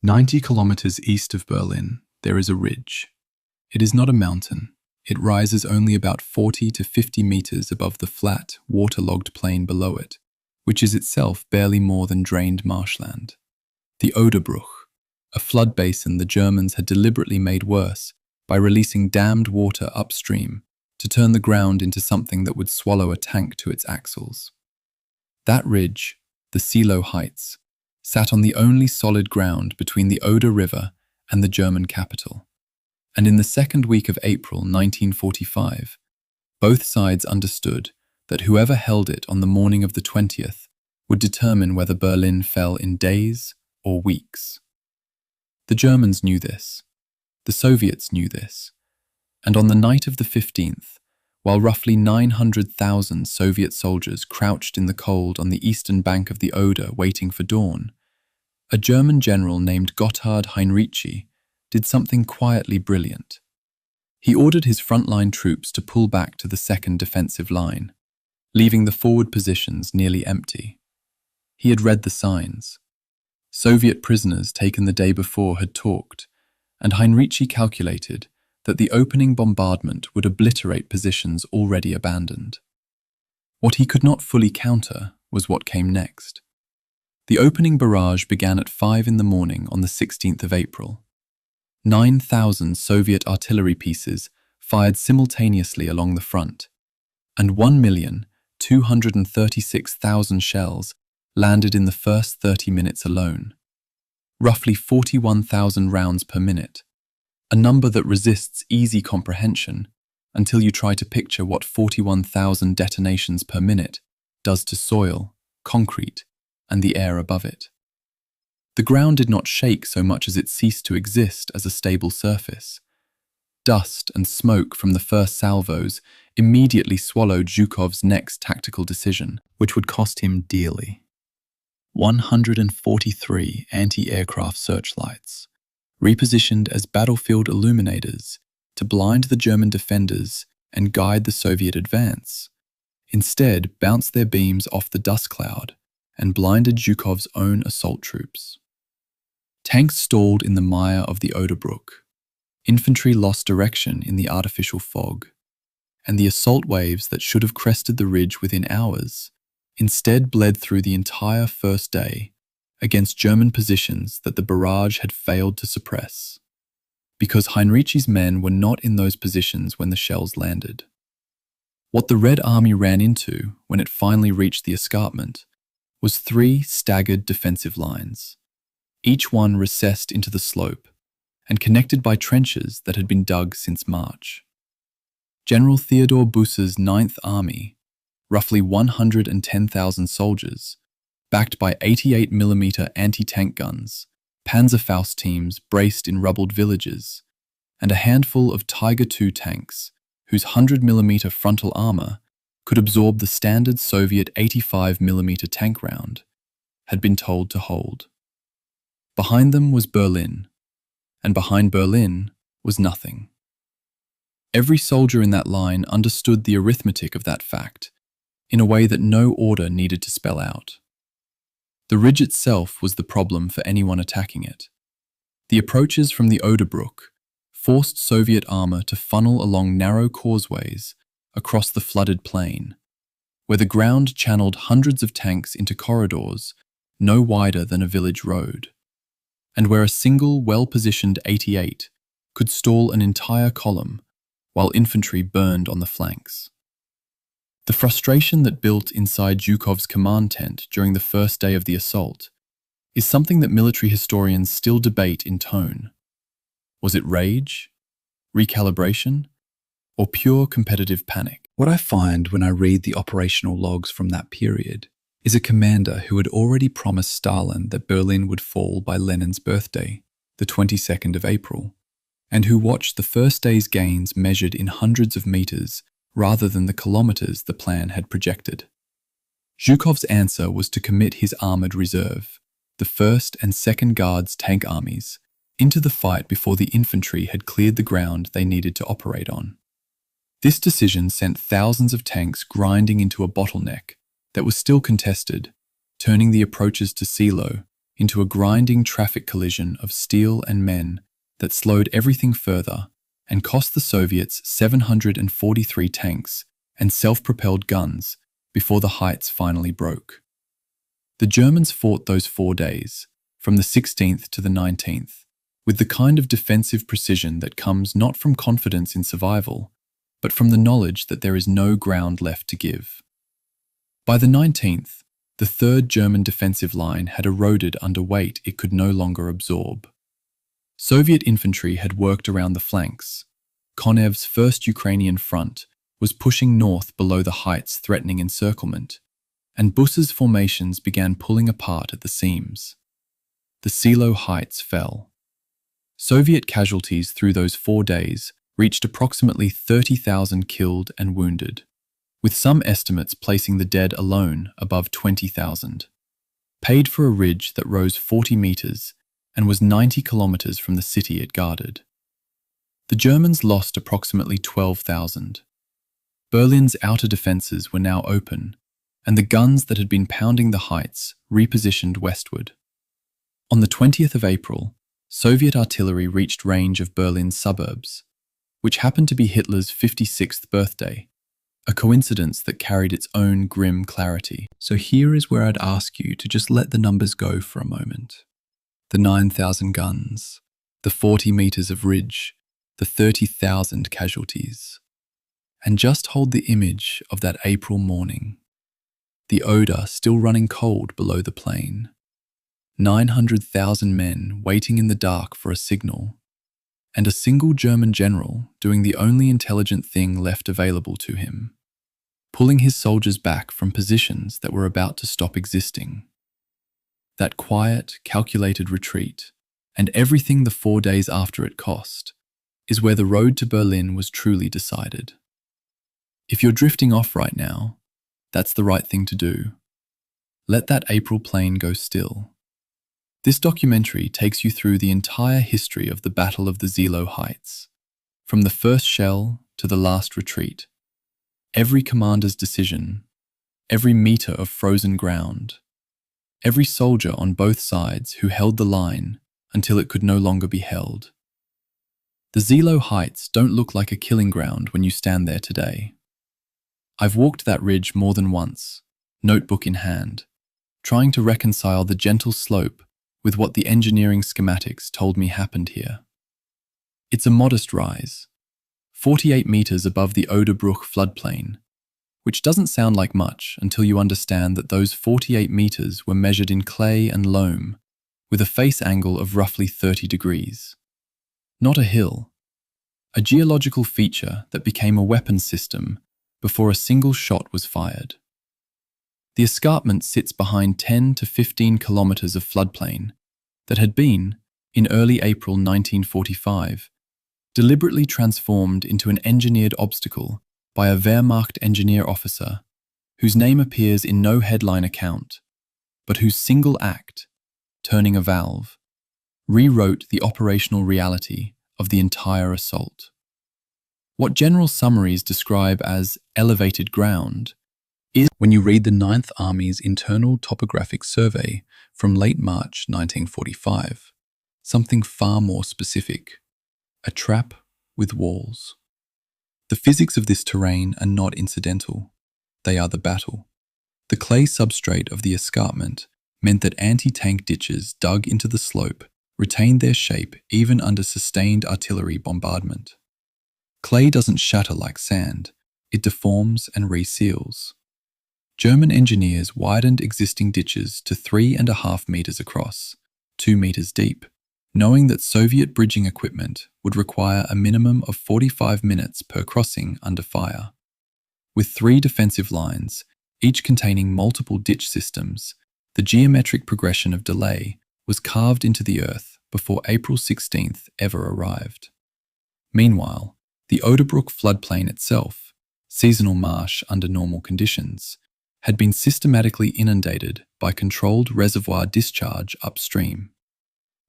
90 kilometers east of Berlin, there is a ridge. It is not a mountain. It rises only about 40 to 50 meters above the flat, waterlogged plain below it, which is itself barely more than drained marshland. The Oderbruch, a flood basin the Germans had deliberately made worse by releasing dammed water upstream to turn the ground into something that would swallow a tank to its axles. That ridge, the Seelow Heights, sat on the only solid ground between the Oder River and the German capital. And in the second week of April 1945, both sides understood that whoever held it on the morning of the 20th would determine whether Berlin fell in days or weeks. The Germans knew this. The Soviets knew this. And on the night of the 15th, while roughly 900,000 Soviet soldiers crouched in the cold on the eastern bank of the Oder waiting for dawn, a German general named Gotthard Heinrici did something quietly brilliant. He ordered his frontline troops to pull back to the second defensive line, leaving the forward positions nearly empty. He had read the signs. Soviet prisoners taken the day before had talked, and Heinrici calculated that the opening bombardment would obliterate positions already abandoned. What he could not fully counter was what came next. The opening barrage began at 5 in the morning on the 16th of April. 9,000 Soviet artillery pieces fired simultaneously along the front, and 1,236,000 shells landed in the first 30 minutes alone. Roughly 41,000 rounds per minute, a number that resists easy comprehension until you try to picture what 41,000 detonations per minute does to soil, concrete, and the air above it. The ground did not shake so much as it ceased to exist as a stable surface. Dust and smoke from the first salvos immediately swallowed Zhukov's next tactical decision, which would cost him dearly. 143 anti-aircraft searchlights, repositioned as battlefield illuminators to blind the German defenders and guide the Soviet advance, instead bounced their beams off the dust cloud and blinded Zhukov's own assault troops. Tanks stalled in the mire of the Oderbruch. Infantry lost direction in the artificial fog, and the assault waves that should have crested the ridge within hours instead bled through the entire first day against German positions that the barrage had failed to suppress, because Heinrici's men were not in those positions when the shells landed. What the Red Army ran into when it finally reached the escarpment was 3 staggered defensive lines, each one recessed into the slope and connected by trenches that had been dug since March. General Theodor Busse's Ninth Army, roughly 110,000 soldiers, backed by 88mm anti-tank guns, Panzerfaust teams braced in rubbled villages, and a handful of Tiger II tanks whose 100mm frontal armor could absorb the standard Soviet 85mm tank round, had been told to hold. Behind them was Berlin, and behind Berlin was nothing. Every soldier in that line understood the arithmetic of that fact in a way that no order needed to spell out. The ridge itself was the problem for anyone attacking it. The approaches from the Oderbruch forced Soviet armor to funnel along narrow causeways across the flooded plain, where the ground channeled hundreds of tanks into corridors no wider than a village road, and where a single well-positioned 88 could stall an entire column while infantry burned on the flanks. The frustration that built inside Zhukov's command tent during the first day of the assault is something that military historians still debate in tone. Was it rage, recalibration, or pure competitive panic? What I find when I read the operational logs from that period is a commander who had already promised Stalin that Berlin would fall by Lenin's birthday, the 22nd of April, and who watched the first day's gains measured in hundreds of meters rather than the kilometers the plan had projected. Zhukov's answer was to commit his armored reserve, the 1st and 2nd Guards tank armies, into the fight before the infantry had cleared the ground they needed to operate on. This decision sent thousands of tanks grinding into a bottleneck that was still contested, turning the approaches to Seelow into a grinding traffic collision of steel and men that slowed everything further and cost the Soviets 743 tanks and self-propelled guns before the Heights finally broke. The Germans fought those 4 days, from the 16th to the 19th, with the kind of defensive precision that comes not from confidence in survival, but from the knowledge that there is no ground left to give. By the 19th, the third German defensive line had eroded under weight it could no longer absorb. Soviet infantry had worked around the flanks. Konev's first Ukrainian front was pushing north below the Heights, threatening encirclement, and Buss's formations began pulling apart at the seams. The Seelow Heights fell. Soviet casualties through those 4 days reached approximately 30,000 killed and wounded, with some estimates placing the dead alone above 20,000. Paid for a ridge that rose 40 meters and was 90 kilometers from the city it guarded. The Germans lost approximately 12,000. Berlin's outer defenses were now open, and the guns that had been pounding the Heights repositioned westward. On the 20th of April, Soviet artillery reached range of Berlin's suburbs, which happened to be Hitler's 56th birthday, a coincidence that carried its own grim clarity. So here is where I'd ask you to just let the numbers go for a moment. The 9,000 guns, the 40 meters of ridge, the 30,000 casualties. And just hold the image of that April morning. The Oder still running cold below the plain. 900,000 men waiting in the dark for a signal, and a single German general doing the only intelligent thing left available to him, pulling his soldiers back from positions that were about to stop existing. That quiet, calculated retreat, and everything the 4 days after it cost, is where the road to Berlin was truly decided. If you're drifting off right now, that's the right thing to do. Let that April plane go still. This documentary takes you through the entire history of the Battle of the Seelow Heights, from the first shell to the last retreat. Every commander's decision, every meter of frozen ground, every soldier on both sides who held the line until it could no longer be held. The Seelow Heights don't look like a killing ground when you stand there today. I've walked that ridge more than once, notebook in hand, trying to reconcile the gentle slope with what the engineering schematics told me happened here. It's a modest rise, 48 meters above the Oderbruch floodplain, which doesn't sound like much until you understand that those 48 meters were measured in clay and loam, with a face angle of roughly 30 degrees. Not a hill, a geological feature that became a weapons system before a single shot was fired. The escarpment sits behind 10 to 15 kilometers of floodplain that had been, in early April 1945, deliberately transformed into an engineered obstacle by a Wehrmacht engineer officer whose name appears in no headline account, but whose single act, turning a valve, rewrote the operational reality of the entire assault. What general summaries describe as elevated ground is, when you read the 9th Army's Internal Topographic Survey from late March 1945, something far more specific: a trap with walls. The physics of this terrain are not incidental. They are the battle. The clay substrate of the escarpment meant that anti-tank ditches dug into the slope retained their shape even under sustained artillery bombardment. Clay doesn't shatter like sand, it deforms and reseals. German engineers widened existing ditches to 3.5 meters across, 2 meters deep, knowing that Soviet bridging equipment would require a minimum of 45 minutes per crossing under fire. With 3 defensive lines, each containing multiple ditch systems, the geometric progression of delay was carved into the earth before April 16th ever arrived. Meanwhile, the Oderbruch floodplain itself, seasonal marsh under normal conditions, had been systematically inundated by controlled reservoir discharge upstream.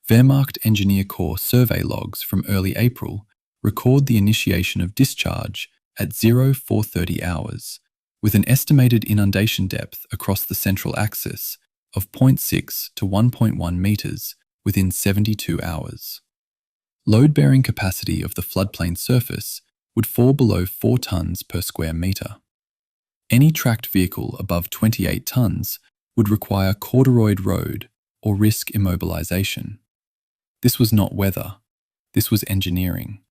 Wehrmacht Engineer Corps survey logs from early April record the initiation of discharge at 0430 hours, with an estimated inundation depth across the central axis of 0.6 to 1.1 meters within 72 hours. Load-bearing capacity of the floodplain surface would fall below 4 tons per square meter. Any tracked vehicle above 28 tons would require corduroyed road or risk immobilization. This was not weather. This was engineering.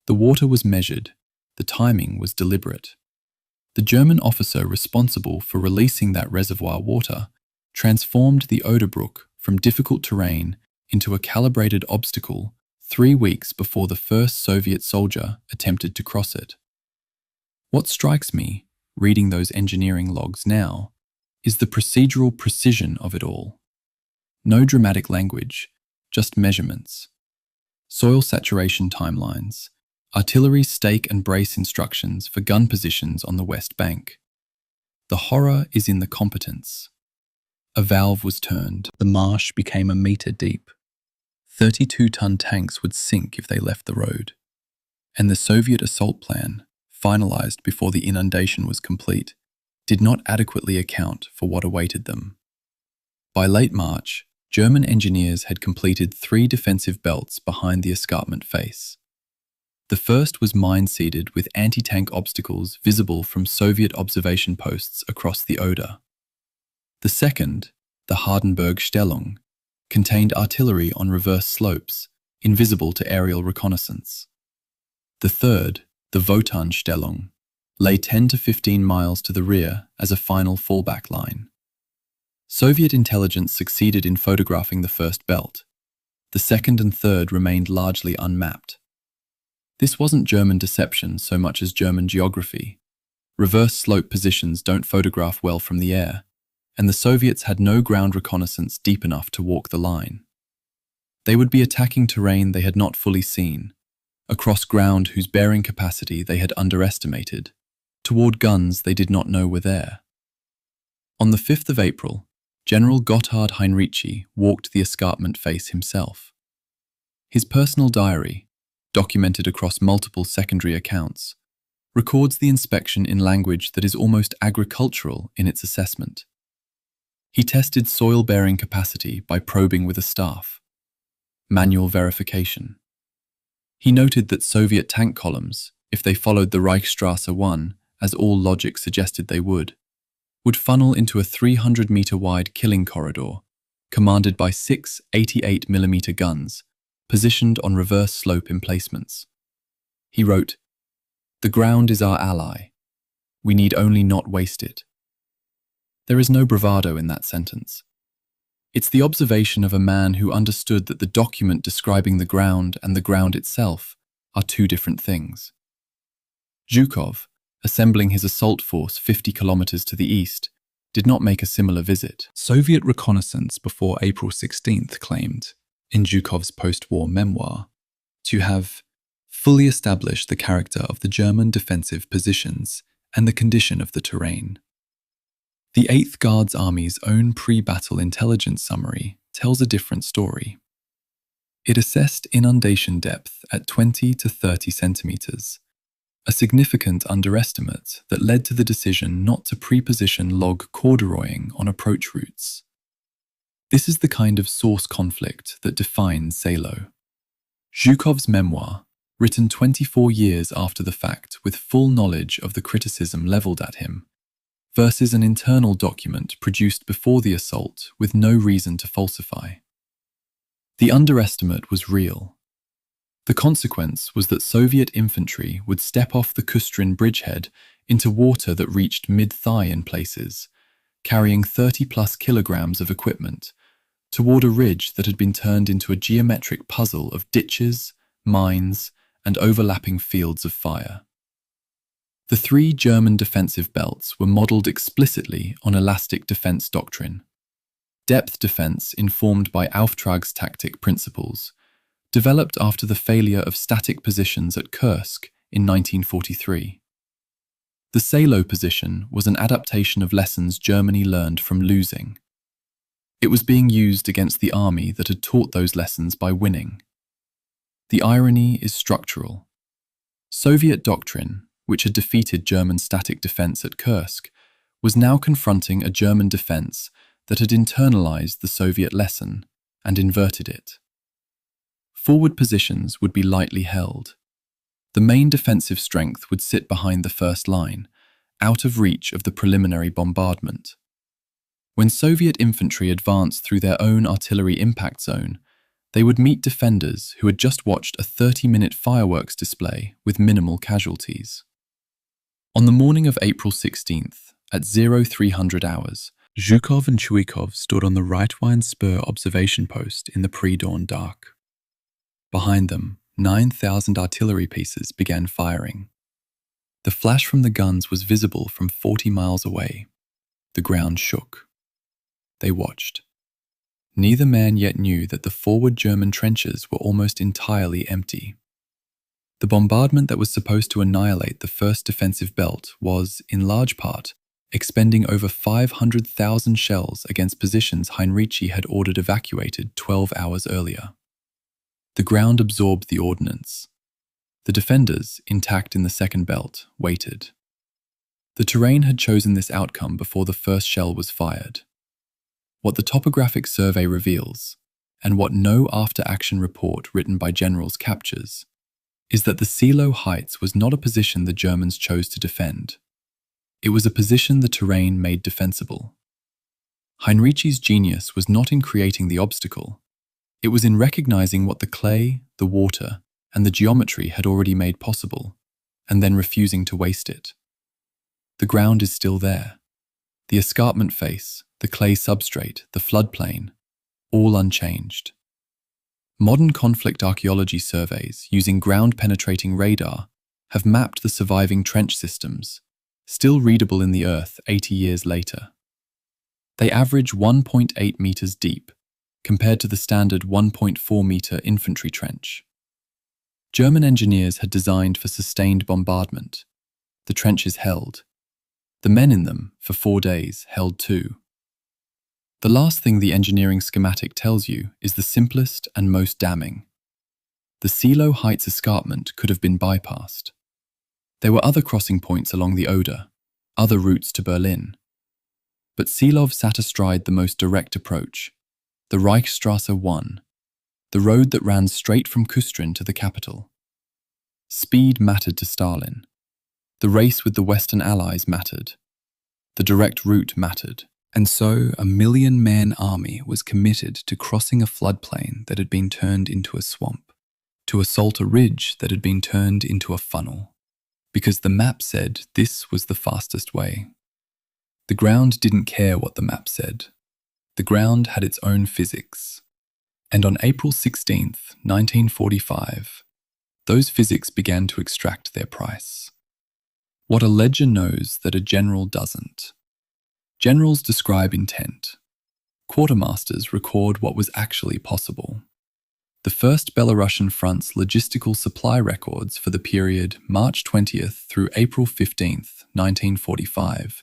The water was measured. The timing was deliberate. The German officer responsible for releasing that reservoir water transformed the Oderbruch from difficult terrain into a calibrated obstacle 3 weeks before the first Soviet soldier attempted to cross it. What strikes me, reading those engineering logs now, is the procedural precision of it all. No dramatic language, just measurements. Soil saturation timelines, artillery stake and brace instructions for gun positions on the west bank. The horror is in the competence. A valve was turned. The marsh became a meter deep. 32-ton tanks would sink if they left the road. And the Soviet assault plan, finalized before the inundation was complete, did not adequately account for what awaited them. By late March, German engineers had completed 3 defensive belts behind the escarpment face. The first was mine-seeded with anti-tank obstacles visible from Soviet observation posts across the Oder. The second, the Hardenberg Stellung, contained artillery on reverse slopes, invisible to aerial reconnaissance. The third, the Wotan Stellung, lay 10 to 15 miles to the rear as a final fallback line. Soviet intelligence succeeded in photographing the first belt. The second and third remained largely unmapped. This wasn't German deception so much as German geography. Reverse slope positions don't photograph well from the air, and the Soviets had no ground reconnaissance deep enough to walk the line. They would be attacking terrain they had not fully seen, across ground whose bearing capacity they had underestimated, toward guns they did not know were there. On the 5th of April, General Gotthard Heinrici walked the escarpment face himself. His personal diary, documented across multiple secondary accounts, records the inspection in language that is almost agricultural in its assessment. He tested soil-bearing capacity by probing with a staff. Manual verification. He noted that Soviet tank columns, if they followed the Reichsstrasse 1, as all logic suggested they would funnel into a 300-meter-wide killing corridor, commanded by 6 88mm guns, positioned on reverse slope emplacements. He wrote, "The ground is our ally. We need only not waste it." There is no bravado in that sentence. It's the observation of a man who understood that the document describing the ground and the ground itself are 2 different things. Zhukov, assembling his assault force 50 kilometers to the east, did not make a similar visit. Soviet reconnaissance before April 16th claimed, in Zhukov's post-war memoir, to have fully established the character of the German defensive positions and the condition of the terrain. The 8th Guards Army's own pre-battle intelligence summary tells a different story. It assessed inundation depth at 20 to 30 centimeters, a significant underestimate that led to the decision not to pre-position log corduroying on approach routes. This is the kind of source conflict that defines Seelow. Zhukov's memoir, written 24 years after the fact with full knowledge of the criticism leveled at him, versus an internal document produced before the assault with no reason to falsify. The underestimate was real. The consequence was that Soviet infantry would step off the Kustrin bridgehead into water that reached mid-thigh in places, carrying 30-plus kilograms of equipment, toward a ridge that had been turned into a geometric puzzle of ditches, mines, and overlapping fields of fire. The 3 German defensive belts were modelled explicitly on elastic defence doctrine. Depth defence informed by Auftragstactic principles, developed after the failure of static positions at Kursk in 1943. The Seelow position was an adaptation of lessons Germany learned from losing. It was being used against the army that had taught those lessons by winning. The irony is structural. Soviet doctrine, which had defeated German static defence at Kursk, was now confronting a German defence that had internalized the Soviet lesson and inverted it. Forward positions would be lightly held. The main defensive strength would sit behind the first line, out of reach of the preliminary bombardment. When Soviet infantry advanced through their own artillery impact zone, they would meet defenders who had just watched a 30-minute fireworks display with minimal casualties. On the morning of April 16th, at 0300 hours, Zhukov and Chuikov stood on the right-wine spur observation post in the pre-dawn dark. Behind them, 9,000 artillery pieces began firing. The flash from the guns was visible from 40 miles away. The ground shook. They watched. Neither man yet knew that the forward German trenches were almost entirely empty. The bombardment that was supposed to annihilate the first defensive belt was, in large part, expending over 500,000 shells against positions Heinrici had ordered evacuated 12 hours earlier. The ground absorbed the ordnance. The defenders, intact in the second belt, waited. The terrain had chosen this outcome before the first shell was fired. What the topographic survey reveals, and what no after-action report written by generals captures, is that the Seelow Heights was not a position the Germans chose to defend. It was a position the terrain made defensible. Heinrici's genius was not in creating the obstacle. It was in recognizing what the clay, the water, and the geometry had already made possible, and then refusing to waste it. The ground is still there. The escarpment face, the clay substrate, the floodplain, all unchanged. Modern conflict archaeology surveys using ground-penetrating radar have mapped the surviving trench systems, still readable in the earth 80 years later. They average 1.8 meters deep, compared to the standard 1.4-meter infantry trench. German engineers had designed for sustained bombardment. The trenches held. The men in them, for 4 days, held too. The last thing the engineering schematic tells you is the simplest and most damning. The Seelow Heights escarpment could have been bypassed. There were other crossing points along the Oder, other routes to Berlin. But Seelow sat astride the most direct approach, the Reichsstrasse 1, the road that ran straight from Kustrin to the capital. Speed mattered to Stalin. The race with the Western Allies mattered. The direct route mattered. And so a 1,000,000-man army was committed to crossing a floodplain that had been turned into a swamp, to assault a ridge that had been turned into a funnel, because the map said this was the fastest way. The ground didn't care what the map said. The ground had its own physics. And on April 16th, 1945, those physics began to extract their price. What a ledger knows that a general doesn't. Generals describe intent. Quartermasters record what was actually possible. The First Belarusian Front's logistical supply records for the period March 20th through April 15th, 1945,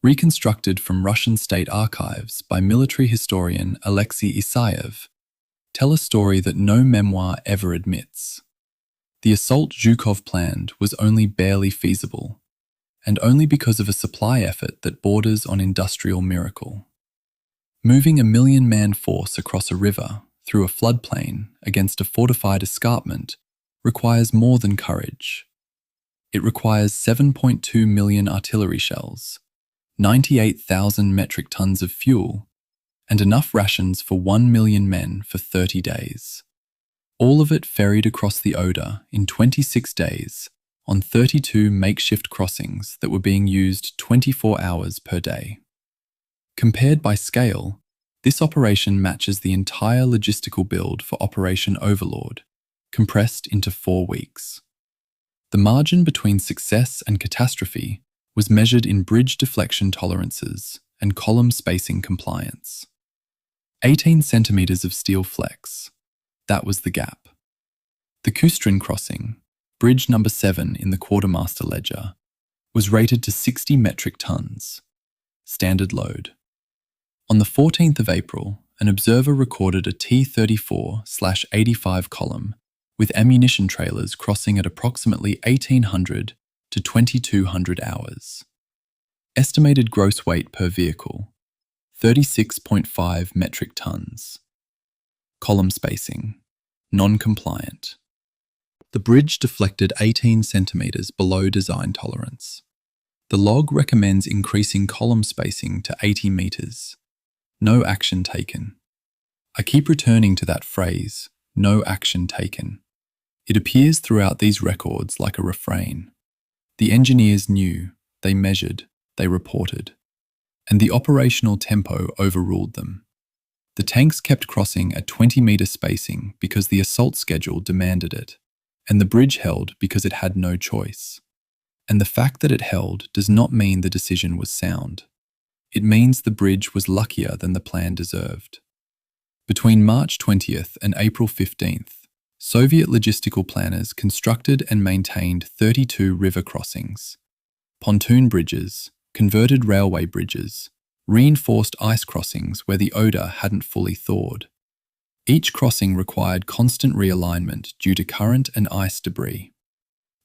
reconstructed from Russian state archives by military historian Alexei Isayev, tell a story that no memoir ever admits. The assault Zhukov planned was only barely feasible, and only because of a supply effort that borders on industrial miracle. Moving a 1,000,000-man force across a river through a floodplain against a fortified escarpment requires more than courage. It requires 7.2 million artillery shells, 98,000 metric tons of fuel, and enough rations for 1 million men for 30 days. All of it ferried across the Oder in 26 days, on 32 makeshift crossings that were being used 24 hours per day. Compared by scale, this operation matches the entire logistical build for Operation Overlord, compressed into 4 weeks. The margin between success and catastrophe was measured in bridge deflection tolerances and column spacing compliance. 18 centimeters of steel flex, that was the gap. The Kustrin crossing, bridge number 7 in the quartermaster ledger, was rated to 60 metric tons, standard load. On the 14th of April, an observer recorded a T-34/85 column with ammunition trailers crossing at approximately 1,800 to 2,200 hours. Estimated gross weight per vehicle, 36.5 metric tons. Column spacing, non-compliant. The bridge deflected 18 centimeters below design tolerance. The log recommends increasing column spacing to 80 meters. No action taken. I keep returning to that phrase, no action taken. It appears throughout these records like a refrain. The engineers knew, they measured, they reported. And the operational tempo overruled them. The tanks kept crossing at 20-meter spacing because the assault schedule demanded it, and the bridge held because it had no choice. And the fact that it held does not mean the decision was sound. It means the bridge was luckier than the plan deserved. Between March 20th and April 15th, Soviet logistical planners constructed and maintained 32 river crossings, pontoon bridges, converted railway bridges, reinforced ice crossings where the Oder hadn't fully thawed. Each crossing required constant realignment due to current and ice debris.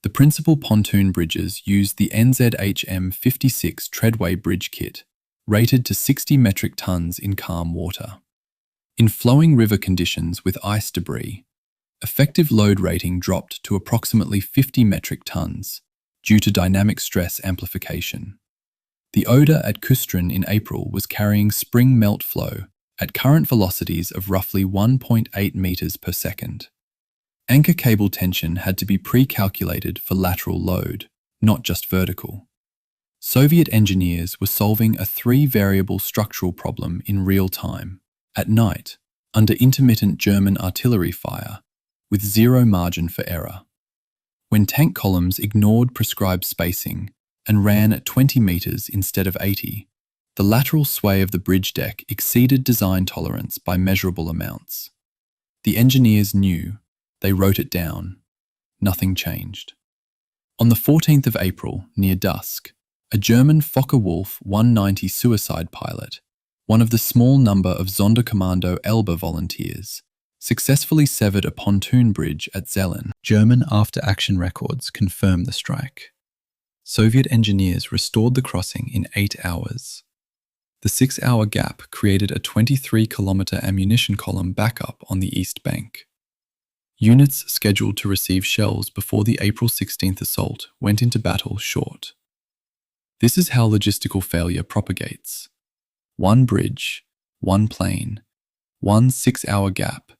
The principal pontoon bridges used the NZHM 56 treadway bridge kit, rated to 60 metric tons in calm water. In flowing river conditions with ice debris, effective load rating dropped to approximately 50 metric tons due to dynamic stress amplification. The Oder at Kustrin in April was carrying spring melt flow at current velocities of roughly 1.8 meters per second. Anchor cable tension had to be pre-calculated for lateral load, not just vertical. Soviet engineers were solving a three-variable structural problem in real time, at night, under intermittent German artillery fire, with zero margin for error. When tank columns ignored prescribed spacing and ran at 20 meters instead of 80, the lateral sway of the bridge deck exceeded design tolerance by measurable amounts. The engineers knew, they wrote it down. Nothing changed. On the 14th of April, near dusk, a German Fokker-Wulf 190 suicide pilot, one of the small number of Sonderkommando Elbe volunteers, successfully severed a pontoon bridge at Zelen. German after-action records confirm the strike. Soviet engineers restored the crossing in 8 hours. The 6-hour gap created a 23-kilometer ammunition column backup on the east bank. Units scheduled to receive shells before the April 16th assault went into battle short. This is how logistical failure propagates. One bridge, one plane, one 6-hour gap,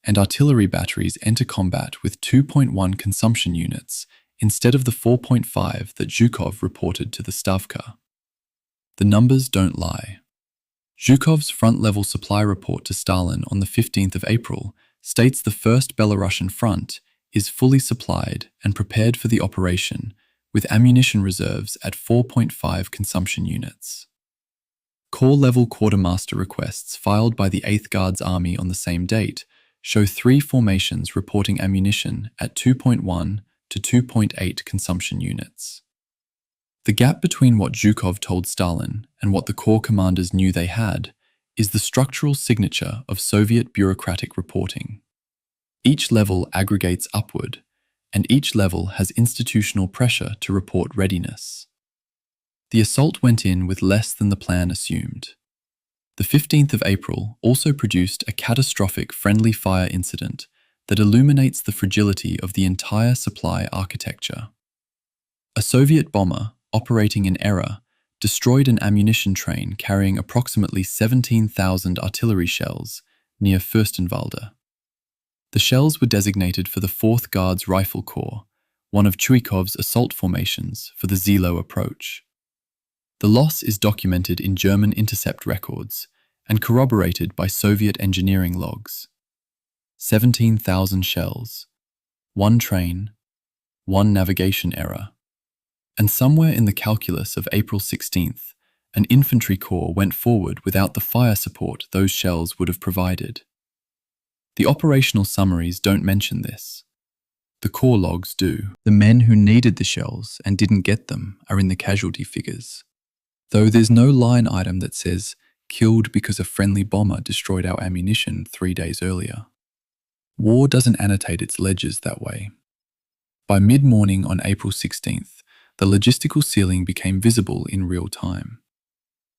and artillery batteries enter combat with 2.1 consumption units instead of the 4.5 that Zhukov reported to the Stavka. The numbers don't lie. Zhukov's front-level supply report to Stalin on the 15th of April states the First Belarusian Front is fully supplied and prepared for the operation with ammunition reserves at 4.5 consumption units. Corps-level quartermaster requests filed by the 8th Guards Army on the same date show 3 formations reporting ammunition at 2.1 to 2.8 consumption units. The gap between what Zhukov told Stalin and what the Corps commanders knew they had is the structural signature of Soviet bureaucratic reporting. Each level aggregates upward, and each level has institutional pressure to report readiness. The assault went in with less than the plan assumed. The 15th of April also produced a catastrophic friendly fire incident that illuminates the fragility of the entire supply architecture. A Soviet bomber, operating in error, destroyed an ammunition train carrying approximately 17,000 artillery shells near Fürstenwalde. The shells were designated for the 4th Guards Rifle Corps, one of Chuikov's assault formations for the Seelow approach. The loss is documented in German intercept records and corroborated by Soviet engineering logs. 17,000 shells, 1 train, 1 navigation error. And somewhere in the calculus of April 16th, an infantry corps went forward without the fire support those shells would have provided. The operational summaries don't mention this. The corps logs do. The men who needed the shells and didn't get them are in the casualty figures. Though there's no line item that says, killed because a friendly bomber destroyed our ammunition 3 days earlier. War doesn't annotate its ledgers that way. By mid-morning on April 16th, the logistical ceiling became visible in real time.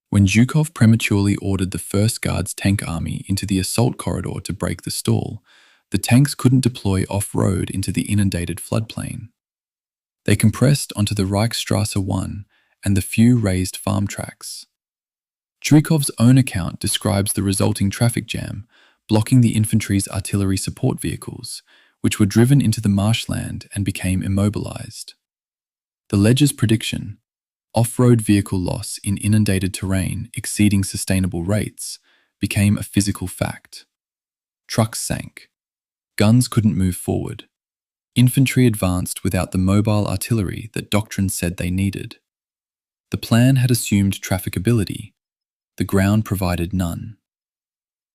When Zhukov prematurely ordered the 1st Guards tank army into the assault corridor to break the stall, the tanks couldn't deploy off-road into the inundated floodplain. They compressed onto the Reichstrasse 1 and the few raised farm tracks. Zhukov's own account describes the resulting traffic jam, blocking the infantry's artillery support vehicles, which were driven into the marshland and became immobilized. The ledger's prediction, off-road vehicle loss in inundated terrain exceeding sustainable rates, became a physical fact. Trucks sank. Guns couldn't move forward. Infantry advanced without the mobile artillery that doctrine said they needed. The plan had assumed trafficability. The ground provided none.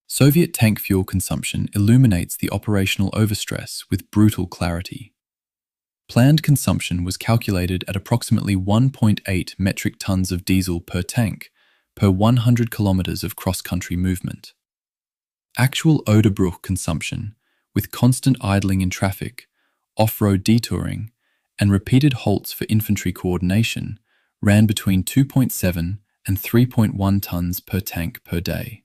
Soviet tank fuel consumption illuminates the operational overstress with brutal clarity. Planned consumption was calculated at approximately 1.8 metric tons of diesel per tank per 100 kilometers of cross-country movement. Actual Oderbruch consumption, with constant idling in traffic, off-road detouring, and repeated halts for infantry coordination, ran between 2.7 and 3.1 tons per tank per day.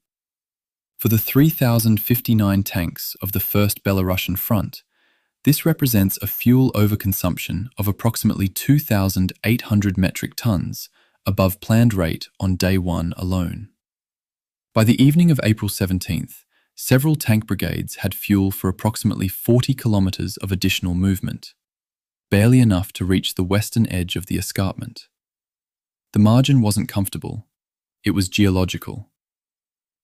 For the 3,059 tanks of the First Belarusian Front, this represents a fuel overconsumption of approximately 2,800 metric tons above planned rate on day 1 alone. By the evening of April 17th, several tank brigades had fuel for approximately 40 kilometers of additional movement, barely enough to reach the western edge of the escarpment. The margin wasn't comfortable, it was geological.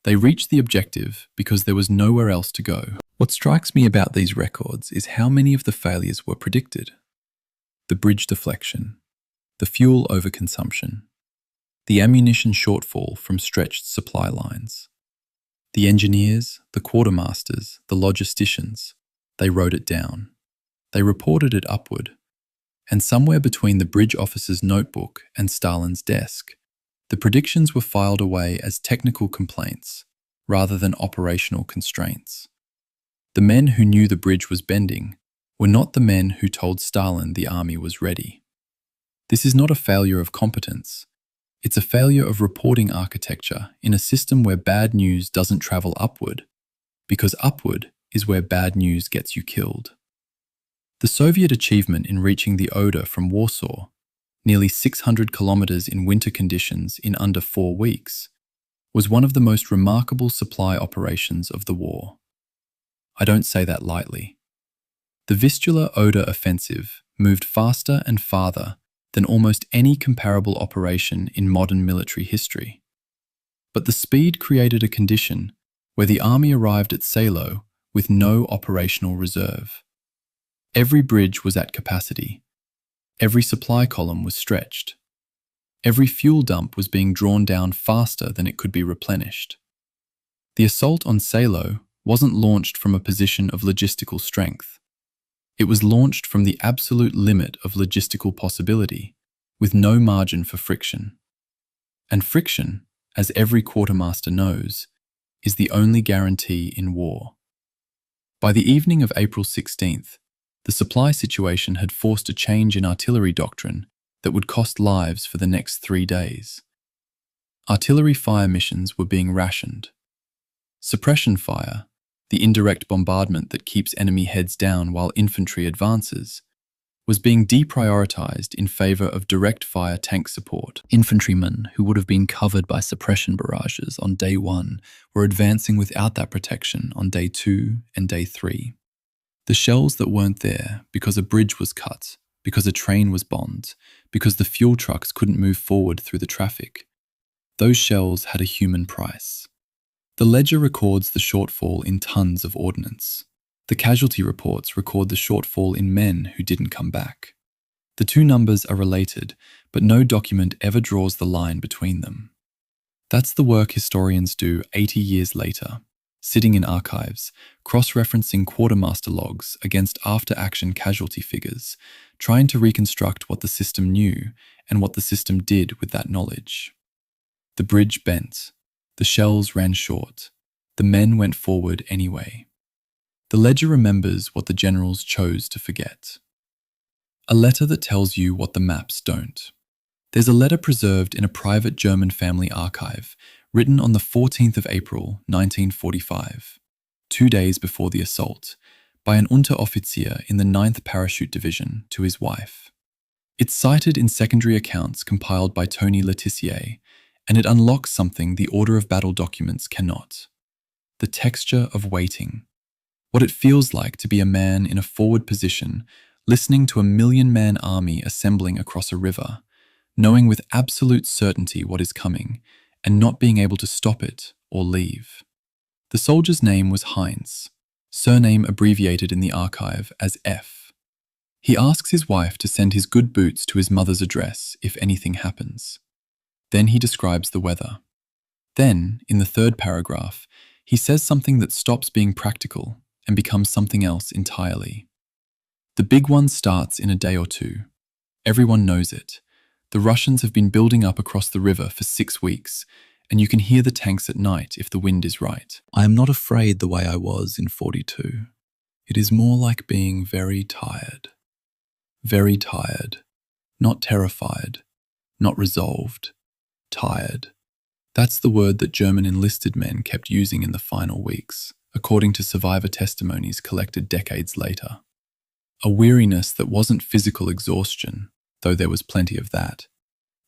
They reached the objective because there was nowhere else to go. What strikes me about these records is how many of the failures were predicted. The bridge deflection, the fuel overconsumption, the ammunition shortfall from stretched supply lines. The engineers, the quartermasters, the logisticians, they wrote it down. They reported it upward. And somewhere between the bridge officer's notebook and Stalin's desk, the predictions were filed away as technical complaints rather than operational constraints. The men who knew the bridge was bending were not the men who told Stalin the army was ready. This is not a failure of competence. It's a failure of reporting architecture in a system where bad news doesn't travel upward, because upward is where bad news gets you killed. The Soviet achievement in reaching the Oder from Warsaw, nearly 600 kilometers in winter conditions in under 4 weeks, was one of the most remarkable supply operations of the war. I don't say that lightly. The Vistula-Oder offensive moved faster and farther than almost any comparable operation in modern military history. But the speed created a condition where the army arrived at Seelow with no operational reserve. Every bridge was at capacity. Every supply column was stretched. Every fuel dump was being drawn down faster than it could be replenished. The assault on Seelow wasn't launched from a position of logistical strength. It was launched from the absolute limit of logistical possibility, with no margin for friction. And friction, as every quartermaster knows, is the only guarantee in war. By the evening of April 16th, the supply situation had forced a change in artillery doctrine that would cost lives for the next 3 days. Artillery fire missions were being rationed. Suppression fire, the indirect bombardment that keeps enemy heads down while infantry advances, was being deprioritized in favor of direct fire tank support. Infantrymen who would have been covered by suppression barrages on day 1 were advancing without that protection on day 2 and day 3. The shells that weren't there because a bridge was cut, because a train was bombed, because the fuel trucks couldn't move forward through the traffic, those shells had a human price. The ledger records the shortfall in tons of ordnance. The casualty reports record the shortfall in men who didn't come back. The two numbers are related, but no document ever draws the line between them. That's the work historians do 80 years later, sitting in archives, cross-referencing quartermaster logs against after-action casualty figures, trying to reconstruct what the system knew and what the system did with that knowledge. The bridge bent. The shells ran short. The men went forward anyway. The ledger remembers what the generals chose to forget. A letter that tells you what the maps don't. There's a letter preserved in a private German family archive, written on the 14th of April, 1945, 2 days before the assault, by an Unteroffizier in the 9th Parachute Division to his wife. It's cited in secondary accounts compiled by Tony Letizier, and it unlocks something the order of battle documents cannot: the texture of waiting. What it feels like to be a man in a forward position, listening to a million-man army assembling across a river, knowing with absolute certainty what is coming, and not being able to stop it or leave. The soldier's name was Heinz, surname abbreviated in the archive as F. He asks his wife to send his good boots to his mother's address if anything happens. Then he describes the weather. Then, in the 3rd paragraph, he says something that stops being practical and becomes something else entirely. The big one starts in a day or two. Everyone knows it. The Russians have been building up across the river for 6 weeks, and you can hear the tanks at night if the wind is right. I am not afraid the way I was in 42. It is more like being very tired. Very tired. Not terrified. Not resolved. Tired. That's the word that German enlisted men kept using in the final weeks, according to survivor testimonies collected decades later. A weariness that wasn't physical exhaustion, though there was plenty of that,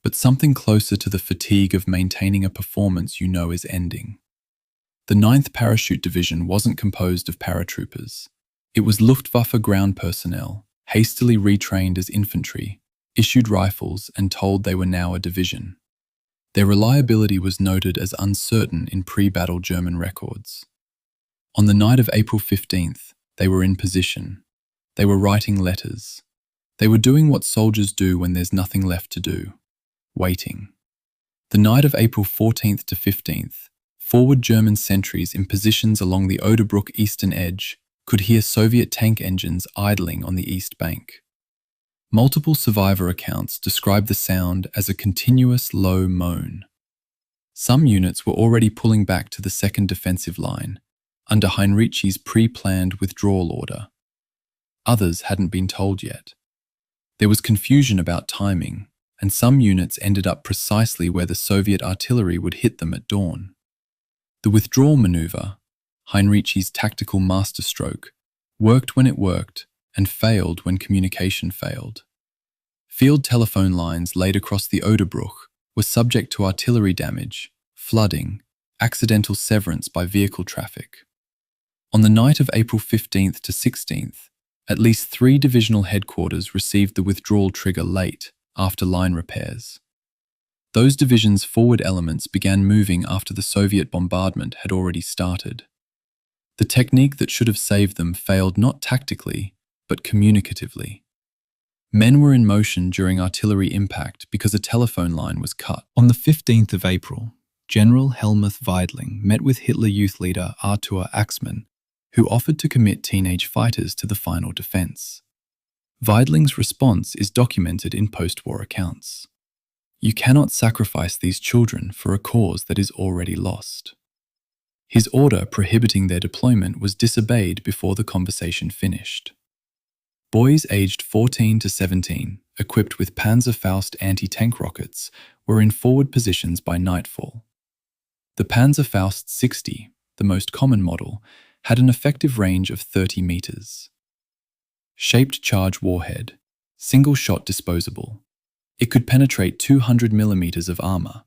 but something closer to the fatigue of maintaining a performance you know is ending. The 9th Parachute Division wasn't composed of paratroopers. It was Luftwaffe ground personnel, hastily retrained as infantry, issued rifles and told they were now a division. Their reliability was noted as uncertain in pre-battle German records. On the night of April 15th, they were in position. They were writing letters. They were doing what soldiers do when there's nothing left to do: waiting. The night of April 14th to 15th, forward German sentries in positions along the Oderbruch eastern edge could hear Soviet tank engines idling on the east bank. Multiple survivor accounts describe the sound as a continuous low moan. Some units were already pulling back to the 2nd defensive line, under Heinrici's pre-planned withdrawal order. Others hadn't been told yet. There was confusion about timing, and some units ended up precisely where the Soviet artillery would hit them at dawn. The withdrawal maneuver, Heinrici's tactical masterstroke, worked when it worked and failed when communication failed. Field telephone lines laid across the Oderbruch were subject to artillery damage, flooding, accidental severance by vehicle traffic. On the night of April 15th to 16th, at least 3 divisional headquarters received the withdrawal trigger late, after line repairs. Those divisions' forward elements began moving after the Soviet bombardment had already started. The technique that should have saved them failed not tactically, but communicatively. Men were in motion during artillery impact because a telephone line was cut. On the 15th of April, General Helmuth Weidling met with Hitler Youth leader Arthur Axmann, who offered to commit teenage fighters to the final defense. Weidling's response is documented in post-war accounts. You cannot sacrifice these children for a cause that is already lost. His order prohibiting their deployment was disobeyed before the conversation finished. Boys aged 14 to 17, equipped with Panzerfaust anti-tank rockets, were in forward positions by nightfall. The Panzerfaust 60, the most common model, had an effective range of 30 meters. Shaped charge warhead, single-shot disposable. It could penetrate 200 millimeters of armor,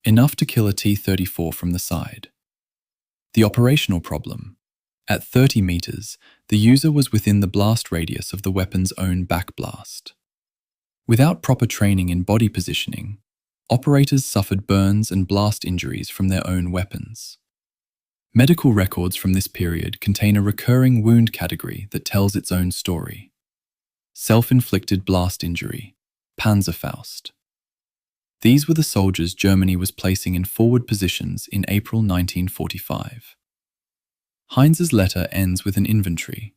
enough to kill a T-34 from the side. The operational problem: at 30 meters, the user was within the blast radius of the weapon's own backblast. Without proper training in body positioning, operators suffered burns and blast injuries from their own weapons. Medical records from this period contain a recurring wound category that tells its own story. Self-inflicted blast injury, Panzerfaust. These were the soldiers Germany was placing in forward positions in April 1945. Heinz's letter ends with an inventory.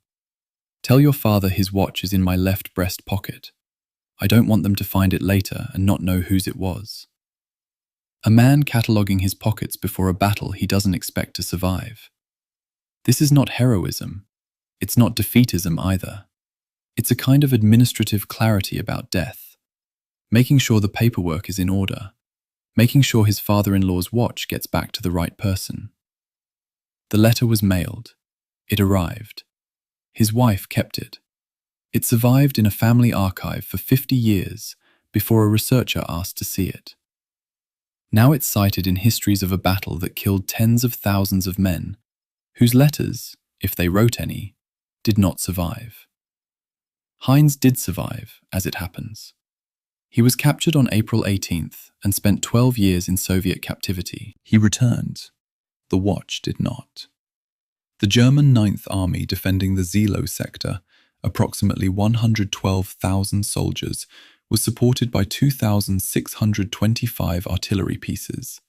Tell your father his watch is in my left breast pocket. I don't want them to find it later and not know whose it was. A man cataloguing his pockets before a battle he doesn't expect to survive. This is not heroism. It's not defeatism either. It's a kind of administrative clarity about death. making sure the paperwork is in order, making sure his father-in-law's watch gets back to the right person. The letter was mailed. It arrived. His wife kept it. It survived in a family archive for 50 years before a researcher asked to see it. Now it's cited in histories of a battle that killed tens of thousands of men, whose letters, if they wrote any, did not survive. Heinz did survive, as it happens. He was captured on April 18th and spent 12 years in Soviet captivity. He returned. The watch did not. The German Ninth Army defending the Seelow sector, approximately 112,000 soldiers, was supported by 2,625 artillery pieces.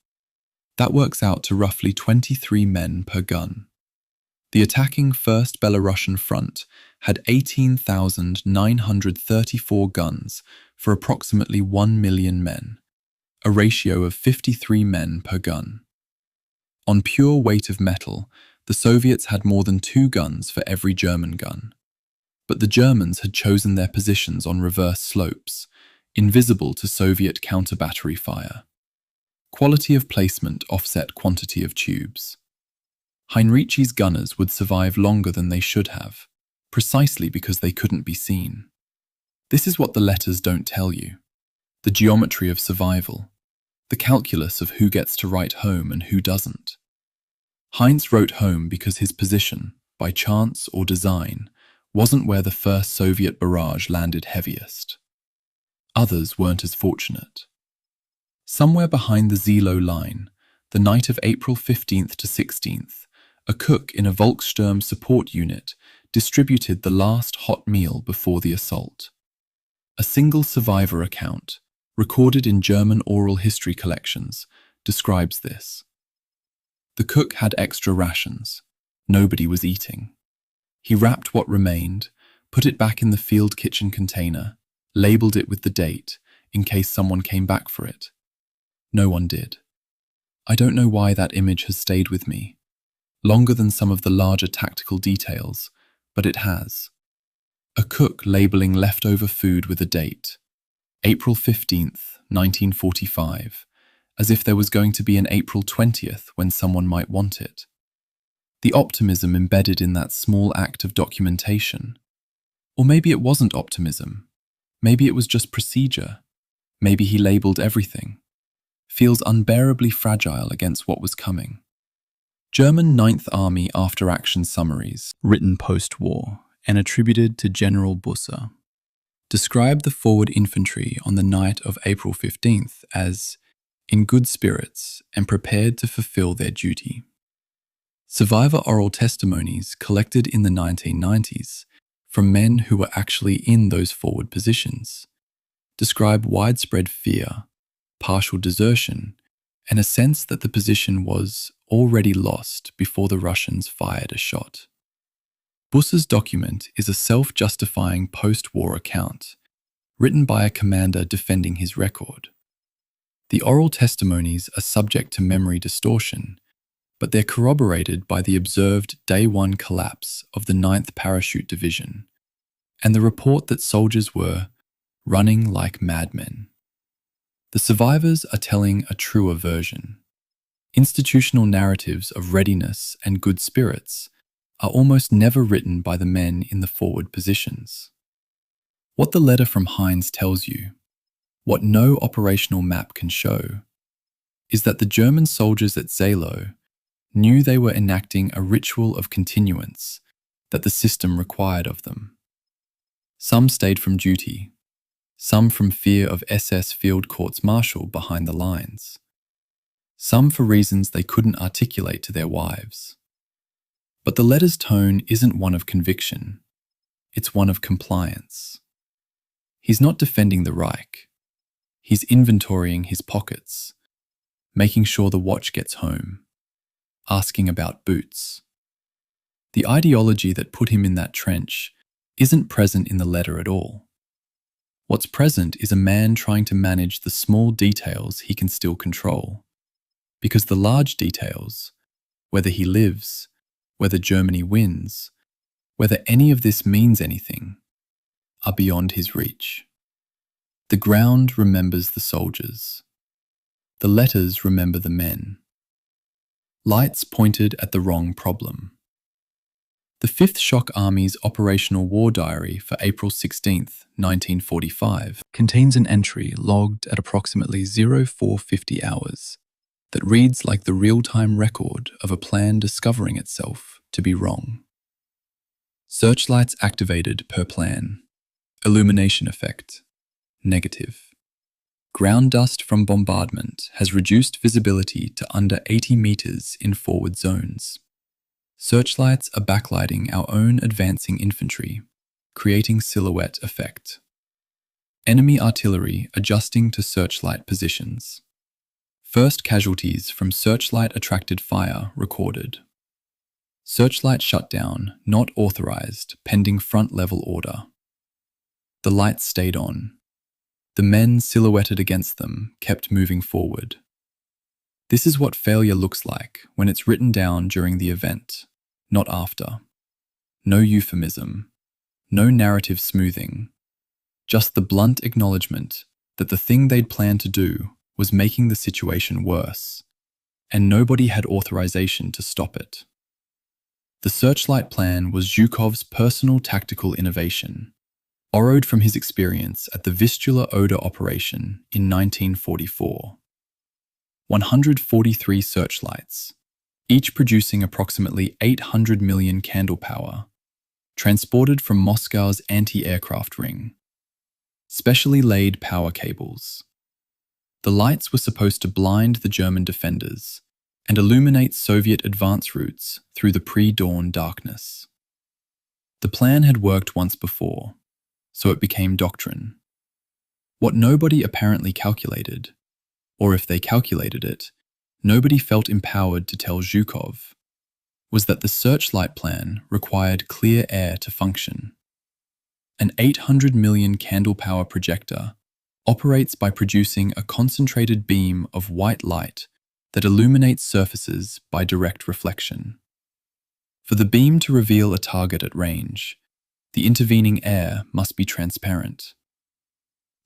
That works out to roughly 23 men per gun. The attacking First Belarusian Front had 18,934 guns for approximately 1 million men, a ratio of 53 men per gun. On pure weight of metal, the Soviets had more than 2 guns for every German gun. But the Germans had chosen their positions on reverse slopes, invisible to Soviet counter-battery fire. Quality of placement offset quantity of tubes. Heinrici's gunners would survive longer than they should have, precisely because they couldn't be seen. This is what the letters don't tell you. The geometry of survival. The calculus of who gets to write home and who doesn't. Heinz wrote home because his position, by chance or design, wasn't where the first Soviet barrage landed heaviest. Others weren't as fortunate. Somewhere behind the Seelow line, the night of April 15th to 16th, a cook in a Volkssturm support unit distributed the last hot meal before the assault. A single survivor account, recorded in German oral history collections, describes this. The cook had extra rations. Nobody was eating. He wrapped what remained, put it back in the field kitchen container, labeled it with the date in case someone came back for it. No one did. I don't know why that image has stayed with me, longer than some of the larger tactical details, but it has. A cook labeling leftover food with a date, April 15th, 1945, as if there was going to be an April 20th when someone might want it. The optimism embedded in that small act of documentation. Or maybe it wasn't optimism. Maybe it was just procedure. Maybe he labeled everything. Feels unbearably fragile against what was coming. German Ninth Army after-action summaries, written post-war and attributed to General Busse, describe the forward infantry on the night of April 15th as in good spirits and prepared to fulfill their duty. Survivor oral testimonies collected in the 1990s from men who were actually in those forward positions describe widespread fear, partial desertion, and a sense that the position was already lost before the Russians fired a shot. Busse's document is a self-justifying post-war account, written by a commander defending his record. The oral testimonies are subject to memory distortion, but they're corroborated by the observed Day 1 collapse of the 9th Parachute Division, and the report that soldiers were running like madmen. The survivors are telling a truer version. Institutional narratives of readiness and good spirits are almost never written by the men in the forward positions. What the letter from Heinz tells you, what no operational map can show, is that the German soldiers at Seelow knew they were enacting a ritual of continuance that the system required of them. Some stayed from duty, some from fear of SS field courts-martial behind the lines, some for reasons they couldn't articulate to their wives. But the letter's tone isn't one of conviction, it's one of compliance. He's not defending the Reich. He's inventorying his pockets, making sure the watch gets home, asking about boots. The ideology that put him in that trench isn't present in the letter at all. What's present is a man trying to manage the small details he can still control, because the large details, whether he lives, whether Germany wins, whether any of this means anything, are beyond his reach. The ground remembers the soldiers. The letters remember the men. Lights pointed at the wrong problem. The 5th Shock Army's Operational War Diary for April 16, 1945, contains an entry logged at approximately 0450 hours that reads like the real-time record of a plan discovering itself to be wrong. Searchlights activated per plan. Illumination effect, negative. Ground dust from bombardment has reduced visibility to under 80 meters in forward zones. Searchlights are backlighting our own advancing infantry, creating silhouette effect. Enemy artillery adjusting to searchlight positions. First casualties from searchlight-attracted fire recorded. Searchlight shutdown not authorized pending front-level order. The lights stayed on. The men silhouetted against them kept moving forward. This is what failure looks like when it's written down during the event, not after. No euphemism, no narrative smoothing, just the blunt acknowledgement that the thing they'd planned to do was making the situation worse, and nobody had authorization to stop it. The Searchlight Plan was Zhukov's personal tactical innovation, borrowed from his experience at the Vistula Oder operation in 1944. 143 searchlights, each producing approximately 800 million candle power, transported from Moscow's anti-aircraft ring. Specially laid power cables. The lights were supposed to blind the German defenders and illuminate Soviet advance routes through the pre-dawn darkness. The plan had worked once before, so it became doctrine. What nobody apparently calculated, or if they calculated it, nobody felt empowered to tell Zhukov, was that the Searchlight Plan required clear air to function. An 800 million candle power projector operates by producing a concentrated beam of white light that illuminates surfaces by direct reflection. For the beam to reveal a target at range, the intervening air must be transparent.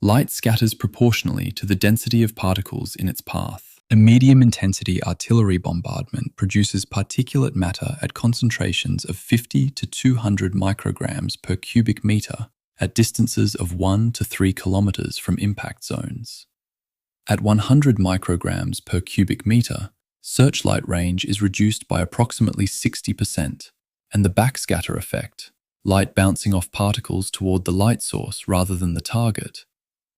Light scatters proportionally to the density of particles in its path. A medium-intensity artillery bombardment produces particulate matter at concentrations of 50 to 200 micrograms per cubic meter at distances of 1 to 3 kilometers from impact zones. At 100 micrograms per cubic meter, searchlight range is reduced by approximately 60%, and the backscatter effect, light bouncing off particles toward the light source rather than the target,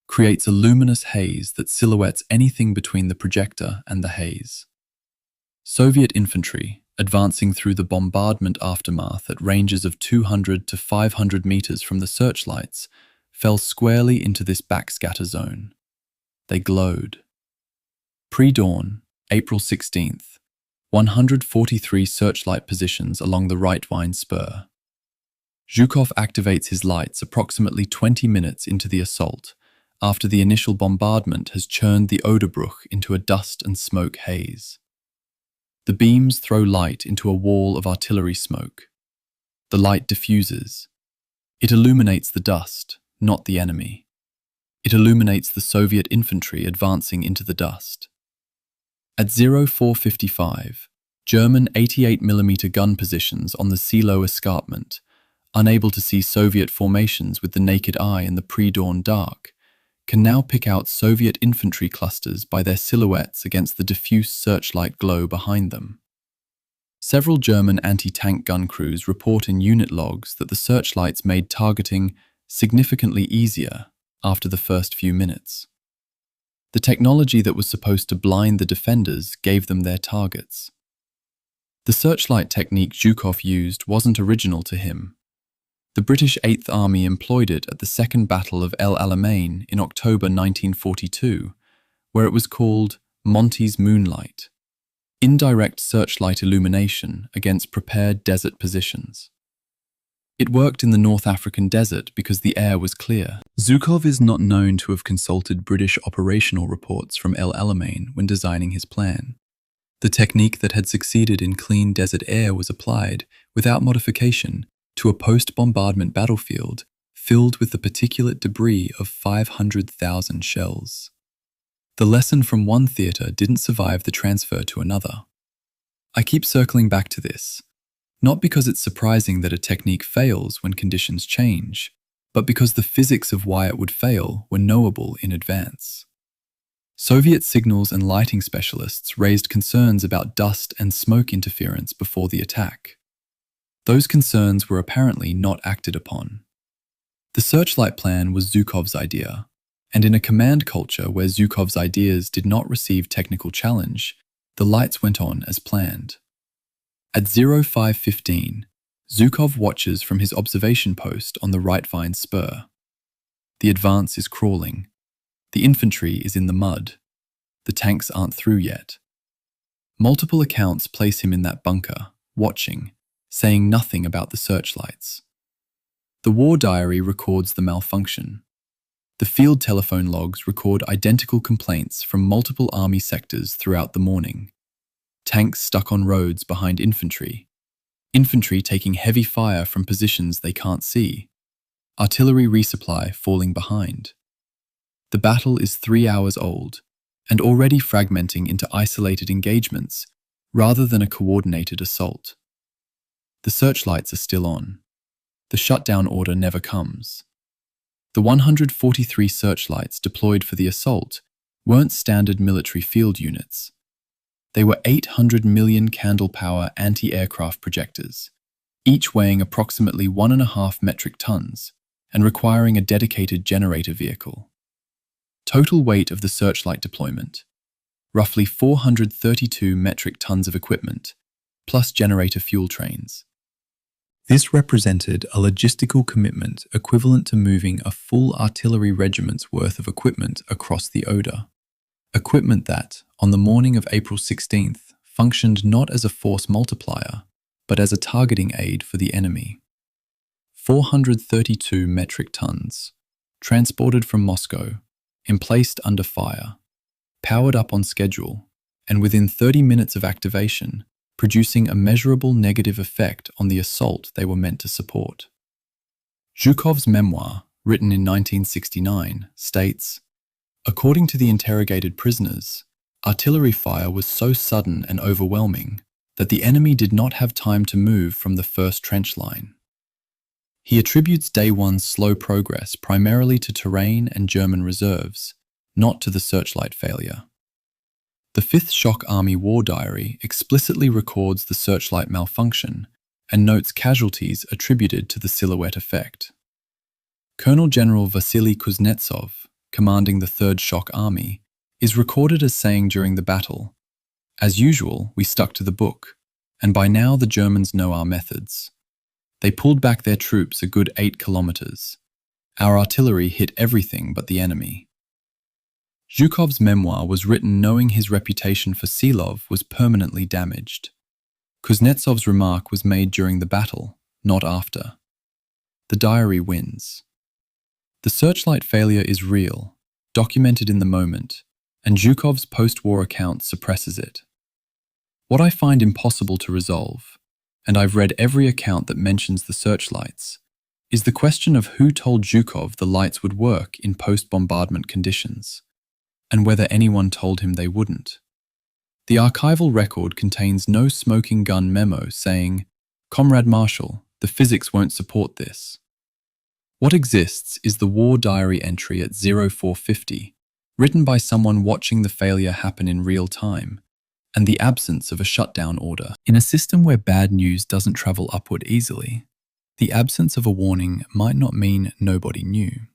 creates a luminous haze that silhouettes anything between the projector and the haze. Soviet infantry, advancing through the bombardment aftermath at ranges of 200 to 500 meters from the searchlights, fell squarely into this backscatter zone. They glowed. Pre-dawn, April 16th, 143 searchlight positions along the Right-Wine spur. Zhukov activates his lights approximately 20 minutes into the assault, after the initial bombardment has churned the Oderbruch into a dust and smoke haze. The beams throw light into a wall of artillery smoke. The light diffuses. It illuminates the dust, not the enemy. It illuminates the Soviet infantry advancing into the dust. At 0455, German 88mm gun positions on the Seelow escarpment, unable to see Soviet formations with the naked eye in the pre-dawn dark, can now pick out Soviet infantry clusters by their silhouettes against the diffuse searchlight glow behind them. Several German anti-tank gun crews report in unit logs that the searchlights made targeting significantly easier after the first few minutes. The technology that was supposed to blind the defenders gave them their targets. The searchlight technique Zhukov used wasn't original to him. The British 8th Army employed it at the Second Battle of El Alamein in October 1942, where it was called Monty's Moonlight, indirect searchlight illumination against prepared desert positions. It worked in the North African desert because the air was clear. Zhukov is not known to have consulted British operational reports from El Alamein when designing his plan. The technique that had succeeded in clean desert air was applied, without modification, to a post-bombardment battlefield filled with the particulate debris of 500,000 shells. The lesson from one theatre didn't survive the transfer to another. I keep circling back to this, not because it's surprising that a technique fails when conditions change, but because the physics of why it would fail were knowable in advance. Soviet signals and lighting specialists raised concerns about dust and smoke interference before the attack. Those concerns were apparently not acted upon. The searchlight plan was Zhukov's idea, and in a command culture where Zhukov's ideas did not receive technical challenge, the lights went on as planned. At 05:15, Zhukov watches from his observation post on the Right Vine Spur. The advance is crawling. The infantry is in the mud. The tanks aren't through yet. Multiple accounts place him in that bunker, watching, saying nothing about the searchlights. The war diary records the malfunction. The field telephone logs record identical complaints from multiple army sectors throughout the morning. Tanks stuck on roads behind infantry. Infantry taking heavy fire from positions they can't see. Artillery resupply falling behind. The battle is 3 hours old and already fragmenting into isolated engagements rather than a coordinated assault. The searchlights are still on. The shutdown order never comes. The 143 searchlights deployed for the assault weren't standard military field units. They were 800 million candle-power anti-aircraft projectors, each weighing approximately 1.5 metric tons and requiring a dedicated generator vehicle. Total weight of the searchlight deployment, roughly 432 metric tons of equipment, plus generator fuel trains. This represented a logistical commitment equivalent to moving a full artillery regiment's worth of equipment across the Oder. Equipment that, on the morning of April 16th, functioned not as a force multiplier, but as a targeting aid for the enemy. 432 metric tons, transported from Moscow, emplaced under fire, powered up on schedule, and within 30 minutes of activation, producing a measurable negative effect on the assault they were meant to support. Zhukov's memoir, written in 1969, states, "According to the interrogated prisoners, artillery fire was so sudden and overwhelming that the enemy did not have time to move from the first trench line." He attributes day one's slow progress primarily to terrain and German reserves, not to the searchlight failure. The 5th Shock Army War Diary explicitly records the searchlight malfunction and notes casualties attributed to the silhouette effect. Colonel General Vasily Kuznetsov, commanding the 3rd Shock Army, is recorded as saying during the battle, "As usual, we stuck to the book, and by now the Germans know our methods. They pulled back their troops a good 8 kilometers. Our artillery hit everything but the enemy." Zhukov's memoir was written knowing his reputation for Seelow was permanently damaged. Kuznetsov's remark was made during the battle, not after. The diary wins. The searchlight failure is real, documented in the moment, and Zhukov's post-war account suppresses it. What I find impossible to resolve, and I've read every account that mentions the searchlights, is the question of who told Zhukov the lights would work in post-bombardment conditions, and whether anyone told him they wouldn't. The archival record contains no smoking gun memo saying, "Comrade Marshal, the physics won't support this." What exists is the war diary entry at 0450, written by someone watching the failure happen in real time, and the absence of a shutdown order. In a system where bad news doesn't travel upward easily, the absence of a warning might not mean nobody knew.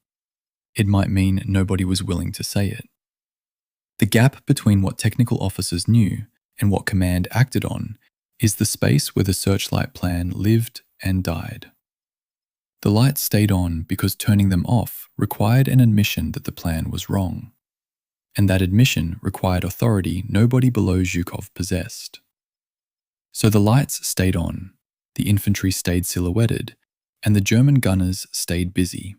It might mean nobody was willing to say it. The gap between what technical officers knew and what command acted on is the space where the searchlight plan lived and died. The lights stayed on because turning them off required an admission that the plan was wrong, and that admission required authority nobody below Zhukov possessed. So the lights stayed on, the infantry stayed silhouetted, and the German gunners stayed busy.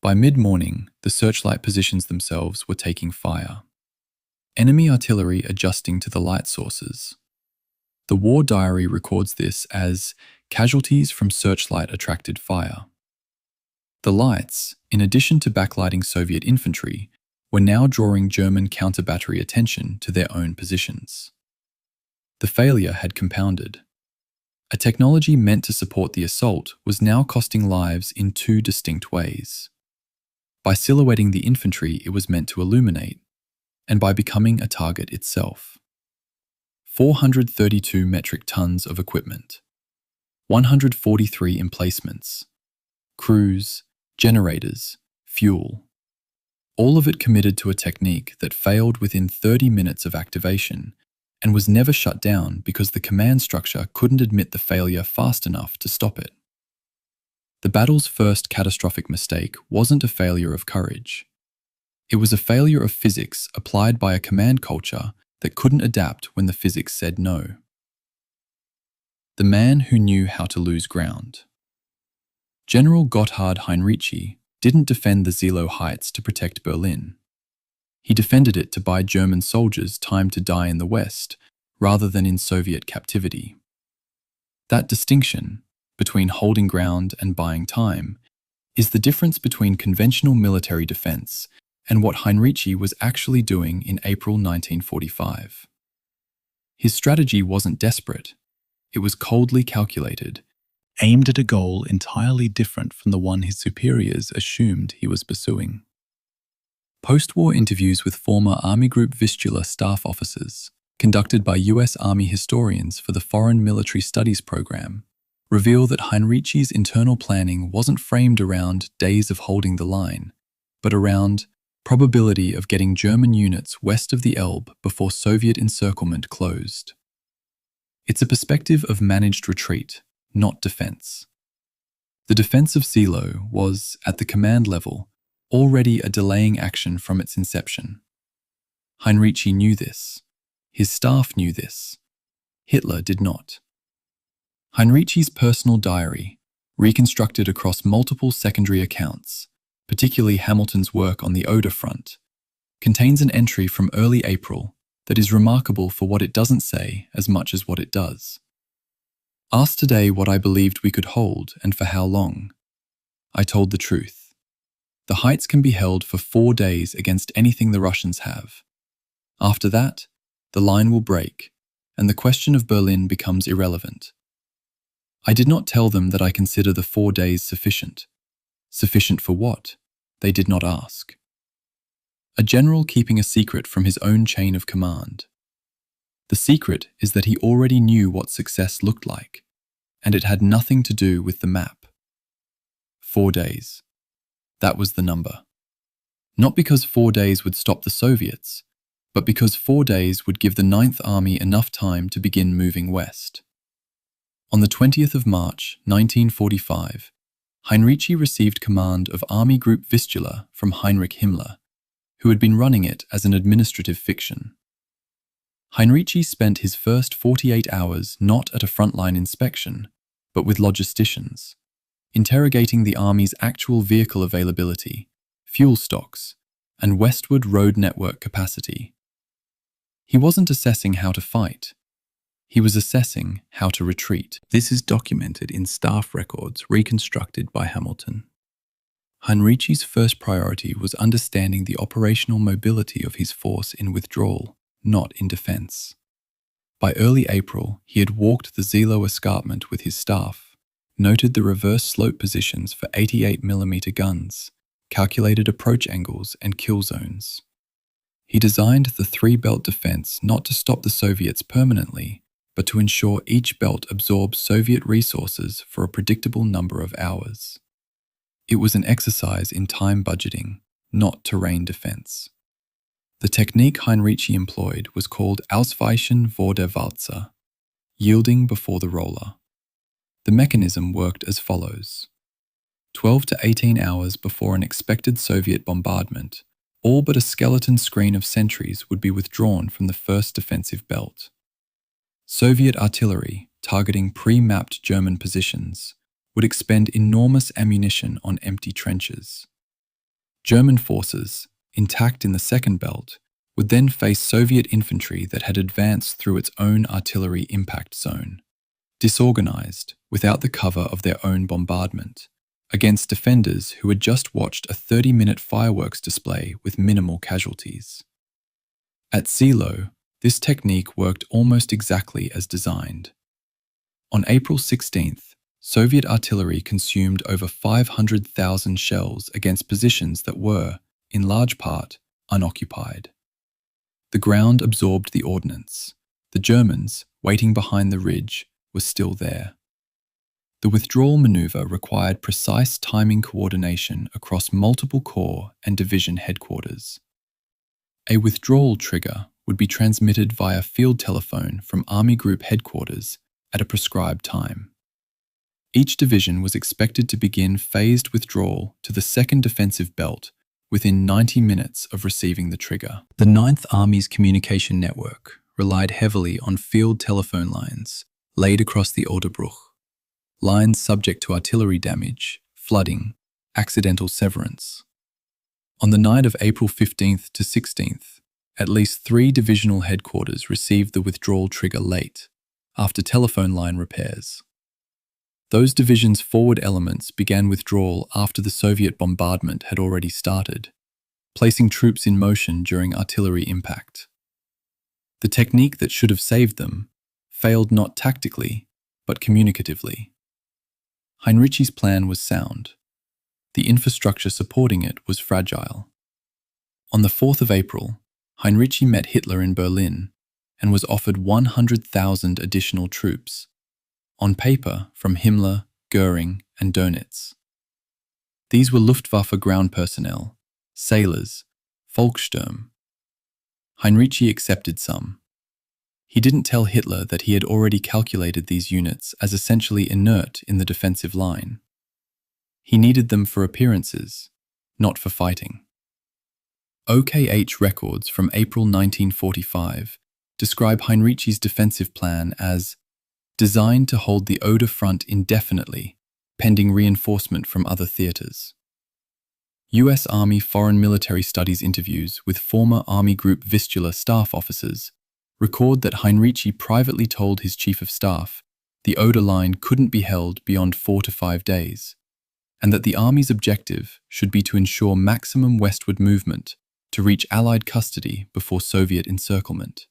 By mid-morning, the searchlight positions themselves were taking fire. Enemy artillery adjusting to the light sources. The war diary records this as casualties from searchlight attracted fire. The lights, in addition to backlighting Soviet infantry, were now drawing German counter-battery attention to their own positions. The failure had compounded. A technology meant to support the assault was now costing lives in two distinct ways. By silhouetting the infantry it was meant to illuminate, and by becoming a target itself. 432 metric tons of equipment, 143 emplacements, crews, generators, fuel. All of it committed to a technique that failed within 30 minutes of activation and was never shut down because the command structure couldn't admit the failure fast enough to stop it. The battle's first catastrophic mistake wasn't a failure of courage. It was a failure of physics applied by a command culture that couldn't adapt when the physics said no. The man who knew how to lose ground. General Gotthard Heinrici didn't defend the Seelow Heights to protect Berlin. He defended it to buy German soldiers time to die in the West rather than in Soviet captivity. That distinction between holding ground and buying time is the difference between conventional military defense and what Heinrici was actually doing in April 1945. His strategy wasn't desperate. It was coldly calculated, aimed at a goal entirely different from the one his superiors assumed he was pursuing. Post-war interviews with former Army Group Vistula staff officers, conducted by US Army historians for the Foreign Military Studies program, reveal that Heinrici's internal planning wasn't framed around days of holding the line, but around probability of getting German units west of the Elbe before Soviet encirclement closed. It's a perspective of managed retreat, not defense. The defense of Seelow was, at the command level, already a delaying action from its inception. Heinrici knew this. His staff knew this. Hitler did not. Heinrici's personal diary, reconstructed across multiple secondary accounts, particularly Hamilton's work on the Oder front, contains an entry from early April that is remarkable for what it doesn't say as much as what it does. Asked today what I believed we could hold and for how long, I told the truth. The Heights can be held for 4 days against anything the Russians have. After that, the line will break, and the question of Berlin becomes irrelevant. I did not tell them that I consider the 4 days sufficient. Sufficient for what? They did not ask. A general keeping a secret from his own chain of command. The secret is that he already knew what success looked like, and it had nothing to do with the map. 4 days. That was the number. Not because 4 days would stop the Soviets, but because 4 days would give the Ninth Army enough time to begin moving west. On the 20th of March, 1945, Heinrici received command of Army Group Vistula from Heinrich Himmler, who had been running it as an administrative fiction. Heinrici spent his first 48 hours not at a frontline inspection, but with logisticians, interrogating the Army's actual vehicle availability, fuel stocks, and westward road network capacity. He wasn't assessing how to fight. He was assessing how to retreat. This is documented in staff records reconstructed by Hamilton. Heinrici's first priority was understanding the operational mobility of his force in withdrawal, not in defense. By early April, he had walked the Seelow escarpment with his staff, noted the reverse slope positions for 88mm guns, calculated approach angles and kill zones. He designed the three-belt defense not to stop the Soviets permanently, but to ensure each belt absorbs Soviet resources for a predictable number of hours. It was an exercise in time budgeting, not terrain defense. The technique Heinrici employed was called Ausweichen vor der Walze, yielding before the roller. The mechanism worked as follows. 12 to 18 hours before an expected Soviet bombardment, all but a skeleton screen of sentries would be withdrawn from the first defensive belt. Soviet artillery, targeting pre-mapped German positions, would expend enormous ammunition on empty trenches. German forces, intact in the second belt, would then face Soviet infantry that had advanced through its own artillery impact zone, disorganized, without the cover of their own bombardment, against defenders who had just watched a 30-minute fireworks display with minimal casualties. At Seelow, this technique worked almost exactly as designed. On April 16th, Soviet artillery consumed over 500,000 shells against positions that were, in large part, unoccupied. The ground absorbed the ordnance. The Germans, waiting behind the ridge, were still there. The withdrawal maneuver required precise timing coordination across multiple corps and division headquarters. A withdrawal trigger would be transmitted via field telephone from Army Group headquarters at a prescribed time. Each division was expected to begin phased withdrawal to the 2nd Defensive Belt within 90 minutes of receiving the trigger. The 9th Army's communication network relied heavily on field telephone lines laid across the Oderbruch, lines subject to artillery damage, flooding, accidental severance. On the night of April 15th to 16th, at least 3 divisional headquarters received the withdrawal trigger late, after telephone line repairs. Those divisions' forward elements began withdrawal after the Soviet bombardment had already started, placing troops in motion during artillery impact. The technique that should have saved them failed not tactically, but communicatively. Heinrici's plan was sound. The infrastructure supporting it was fragile. On the 4th of April, Heinrici met Hitler in Berlin and was offered 100,000 additional troops, on paper from Himmler, Goering, and Dönitz. These were Luftwaffe ground personnel, sailors, Volkssturm. Heinrici accepted some. He didn't tell Hitler that he had already calculated these units as essentially inert in the defensive line. He needed them for appearances, not for fighting. OKH records from April 1945 describe Heinrici's defensive plan as designed to hold the Oder front indefinitely, pending reinforcement from other theaters. U.S. Army Foreign Military Studies interviews with former Army Group Vistula staff officers record that Heinrici privately told his chief of staff the Oder line couldn't be held beyond 4 to 5 days, and that the Army's objective should be to ensure maximum westward movement to reach Allied custody before Soviet encirclement.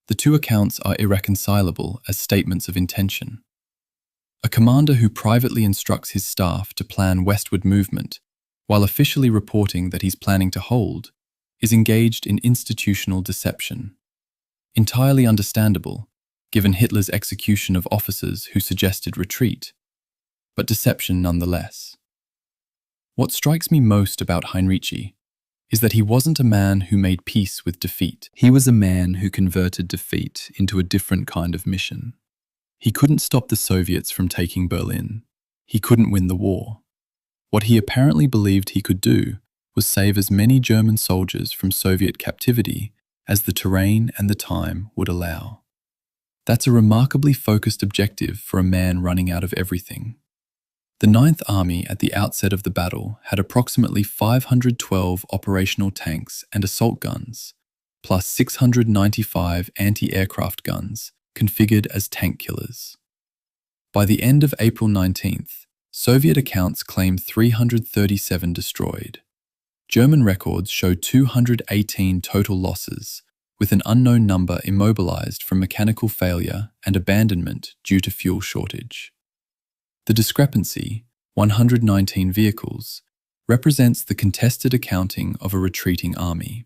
The two accounts are irreconcilable as statements of intention. A commander who privately instructs his staff to plan westward movement, while officially reporting that he's planning to hold, is engaged in institutional deception. Entirely understandable, given Hitler's execution of officers who suggested retreat, but deception nonetheless. What strikes me most about Heinrici is that he wasn't a man who made peace with defeat. He was a man who converted defeat into a different kind of mission. He couldn't stop the Soviets from taking Berlin. He couldn't win the war. What he apparently believed he could do was save as many German soldiers from Soviet captivity as the terrain and the time would allow. That's a remarkably focused objective for a man running out of everything. The 9th Army at the outset of the battle had approximately 512 operational tanks and assault guns, plus 695 anti-aircraft guns configured as tank killers. By the end of April 19th, Soviet accounts claim 337 destroyed. German records show 218 total losses, with an unknown number immobilized from mechanical failure and abandonment due to fuel shortage. The discrepancy, 119 vehicles, represents the contested accounting of a retreating army.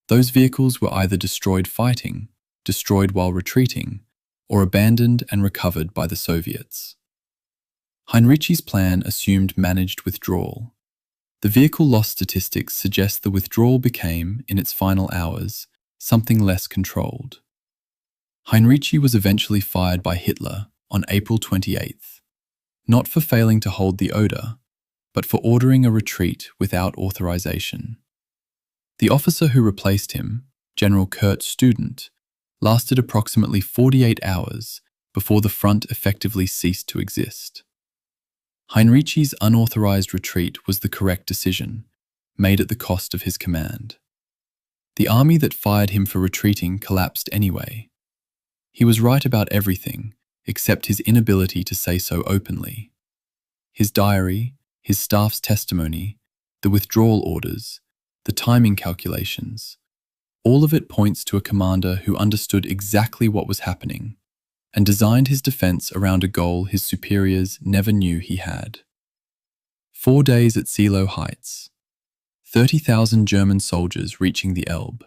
Those vehicles were either destroyed fighting, destroyed while retreating, or abandoned and recovered by the Soviets. Heinrici's plan assumed managed withdrawal. The vehicle loss statistics suggest the withdrawal became, in its final hours, something less controlled. Heinrici was eventually fired by Hitler on April 28th. Not for failing to hold the Oder, but for ordering a retreat without authorization. The officer who replaced him, General Kurt Student, lasted approximately 48 hours before the front effectively ceased to exist. Heinrici's unauthorized retreat was the correct decision, made at the cost of his command. The army that fired him for retreating collapsed anyway. He was right about everything, except his inability to say so openly. His diary, his staff's testimony, the withdrawal orders, the timing calculations, all of it points to a commander who understood exactly what was happening and designed his defense around a goal his superiors never knew he had. 4 days at Seelow Heights. 30,000 German soldiers reaching the Elbe.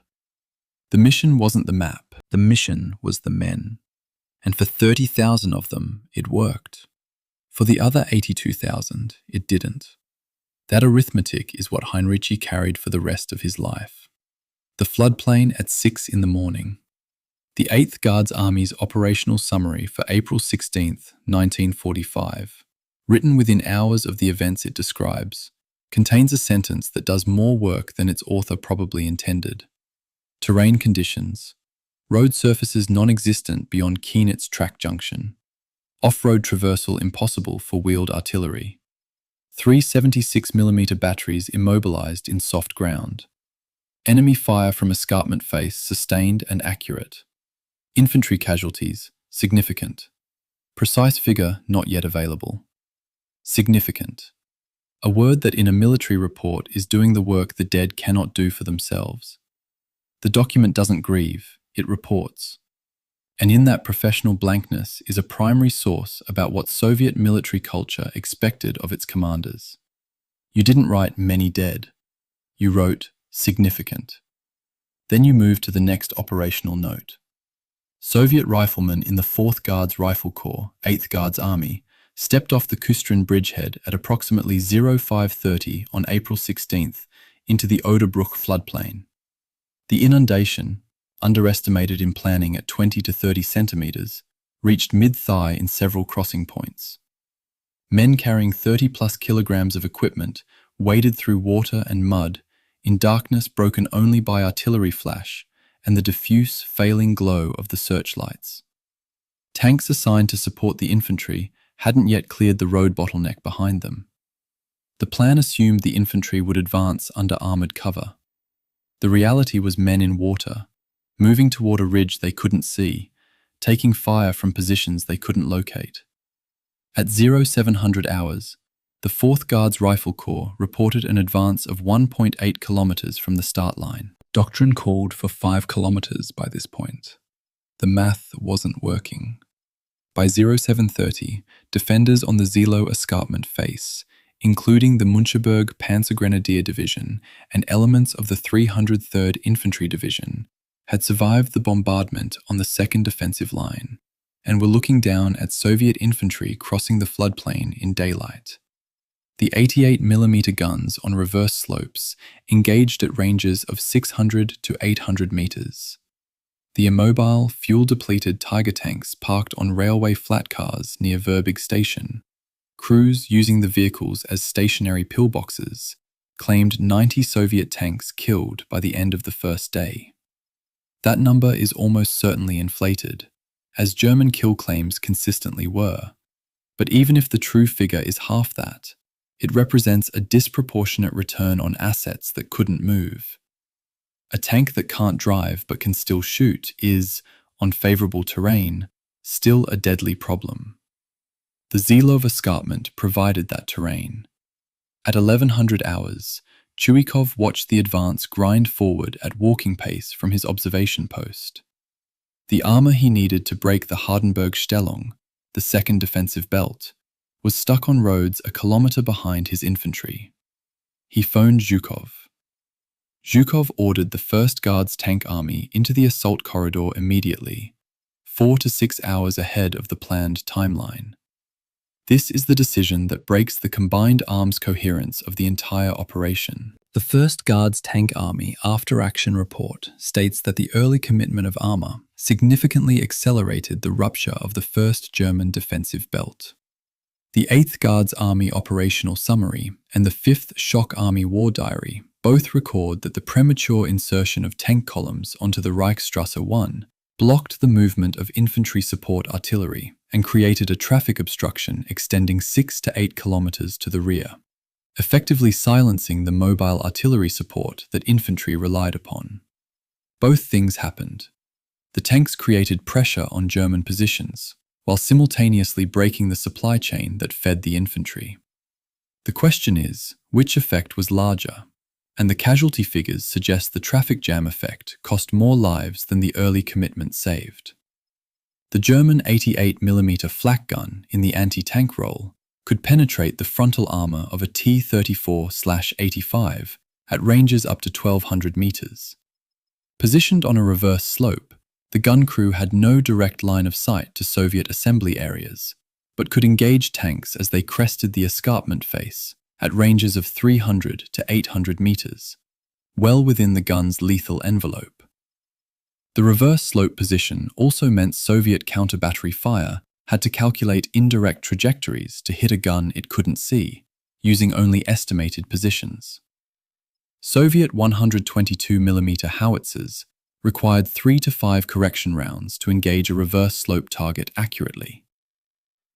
The mission wasn't the map, the mission was the men. And for 30,000 of them, it worked. For the other 82,000, it didn't. That arithmetic is what Heinrici carried for the rest of his life. The floodplain at 6 in the morning. The 8th Guards Army's operational summary for April 16, 1945, written within hours of the events it describes, contains a sentence that does more work than its author probably intended. Terrain conditions. Road surfaces non-existent beyond Kienitz track junction. Off-road traversal impossible for wheeled artillery. 3 76mm batteries immobilized in soft ground. Enemy fire from escarpment face sustained and accurate. Infantry casualties significant. Precise figure not yet available. Significant. A word that in a military report is doing the work the dead cannot do for themselves. The document doesn't grieve, it reports. And in that professional blankness is a primary source about what Soviet military culture expected of its commanders. You didn't write many dead. You wrote significant. Then you moved to the next operational note. Soviet riflemen in the 4th Guards Rifle Corps, 8th Guards Army, stepped off the Kustrin bridgehead at approximately 0530 on April 16th into the Oderbruch floodplain. The inundation, underestimated in planning at 20 to 30 centimeters, reached mid-thigh in several crossing points. Men carrying 30-plus kilograms of equipment waded through water and mud in darkness broken only by artillery flash and the diffuse, failing glow of the searchlights. Tanks assigned to support the infantry hadn't yet cleared the road bottleneck behind them. The plan assumed the infantry would advance under armored cover. The reality was men in water, moving toward a ridge they couldn't see, taking fire from positions they couldn't locate. At 0700 hours, the 4th Guards Rifle Corps reported an advance of 1.8 kilometers from the start line. Doctrine called for 5 kilometers by this point. The math wasn't working. By 0730, defenders on the Seelow escarpment face, including the Müncheberg Panzergrenadier Division and elements of the 303rd Infantry Division, had survived the bombardment on the 2nd defensive line and were looking down at Soviet infantry crossing the floodplain in daylight. The 88mm guns on reverse slopes engaged at ranges of 600 to 800 meters. The immobile, fuel-depleted Tiger tanks parked on railway flat cars near Verbig Station, crews using the vehicles as stationary pillboxes, claimed 90 Soviet tanks killed by the end of the first day. That number is almost certainly inflated, as German kill claims consistently were. But even if the true figure is half that, it represents a disproportionate return on assets that couldn't move. A tank that can't drive but can still shoot is, on favorable terrain, still a deadly problem. The Seelow escarpment provided that terrain. At 1100 hours, Zhukov watched the advance grind forward at walking pace from his observation post. The armor he needed to break the Hardenberg-Stellung, the 2nd defensive belt, was stuck on roads a kilometer behind his infantry. He phoned Zhukov. Zhukov ordered the 1st Guards Tank Army into the assault corridor immediately, 4 to 6 hours ahead of the planned timeline. This is the decision that breaks the combined arms coherence of the entire operation. The 1st Guards Tank Army after-action report states that the early commitment of armor significantly accelerated the rupture of the 1st German defensive belt. The 8th Guards Army operational summary and the 5th Shock Army war diary both record that the premature insertion of tank columns onto the Reichsstrasse 1 blocked the movement of infantry support artillery and created a traffic obstruction extending 6 to 8 kilometers to the rear, effectively silencing the mobile artillery support that infantry relied upon. Both things happened. The tanks created pressure on German positions, while simultaneously breaking the supply chain that fed the infantry. The question is, which effect was larger? And the casualty figures suggest the traffic jam effect cost more lives than the early commitment saved. The German 88mm flak gun in the anti-tank role could penetrate the frontal armor of a T-34/85 at ranges up to 1,200 meters. Positioned on a reverse slope, the gun crew had no direct line of sight to Soviet assembly areas, but could engage tanks as they crested the escarpment face at ranges of 300 to 800 meters, well within the gun's lethal envelope. The reverse slope position also meant Soviet counter-battery fire had to calculate indirect trajectories to hit a gun it couldn't see, using only estimated positions. Soviet 122mm howitzers required 3 to 5 correction rounds to engage a reverse slope target accurately.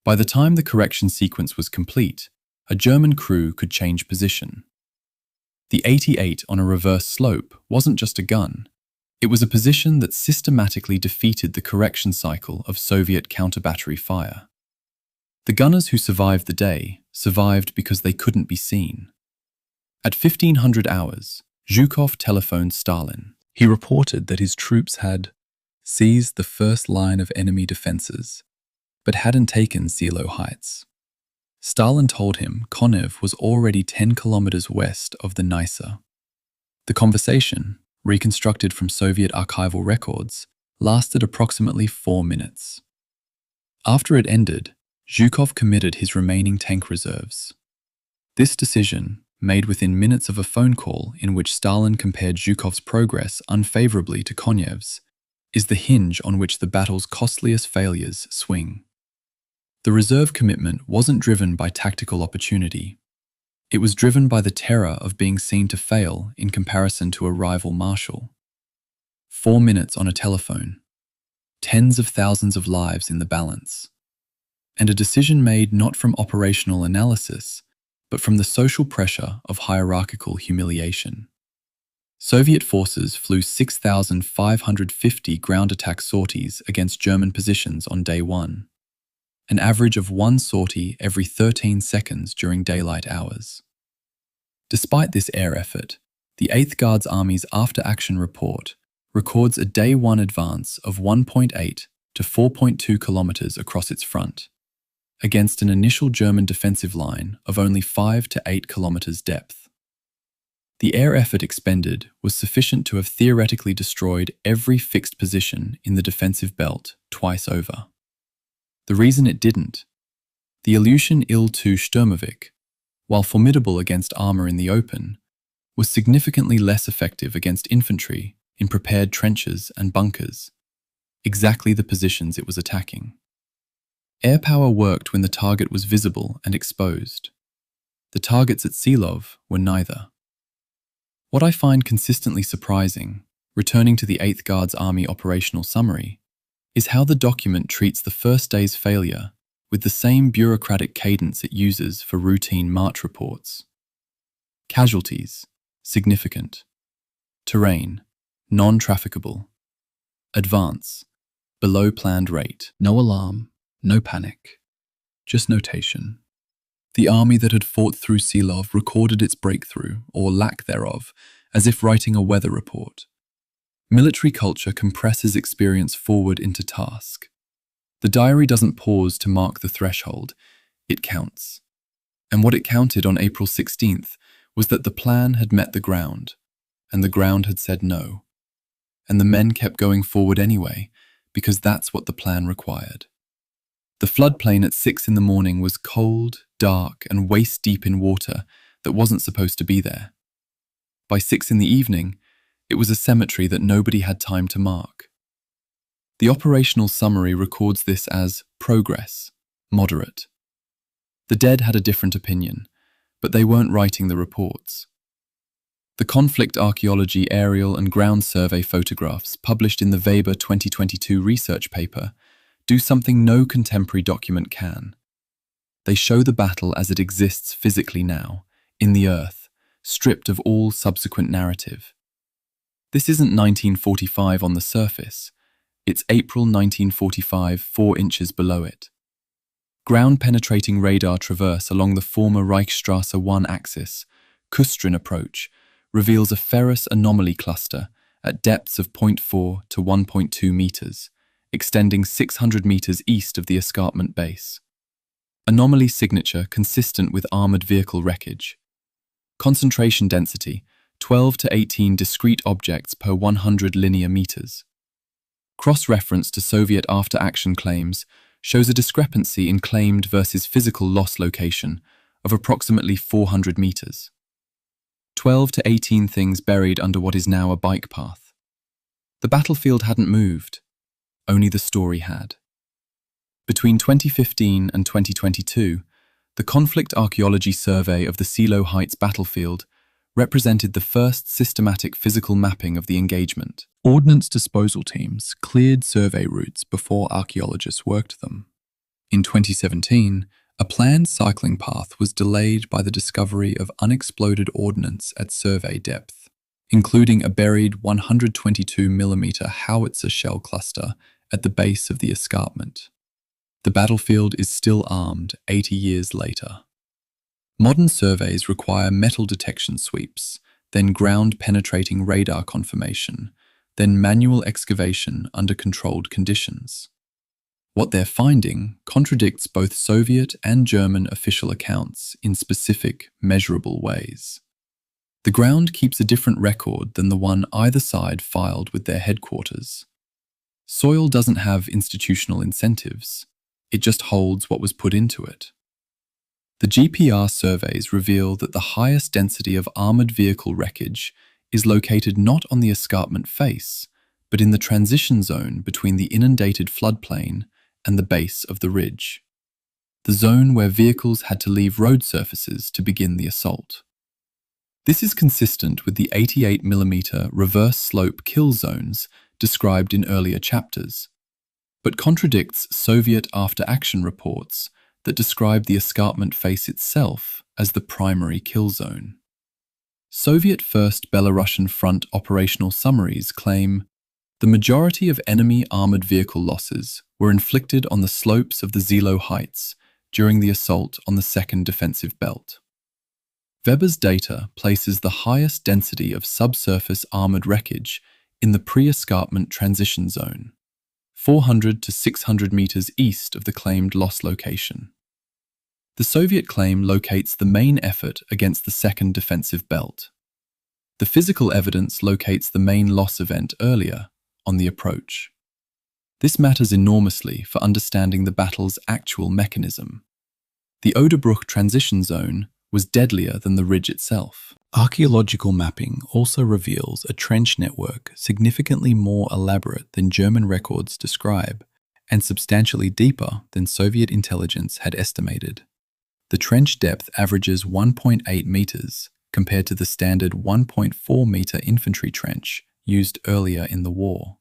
By the time the correction sequence was complete, a German crew could change position. The 88 on a reverse slope wasn't just a gun. It was a position that systematically defeated the correction cycle of Soviet counter-battery fire. The gunners who survived the day survived because they couldn't be seen. At 1500 hours, Zhukov telephoned Stalin. He reported that his troops had seized the first line of enemy defenses, but hadn't taken Seelow Heights. Stalin told him Konev was already 10 kilometers west of the Nysa. The conversation, reconstructed from Soviet archival records, lasted approximately 4 minutes. After it ended, Zhukov committed his remaining tank reserves. This decision, made within minutes of a phone call in which Stalin compared Zhukov's progress unfavorably to Konev's, is the hinge on which the battle's costliest failures swing. The reserve commitment wasn't driven by tactical opportunity. It was driven by the terror of being seen to fail in comparison to a rival marshal. 4 minutes on a telephone, tens of thousands of lives in the balance, and a decision made not from operational analysis, but from the social pressure of hierarchical humiliation. Soviet forces flew 6,550 ground attack sorties against German positions on day 1, an average of 1 sortie every 13 seconds during daylight hours. Despite this air effort, the 8th Guards Army's after-action report records a day 1 advance of 1.8 to 4.2 kilometers across its front, against an initial German defensive line of only 5 to 8 kilometers depth. The air effort expended was sufficient to have theoretically destroyed every fixed position in the defensive belt twice over. The reason it didn't: the Aleutian Il-2 Sturmovik, while formidable against armor in the open, was significantly less effective against infantry in prepared trenches and bunkers, exactly the positions it was attacking. Air power worked when the target was visible and exposed. The targets at Seelow were neither. What I find consistently surprising, returning to the 8th Guards Army operational summary, is how the document treats the first day's failure with the same bureaucratic cadence it uses for routine march reports. Casualties, significant. Terrain, non-trafficable. Advance, below planned rate. No alarm. No panic, just notation. The army that had fought through Seelow recorded its breakthrough, or lack thereof, as if writing a weather report. Military culture compresses experience forward into task. The diary doesn't pause to mark the threshold, it counts. And what it counted on April 16th was that the plan had met the ground, and the ground had said no. And the men kept going forward anyway, because that's what the plan required. The floodplain at 6 in the morning was cold, dark, and waist-deep in water that wasn't supposed to be there. By 6 in the evening, it was a cemetery that nobody had time to mark. The operational summary records this as progress, moderate. The dead had a different opinion, but they weren't writing the reports. The conflict archaeology aerial and ground survey photographs published in the Weber 2022 research paper do something no contemporary document can. They show the battle as it exists physically now, in the earth, stripped of all subsequent narrative. This isn't 1945 on the surface, it's April 1945, 4 inches below it. Ground-penetrating radar traverse along the former Reichsstraße 1 axis, Kustrin approach, reveals a ferrous anomaly cluster at depths of 0.4 to 1.2 meters, extending 600 meters east of the escarpment base. Anomaly signature consistent with armored vehicle wreckage. Concentration density, 12 to 18 discrete objects per 100 linear meters. Cross-reference to Soviet after-action claims shows a discrepancy in claimed versus physical loss location of approximately 400 meters. 12 to 18 things buried under what is now a bike path. The battlefield hadn't moved, only the story had. Between 2015 and 2022, the Conflict Archaeology Survey of the Seelow Heights battlefield represented the first systematic physical mapping of the engagement. Ordnance disposal teams cleared survey routes before archaeologists worked them. In 2017, a planned cycling path was delayed by the discovery of unexploded ordnance at survey depth, including a buried 122mm howitzer shell cluster at the base of the escarpment. The battlefield is still armed 80 years later. Modern surveys require metal detection sweeps, then ground-penetrating radar confirmation, then manual excavation under controlled conditions. What they're finding contradicts both Soviet and German official accounts in specific, measurable ways. The ground keeps a different record than the one either side filed with their headquarters. Soil doesn't have institutional incentives. It just holds what was put into it. The GPR surveys reveal that the highest density of armored vehicle wreckage is located not on the escarpment face, but in the transition zone between the inundated floodplain and the base of the ridge, the zone where vehicles had to leave road surfaces to begin the assault. This is consistent with the 88mm reverse slope kill zones described in earlier chapters, but contradicts Soviet after-action reports that describe the escarpment face itself as the primary kill zone. Soviet First Belarusian Front operational summaries claim the majority of enemy armored vehicle losses were inflicted on the slopes of the Seelow Heights during the assault on the Second Defensive Belt. Weber's data places the highest density of subsurface armored wreckage in the pre-escarpment transition zone, 400 to 600 meters east of the claimed loss location. The Soviet claim locates the main effort against the Second Defensive Belt. The physical evidence locates the main loss event earlier, on the approach. This matters enormously for understanding the battle's actual mechanism. The Oderbruch transition zone was deadlier than the ridge itself. Archaeological mapping also reveals a trench network significantly more elaborate than German records describe, and substantially deeper than Soviet intelligence had estimated. The trench depth averages 1.8 meters compared to the standard 1.4 meter infantry trench used earlier in the war.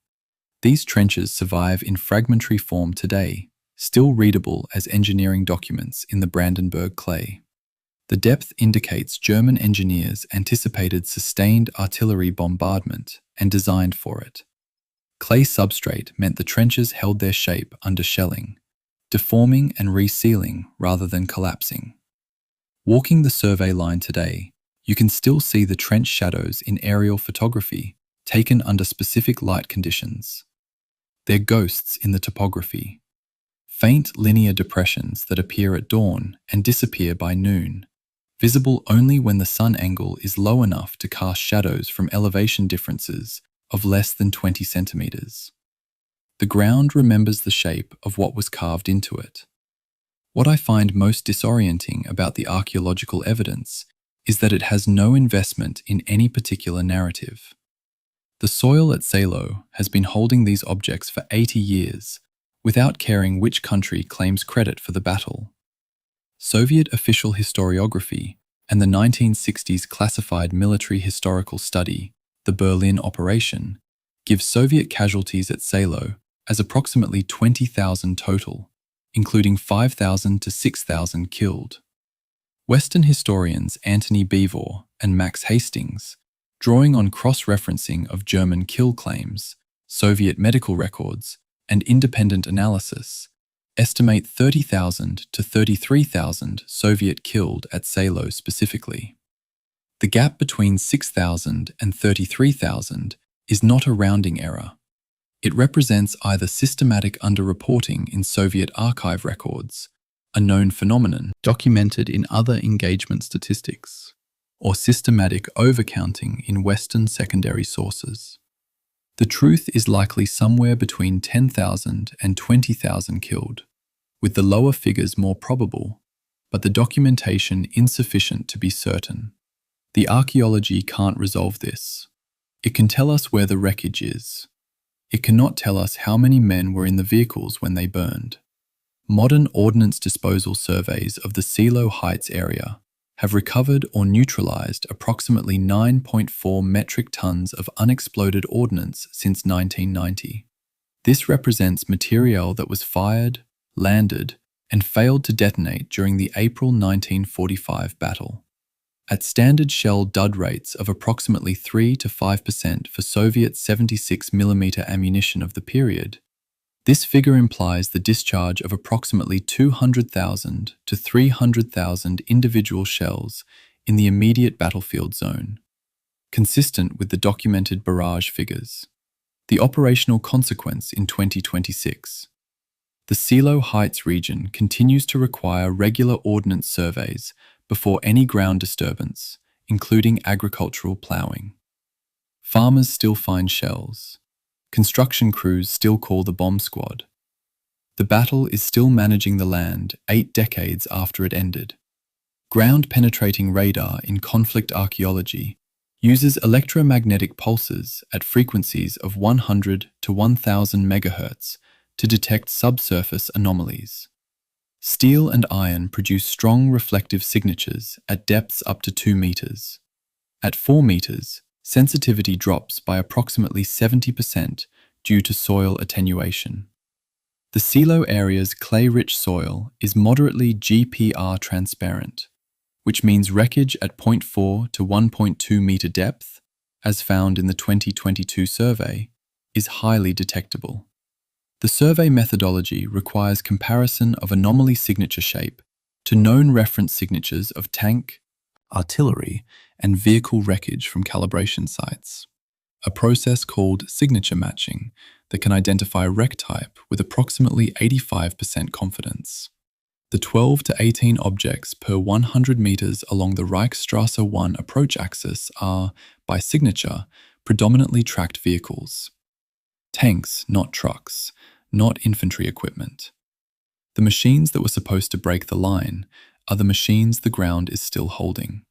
These trenches survive in fragmentary form today, still readable as engineering documents in the Brandenburg clay. The depth indicates German engineers anticipated sustained artillery bombardment and designed for it. Clay substrate meant the trenches held their shape under shelling, deforming and resealing rather than collapsing. Walking the survey line today, you can still see the trench shadows in aerial photography taken under specific light conditions. They're ghosts in the topography, faint linear depressions that appear at dawn and disappear by noon, visible only when the sun angle is low enough to cast shadows from elevation differences of less than 20 centimeters. The ground remembers the shape of what was carved into it. What I find most disorienting about the archaeological evidence is that it has no investment in any particular narrative. The soil at Seelow has been holding these objects for 80 years without caring which country claims credit for the battle. Soviet official historiography and the 1960s classified military historical study, the Berlin Operation, give Soviet casualties at Seelow as approximately 20,000 total, including 5,000 to 6,000 killed. Western historians Antony Beevor and Max Hastings, drawing on cross-referencing of German kill claims, Soviet medical records, and independent analysis, estimate 30,000 to 33,000 Soviet killed at Seelow specifically. The gap between 6,000 and 33,000 is not a rounding error. It represents either systematic underreporting in Soviet archive records, a known phenomenon documented in other engagement statistics, or systematic overcounting in Western secondary sources. The truth is likely somewhere between 10,000 and 20,000 killed, with the lower figures more probable, but the documentation insufficient to be certain. The archaeology can't resolve this. It can tell us where the wreckage is. It cannot tell us how many men were in the vehicles when they burned. Modern ordnance disposal surveys of the Seelow Heights area have recovered or neutralized approximately 9.4 metric tons of unexploded ordnance since 1990. This represents material that was fired, landed, and failed to detonate during the April 1945 battle. At standard shell dud rates of approximately 3 to 5% for Soviet 76mm ammunition of the period, this figure implies the discharge of approximately 200,000 to 300,000 individual shells in the immediate battlefield zone, consistent with the documented barrage figures. The operational consequence in 2026. The Seelow Heights region continues to require regular ordnance surveys before any ground disturbance, including agricultural ploughing. Farmers still find shells. Construction crews still call the bomb squad. The battle is still managing the land 8 decades after it ended. Ground-penetrating radar in conflict archaeology uses electromagnetic pulses at frequencies of 100 to 1000 MHz to detect subsurface anomalies. Steel and iron produce strong reflective signatures at depths up to 2 meters. At 4 meters, sensitivity drops by approximately 70% due to soil attenuation. The Seelow area's clay-rich soil is moderately GPR transparent, which means wreckage at 0.4 to 1.2 meter depth, as found in the 2022 survey, is highly detectable. The survey methodology requires comparison of anomaly signature shape to known reference signatures of tank, artillery, and vehicle wreckage from calibration sites, a process called signature matching that can identify wreck type with approximately 85% confidence. The 12 to 18 objects per 100 meters along the Reichsstrasse 1 approach axis are, by signature, predominantly tracked vehicles. Tanks, not trucks, not infantry equipment. The machines that were supposed to break the line are the machines the ground is still holding.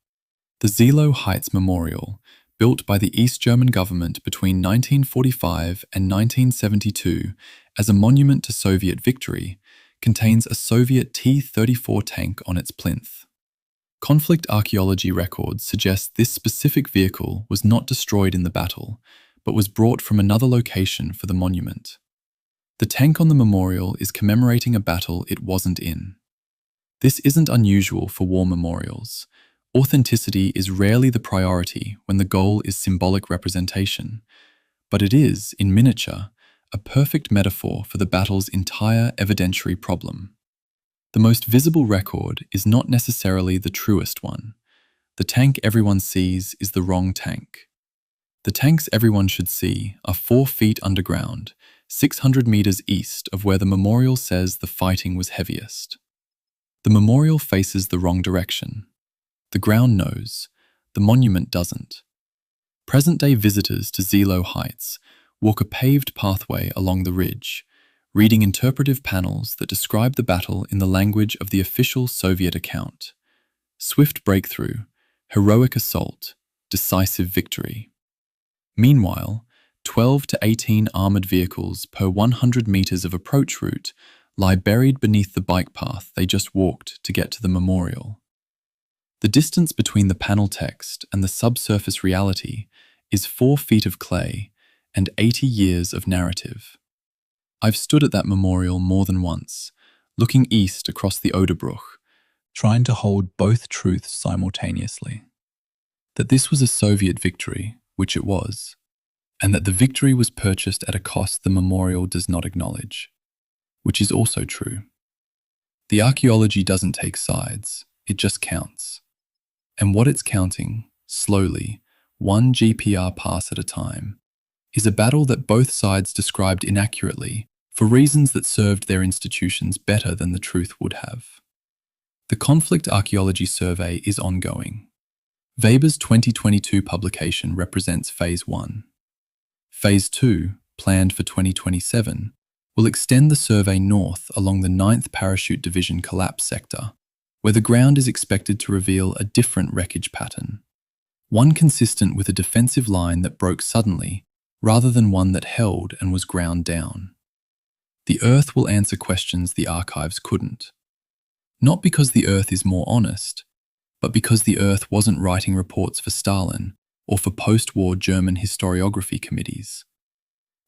The Seelow Heights Memorial, built by the East German government between 1945 and 1972 as a monument to Soviet victory, contains a Soviet T-34 tank on its plinth. Conflict archaeology records suggest this specific vehicle was not destroyed in the battle, but was brought from another location for the monument. The tank on the memorial is commemorating a battle it wasn't in. This isn't unusual for war memorials. Authenticity is rarely the priority when the goal is symbolic representation, but it is, in miniature, a perfect metaphor for the battle's entire evidentiary problem. The most visible record is not necessarily the truest one. The tank everyone sees is the wrong tank. The tanks everyone should see are 4 feet underground, 600 meters east of where the memorial says the fighting was heaviest. The memorial faces the wrong direction. The ground knows, the monument doesn't. Present-day visitors to Seelow Heights walk a paved pathway along the ridge, reading interpretive panels that describe the battle in the language of the official Soviet account. Swift breakthrough, heroic assault, decisive victory. Meanwhile, 12 to 18 armored vehicles per 100 meters of approach route lie buried beneath the bike path they just walked to get to the memorial. The distance between the panel text and the subsurface reality is 4 feet of clay and 80 years of narrative. I've stood at that memorial more than once, looking east across the Oderbruch, trying to hold both truths simultaneously. That this was a Soviet victory, which it was, and that the victory was purchased at a cost the memorial does not acknowledge. which is also true. The archaeology doesn't take sides, it just counts. And what it's counting, slowly, one GPR pass at a time, is a battle that both sides described inaccurately for reasons that served their institutions better than the truth would have. The Conflict Archaeology Survey is ongoing. Weber's 2022 publication represents Phase 1. Phase 2, planned for 2027, will extend the survey north along the 9th Parachute Division collapse sector, where the ground is expected to reveal a different wreckage pattern, one consistent with a defensive line that broke suddenly rather than one that held and was ground down. The Earth will answer questions the archives couldn't. Not because the Earth is more honest, but because the Earth wasn't writing reports for Stalin or for post-war German historiography committees.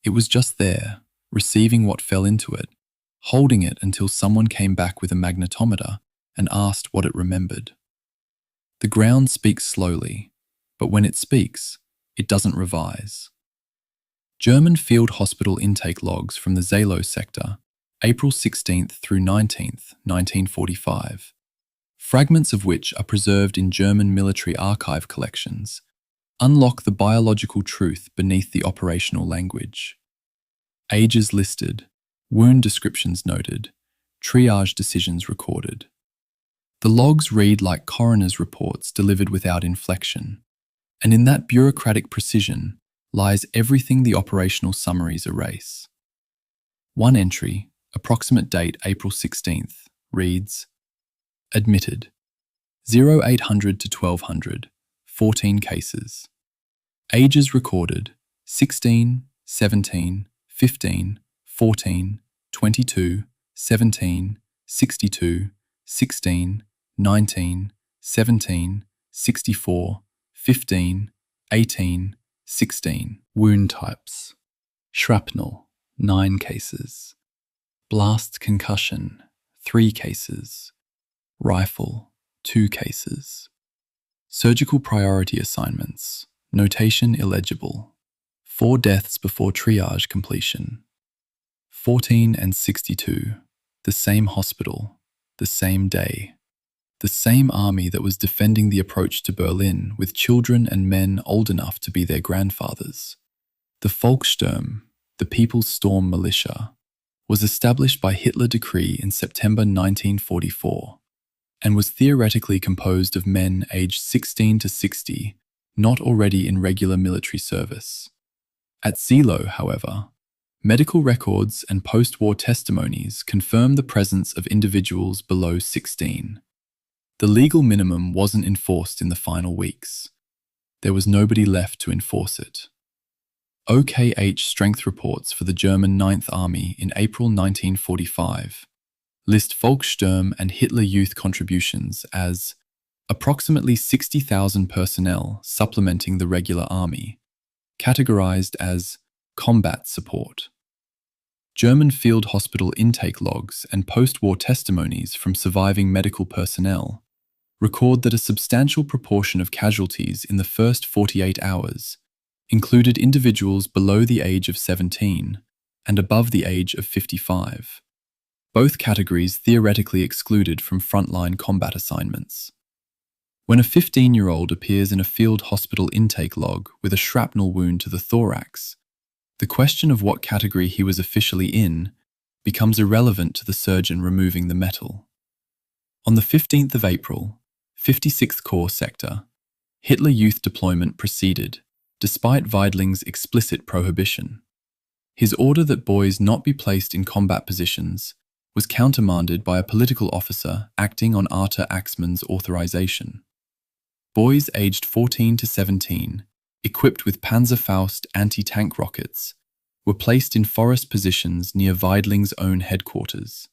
It was just there, receiving what fell into it, holding it until someone came back with a magnetometer and asked what it remembered. The ground speaks slowly, but when it speaks, it doesn't revise. German field hospital intake logs from the Seelow sector, April 16th through 19th, 1945, fragments of which are preserved in German military archive collections, unlock the biological truth beneath the operational language. Ages listed, wound descriptions noted, triage decisions recorded. The logs read like coroner's reports delivered without inflection, and in that bureaucratic precision lies everything the operational summaries erase. One entry, approximate date April 16th, reads, Admitted, 0800 to 1200, 14 cases. Ages recorded, 16, 17, 15, 14, 22, 17, 62, 16, 19, 17, 64, 15, 18, 16. Wound types. Shrapnel, 9 cases. Blast concussion, 3 cases. Rifle, 2 cases. Surgical priority assignments. Notation illegible. 4 deaths before triage completion. 14 and 62. The same hospital. The same day. The same army that was defending the approach to Berlin with children and men old enough to be their grandfathers. The Volkssturm, the People's Storm Militia, was established by Hitler decree in September 1944 and was theoretically composed of men aged 16 to 60, not already in regular military service. At Seelow, however, medical records and post-war testimonies confirm the presence of individuals below 16. The legal minimum wasn't enforced in the final weeks. There was nobody left to enforce it. OKH strength reports for the German 9th Army in April 1945 list Volkssturm and Hitler Youth contributions as approximately 60,000 personnel supplementing the regular army, categorized as combat support. German field hospital intake logs and post-war testimonies from surviving medical personnel record that a substantial proportion of casualties in the first 48 hours included individuals below the age of 17 and above the age of 55, both categories theoretically excluded from frontline combat assignments. When a 15-year-old appears in a field hospital intake log with a shrapnel wound to the thorax, the question of what category he was officially in becomes irrelevant to the surgeon removing the metal. On the 15th of April, 56th Corps sector, Hitler Youth deployment proceeded, despite Weidling's explicit prohibition. His order that boys not be placed in combat positions was countermanded by a political officer acting on Arthur Axmann's authorization. Boys aged 14 to 17, equipped with Panzerfaust anti-tank rockets, were placed in forest positions near Weidling's own headquarters.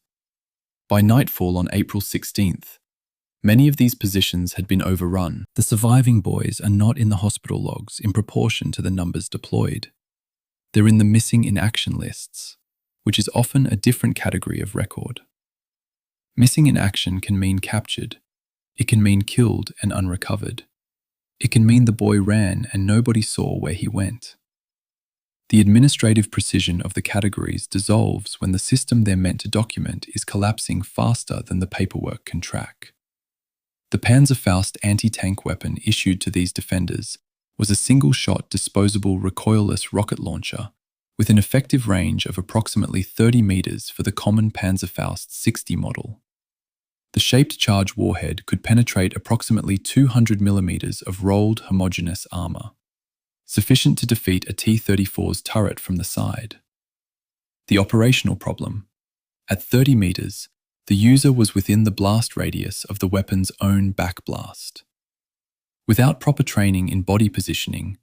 By nightfall on April 16th, many of these positions had been overrun. The surviving boys are not in the hospital logs in proportion to the numbers deployed. They're in the missing in action lists, which is often a different category of record. Missing in action can mean captured. It can mean killed and unrecovered. It can mean the boy ran and nobody saw where he went. The administrative precision of the categories dissolves when the system they're meant to document is collapsing faster than the paperwork can track. The Panzerfaust anti-tank weapon issued to these defenders was a single-shot disposable recoilless rocket launcher with an effective range of approximately 30 meters for the common Panzerfaust 60 model. The shaped charge warhead could penetrate approximately 200 millimeters of rolled homogeneous armor, sufficient to defeat a T-34's turret from the side. The operational problem: at 30 meters, the user was within the blast radius of the weapon's own backblast. Without proper training in body positioning,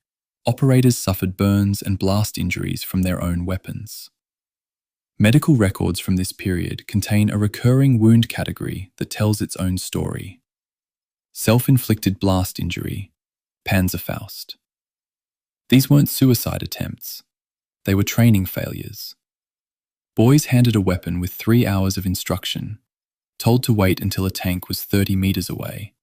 operators suffered burns and blast injuries from their own weapons. Medical records from this period contain a recurring wound category that tells its own story. Self-inflicted blast injury, Panzerfaust. These weren't suicide attempts. They were training failures. Boys handed a weapon with 3 hours of instruction, told to wait until a tank was 30 meters away,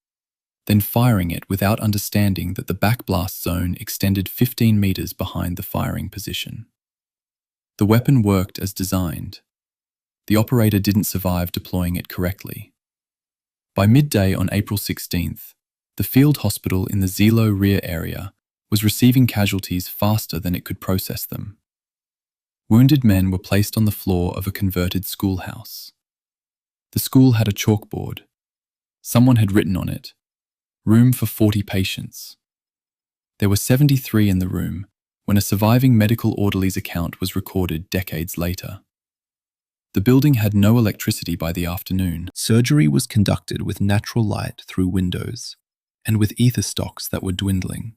then firing it without understanding that the backblast zone extended 15 meters behind the firing position. The weapon worked as designed. The operator didn't survive deploying it correctly. By midday on April 16th, the field hospital in the Seelow rear area was receiving casualties faster than it could process them. Wounded men were placed on the floor of a converted schoolhouse. The school had a chalkboard. Someone had written on it, "Room for 40 patients." There were 73 in the room when a surviving medical orderly's account was recorded decades later. The building had no electricity by the afternoon. Surgery was conducted with natural light through windows and with ether stocks that were dwindling.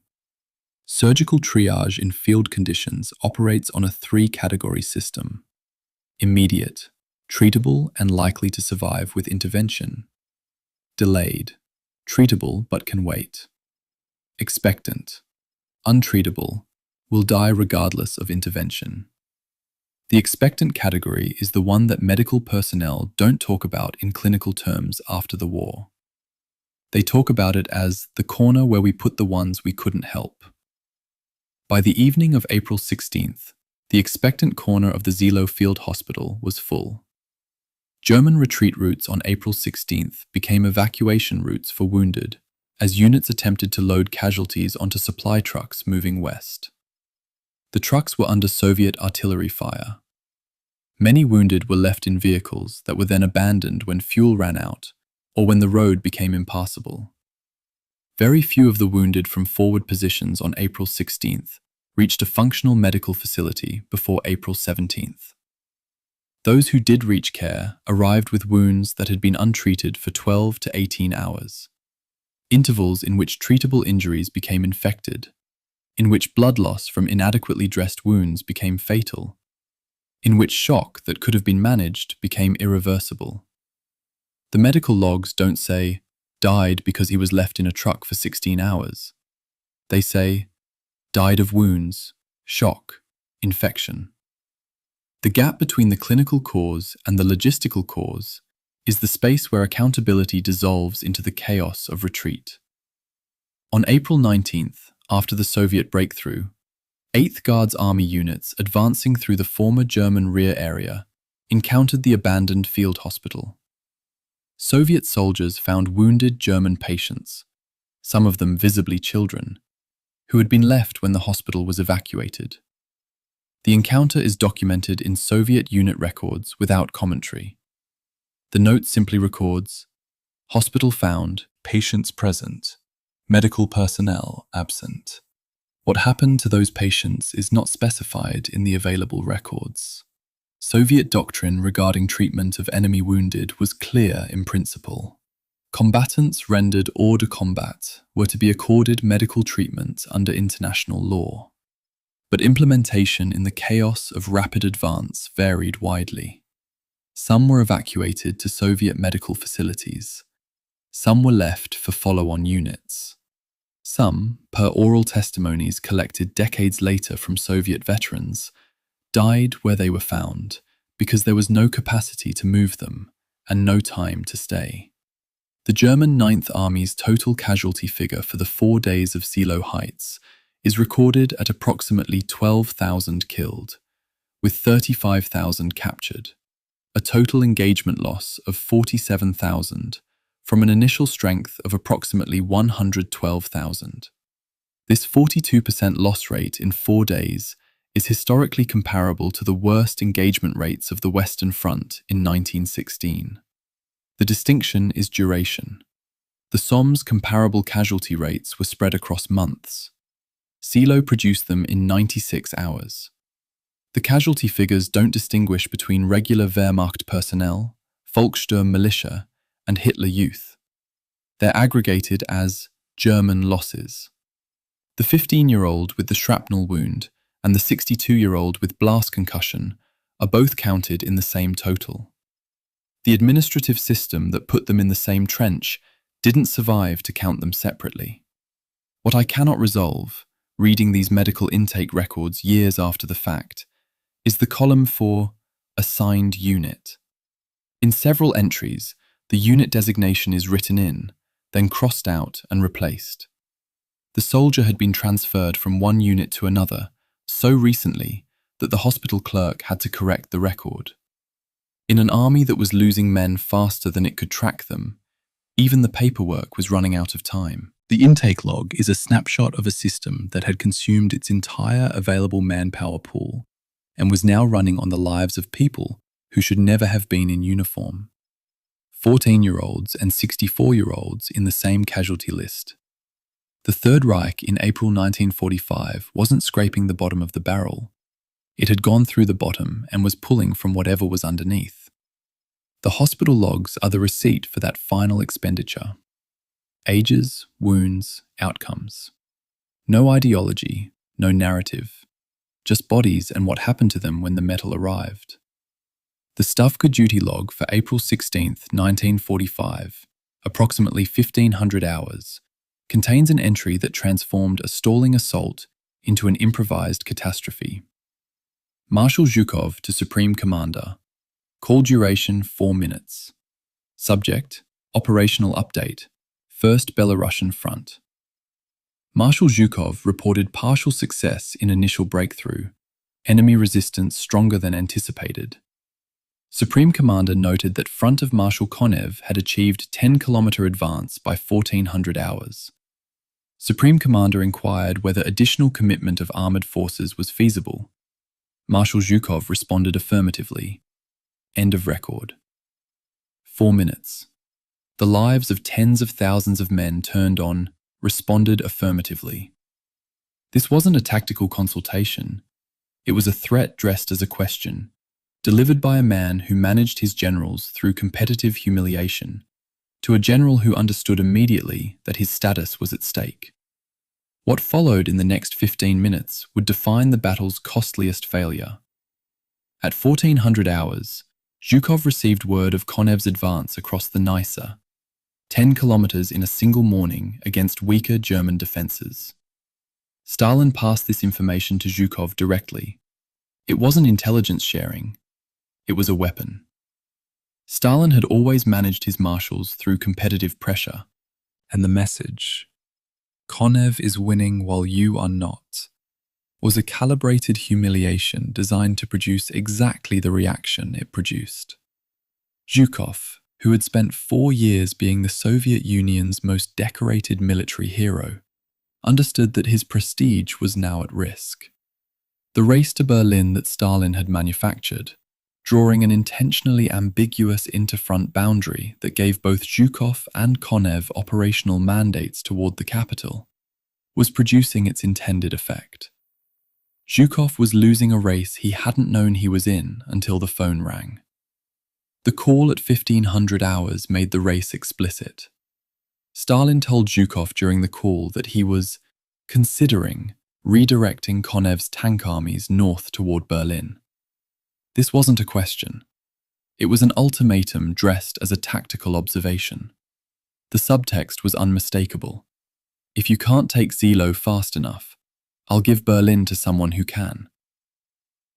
Surgical triage in field conditions operates on a 3-category system: immediate, treatable and likely to survive with intervention; delayed, treatable but can wait; expectant, untreatable, will die regardless of intervention. The expectant category is the one that medical personnel don't talk about in clinical terms after the war. They talk about it as the corner where we put the ones we couldn't help. By the evening of April 16th, the expectant corner of the Seelow Field Hospital was full. German retreat routes on April 16th became evacuation routes for wounded, as units attempted to load casualties onto supply trucks moving west. The trucks were under Soviet artillery fire. Many wounded were left in vehicles that were then abandoned when fuel ran out or when the road became impassable. Very few of the wounded from forward positions on April 16th reached a functional medical facility before April 17th. Those who did reach care arrived with wounds that had been untreated for 12 to 18 hours, intervals in which treatable injuries became infected, in which blood loss from inadequately dressed wounds became fatal, in which shock that could have been managed became irreversible. The medical logs don't say, "died because he was left in a truck for 16 hours. They say, "died of wounds, shock, infection." The gap between the clinical cause and the logistical cause is the space where accountability dissolves into the chaos of retreat. On April 19th, after the Soviet breakthrough, 8th Guards Army units advancing through the former German rear area encountered the abandoned field hospital. Soviet soldiers found wounded German patients, some of them visibly children, who had been left when the hospital was evacuated. The encounter is documented in Soviet unit records without commentary. The note simply records, "Hospital found, patients present, medical personnel absent." What happened to those patients is not specified in the available records. Soviet doctrine regarding treatment of enemy wounded was clear in principle. Combatants rendered hors de combat were to be accorded medical treatment under international law. But implementation in the chaos of rapid advance varied widely. Some were evacuated to Soviet medical facilities. Some were left for follow-on units. Some, per oral testimonies collected decades later from Soviet veterans, died where they were found because there was no capacity to move them and no time to stay. The German 9th Army's total casualty figure for the 4 days of Seelow Heights is recorded at approximately 12,000 killed, with 35,000 captured, a total engagement loss of 47,000 from an initial strength of approximately 112,000. This 42% loss rate in 4 days is historically comparable to the worst engagement rates of the Western Front in 1916. The distinction is duration. The Somme comparable casualty rates were spread across months. Seelow produced them in 96 hours. The casualty figures don't distinguish between regular Wehrmacht personnel, Volkssturm militia, and Hitler Youth. They're aggregated as German losses. The 15-year-old with the shrapnel wound and the 62-year-old with blast concussion are both counted in the same total. The administrative system that put them in the same trench didn't survive to count them separately. What I cannot resolve, reading these medical intake records years after the fact, is the column for assigned unit. In several entries, the unit designation is written in, then crossed out and replaced. The soldier had been transferred from one unit to another so recently that the hospital clerk had to correct the record. In an army that was losing men faster than it could track them, even the paperwork was running out of time. The intake log is a snapshot of a system that had consumed its entire available manpower pool and was now running on the lives of people who should never have been in uniform. 14-year-olds and 64-year-olds in the same casualty list. The Third Reich in April 1945 wasn't scraping the bottom of the barrel. It had gone through the bottom and was pulling from whatever was underneath. The hospital logs are the receipt for that final expenditure. Ages, wounds, outcomes. No ideology, no narrative. Just bodies and what happened to them when the metal arrived. The Stavka duty log for April 16, 1945, approximately 1,500 hours, contains an entry that transformed a stalling assault into an improvised catastrophe. Marshal Zhukov to Supreme Commander. Call duration 4 minutes. Subject, operational update, 1st Belarusian Front. Marshal Zhukov reported partial success in initial breakthrough, enemy resistance stronger than anticipated. Supreme Commander noted that front of Marshal Konev had achieved 10-kilometer advance by 1400 hours. Supreme Commander inquired whether additional commitment of armoured forces was feasible. Marshal Zhukov responded affirmatively. End of record. 4 minutes. The lives of tens of thousands of men turned on, responded affirmatively. This wasn't a tactical consultation. It was a threat dressed as a question, delivered by a man who managed his generals through competitive humiliation, to a general who understood immediately that his status was at stake. What followed in the next 15 minutes would define the battle's costliest failure. At 1400 hours, Zhukov received word of Konev's advance across the Nysa, 10 kilometers in a single morning against weaker German defenses. Stalin passed this information to Zhukov directly. It wasn't intelligence sharing. It was a weapon. Stalin had always managed his marshals through competitive pressure, and the message, "Konev is winning while you are not," was a calibrated humiliation designed to produce exactly the reaction it produced. Zhukov, who had spent 4 years being the Soviet Union's most decorated military hero, understood that his prestige was now at risk. The race to Berlin that Stalin had manufactured, drawing an intentionally ambiguous interfront boundary that gave both Zhukov and Konev operational mandates toward the capital, was producing its intended effect. Zhukov was losing a race he hadn't known he was in until the phone rang. The call at 1500 hours made the race explicit. Stalin told Zhukov during the call that he was considering redirecting Konev's tank armies north toward Berlin. This wasn't a question. It was an ultimatum dressed as a tactical observation. The subtext was unmistakable. If you can't take Seelow fast enough, I'll give Berlin to someone who can.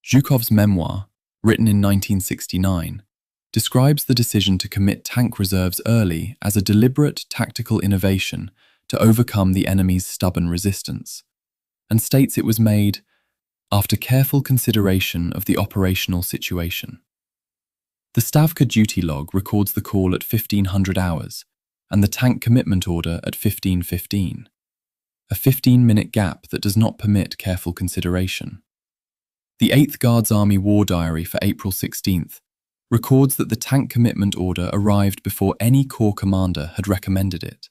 Zhukov's memoir, written in 1969, describes the decision to commit tank reserves early as a deliberate tactical innovation to overcome the enemy's stubborn resistance, and states it was made after careful consideration of the operational situation. The Stavka duty log records the call at 1500 hours and the tank commitment order at 15:15, a 15-minute gap that does not permit careful consideration. The 8th Guards Army War Diary for April 16th records that the tank commitment order arrived before any corps commander had recommended it.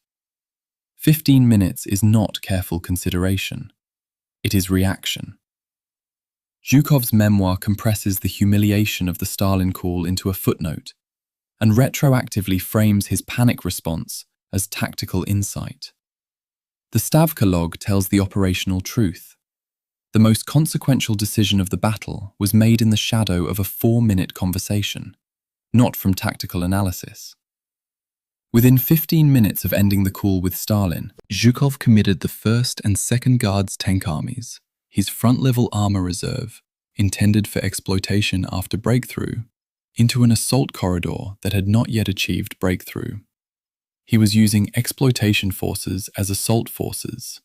15 minutes is not careful consideration. It is reaction. Zhukov's memoir compresses the humiliation of the Stalin call into a footnote and retroactively frames his panic response as tactical insight. The Stavka log tells the operational truth. The most consequential decision of the battle was made in the shadow of a 4-minute conversation, not from tactical analysis. Within 15 minutes of ending the call with Stalin, Zhukov committed the 1st and 2nd Guards tank armies, his front-level armor reserve, intended for exploitation after breakthrough, into an assault corridor that had not yet achieved breakthrough. He was using exploitation forces as assault forces.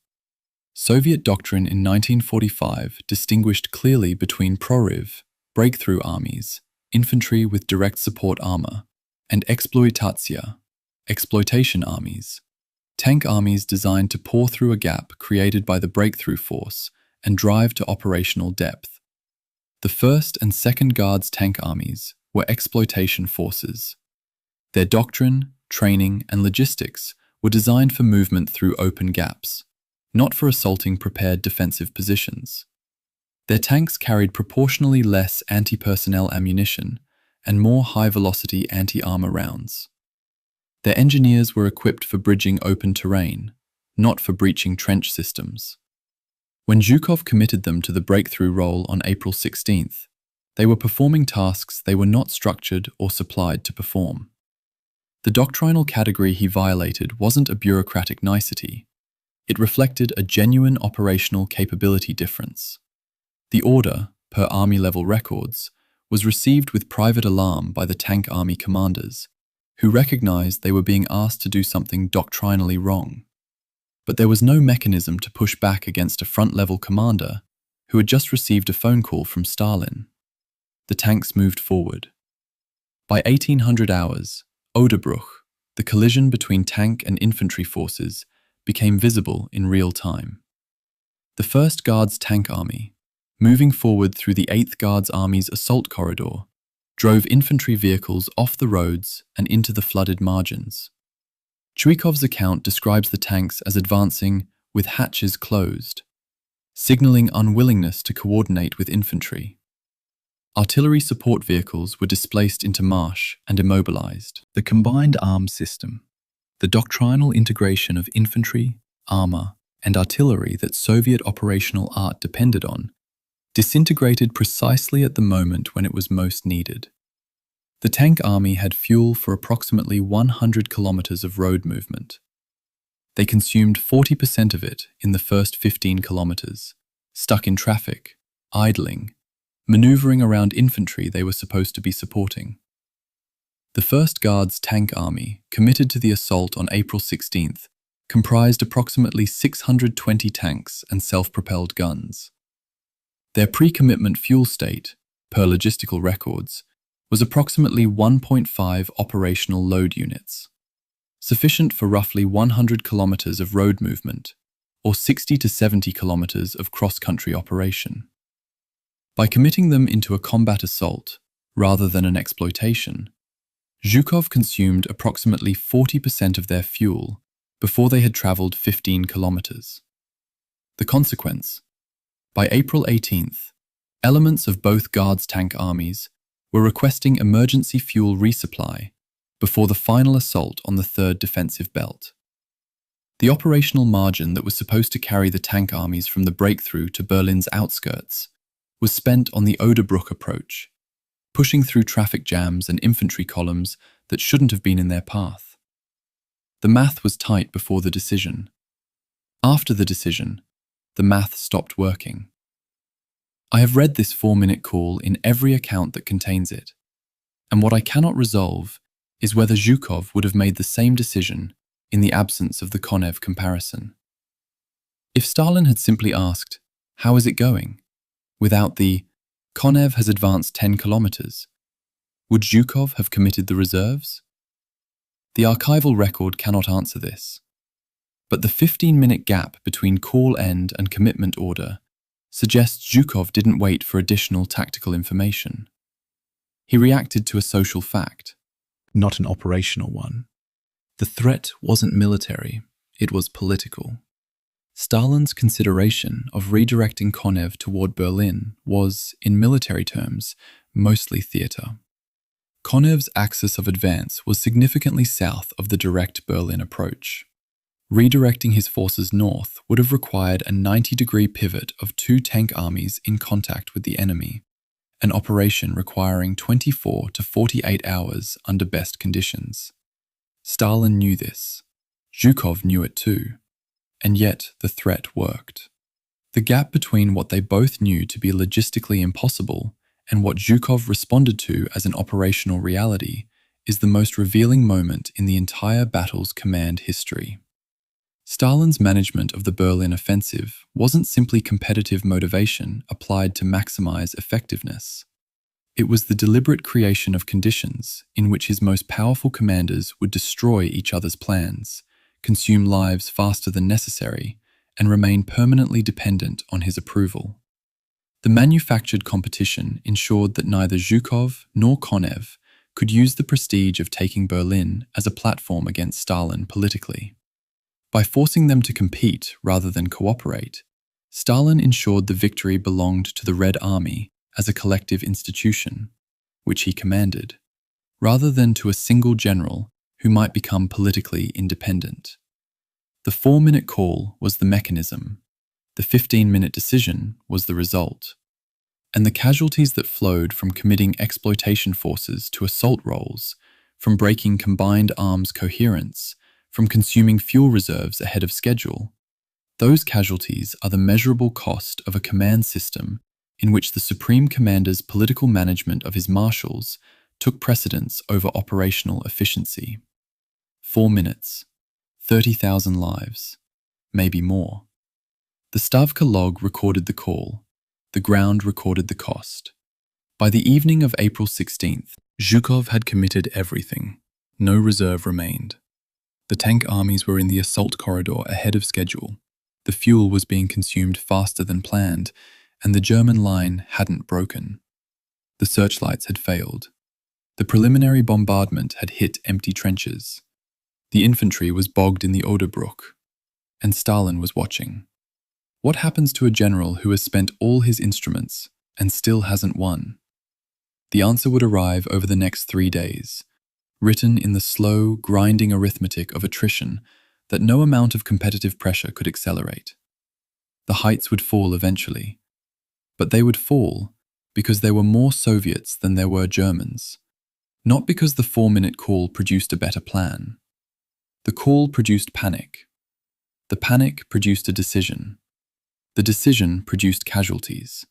Soviet doctrine in 1945 distinguished clearly between prorыв, breakthrough armies, infantry with direct support armor, and eksploitatsiya, exploitation armies, tank armies designed to pour through a gap created by the breakthrough force and drive to operational depth. The 1st and 2nd Guards tank armies were exploitation forces. Their doctrine, training, and logistics were designed for movement through open gaps, not for assaulting prepared defensive positions. Their tanks carried proportionally less anti-personnel ammunition and more high-velocity anti-armor rounds. Their engineers were equipped for bridging open terrain, not for breaching trench systems. When Zhukov committed them to the breakthrough role on April 16th, they were performing tasks they were not structured or supplied to perform. The doctrinal category he violated wasn't a bureaucratic nicety. It reflected a genuine operational capability difference. The order, per Army-level records, was received with private alarm by the tank army commanders, who recognized they were being asked to do something doctrinally wrong. But there was no mechanism to push back against a front-level commander who had just received a phone call from Stalin. The tanks moved forward. By 1800 hours, Oderbruch, the collision between tank and infantry forces, became visible in real time. The 1st Guards tank army, moving forward through the 8th Guards Army's assault corridor, drove infantry vehicles off the roads and into the flooded margins. Chuikov's account describes the tanks as advancing with hatches closed, signaling unwillingness to coordinate with infantry. Artillery support vehicles were displaced into marsh and immobilized. The combined arms system, the doctrinal integration of infantry, armor, and artillery that Soviet operational art depended on, disintegrated precisely at the moment when it was most needed. The tank army had fuel for approximately 100 kilometers of road movement. They consumed 40% of it in the first 15 kilometers, stuck in traffic, idling, maneuvering around infantry they were supposed to be supporting. The 1st Guards tank army, committed to the assault on April 16th, comprised approximately 620 tanks and self-propelled guns. Their pre-commitment fuel state, per logistical records, was approximately 1.5 operational load units, sufficient for roughly 100 kilometers of road movement, or 60 to 70 kilometers of cross-country operation. By committing them into a combat assault, rather than an exploitation, Zhukov consumed approximately 40% of their fuel before they had traveled 15 kilometers. The consequence: by April 18th, elements of both Guards tank armies were requesting emergency fuel resupply before the final assault on the 3rd Defensive Belt. The operational margin that was supposed to carry the tank armies from the breakthrough to Berlin's outskirts was spent on the Oderbruch approach, pushing through traffic jams and infantry columns that shouldn't have been in their path. The math was tight before the decision. After the decision, the math stopped working. I have read this 4-minute call in every account that contains it, and what I cannot resolve is whether Zhukov would have made the same decision in the absence of the Konev comparison. If Stalin had simply asked, How is it going? Without the Konev has advanced 10 kilometers. Would Zhukov have committed the reserves? The archival record cannot answer this. But the 15-minute gap between call end and commitment order suggests Zhukov didn't wait for additional tactical information. He reacted to a social fact, not an operational one. The threat wasn't military, it was political. Stalin's consideration of redirecting Konev toward Berlin was, in military terms, mostly theater. Konev's axis of advance was significantly south of the direct Berlin approach. Redirecting his forces north would have required a 90-degree pivot of two tank armies in contact with the enemy, an operation requiring 24 to 48 hours under best conditions. Stalin knew this. Zhukov knew it too. And yet the threat worked. The gap between what they both knew to be logistically impossible and what Zhukov responded to as an operational reality is the most revealing moment in the entire battle's command history. Stalin's management of the Berlin offensive wasn't simply competitive motivation applied to maximize effectiveness. It was the deliberate creation of conditions in which his most powerful commanders would destroy each other's plans, consume lives faster than necessary, and remain permanently dependent on his approval. The manufactured competition ensured that neither Zhukov nor Konev could use the prestige of taking Berlin as a platform against Stalin politically. By forcing them to compete rather than cooperate, Stalin ensured the victory belonged to the Red Army as a collective institution, which he commanded, rather than to a single general who might become politically independent. The 4-minute call was the mechanism, the 15-minute decision was the result, and the casualties that flowed from committing exploitation forces to assault roles, from breaking combined arms coherence, from consuming fuel reserves ahead of schedule, those casualties are the measurable cost of a command system in which the Supreme Commander's political management of his marshals took precedence over operational efficiency. 4 minutes, 30,000 lives, maybe more. The Stavka log recorded the call, the ground recorded the cost. By the evening of April 16th, Zhukov had committed everything. No reserve remained. The tank armies were in the assault corridor ahead of schedule. The fuel was being consumed faster than planned, and the German line hadn't broken. The searchlights had failed. The preliminary bombardment had hit empty trenches. The infantry was bogged in the Oderbruch, and Stalin was watching. What happens to a general who has spent all his instruments and still hasn't won? The answer would arrive over the next 3 days, written in the slow, grinding arithmetic of attrition that no amount of competitive pressure could accelerate. The Heights would fall eventually, but they would fall because there were more Soviets than there were Germans, not because the 4-minute call produced a better plan. The call produced panic. The panic produced a decision. The decision produced casualties.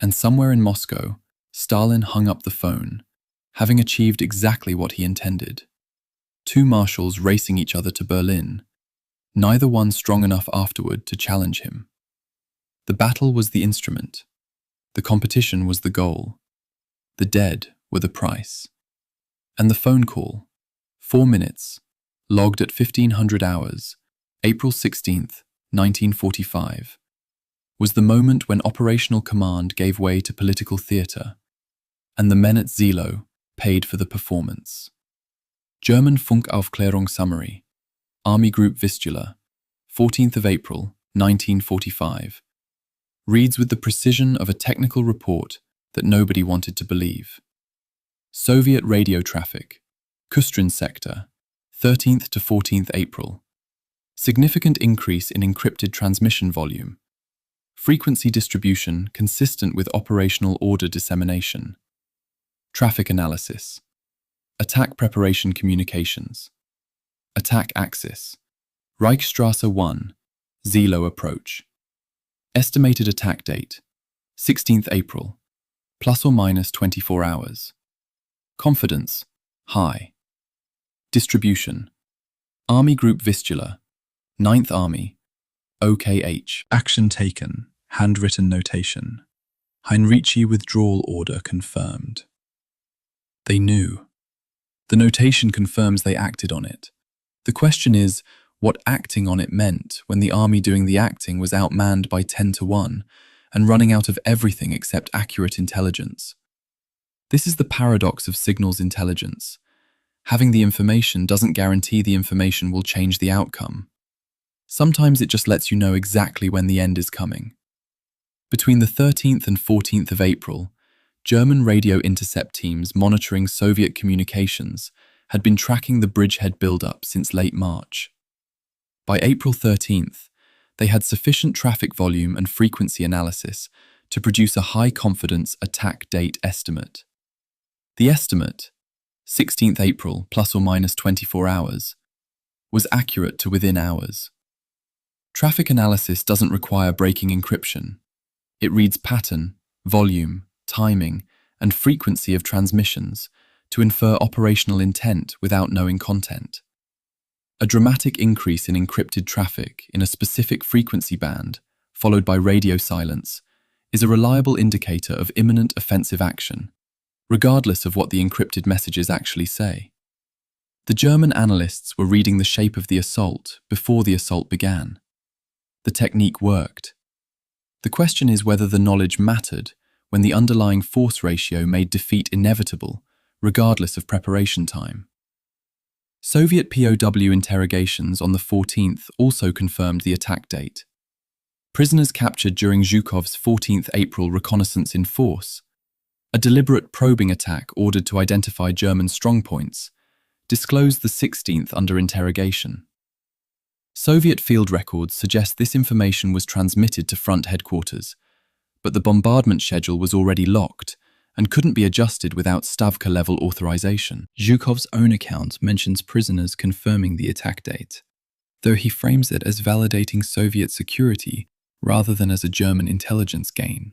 And somewhere in Moscow, Stalin hung up the phone, having achieved exactly what he intended. 2 marshals racing each other to Berlin, neither one strong enough afterward to challenge him. The battle was the instrument. The competition was the goal. The dead were the price. And the phone call, 4 minutes, logged at 1500 hours, April 16th, 1945, was the moment when operational command gave way to political theatre, and the men at Seelow paid for the performance. German Funkaufklärung summary, Army Group Vistula, 14th of April, 1945, reads with the precision of a technical report that nobody wanted to believe. Soviet radio traffic, Kustrin sector, 13th to 14th April. Significant increase in encrypted transmission volume. Frequency distribution consistent with operational order dissemination. Traffic analysis. Attack preparation communications. Attack axis. Reichstrasse 1, Seelow approach. Estimated attack date, 16th April, plus or minus 24 hours. Confidence, high. Distribution. Army Group Vistula, 9th Army, OKH. Action taken, Handwritten notation. Heinrici withdrawal order confirmed. They knew. The notation confirms they acted on it. The question is, what acting on it meant when the army doing the acting was outmanned by 10 to 1 and running out of everything except accurate intelligence. This is the paradox of signals intelligence. Having the information doesn't guarantee the information will change the outcome. Sometimes it just lets you know exactly when the end is coming. Between the 13th and 14th of April, German radio intercept teams monitoring Soviet communications had been tracking the bridgehead buildup since late March. By April 13th, they had sufficient traffic volume and frequency analysis to produce a high-confidence attack date estimate. The estimate, 16th April plus or minus 24 hours, was accurate to within hours. Traffic analysis doesn't require breaking encryption. It reads pattern, volume, timing, and frequency of transmissions to infer operational intent without knowing content. A dramatic increase in encrypted traffic in a specific frequency band, followed by radio silence, is a reliable indicator of imminent offensive action, regardless of what the encrypted messages actually say. The German analysts were reading the shape of the assault before the assault began. The technique worked. The question is whether the knowledge mattered when the underlying force ratio made defeat inevitable, regardless of preparation time. Soviet POW interrogations on the 14th also confirmed the attack date. Prisoners captured during Zhukov's 14th April reconnaissance in force, a deliberate probing attack ordered to identify German strongpoints, disclosed the 16th under interrogation. Soviet field records suggest this information was transmitted to front headquarters, but the bombardment schedule was already locked and couldn't be adjusted without Stavka-level authorization. Zhukov's own account mentions prisoners confirming the attack date, though he frames it as validating Soviet security rather than as a German intelligence gain.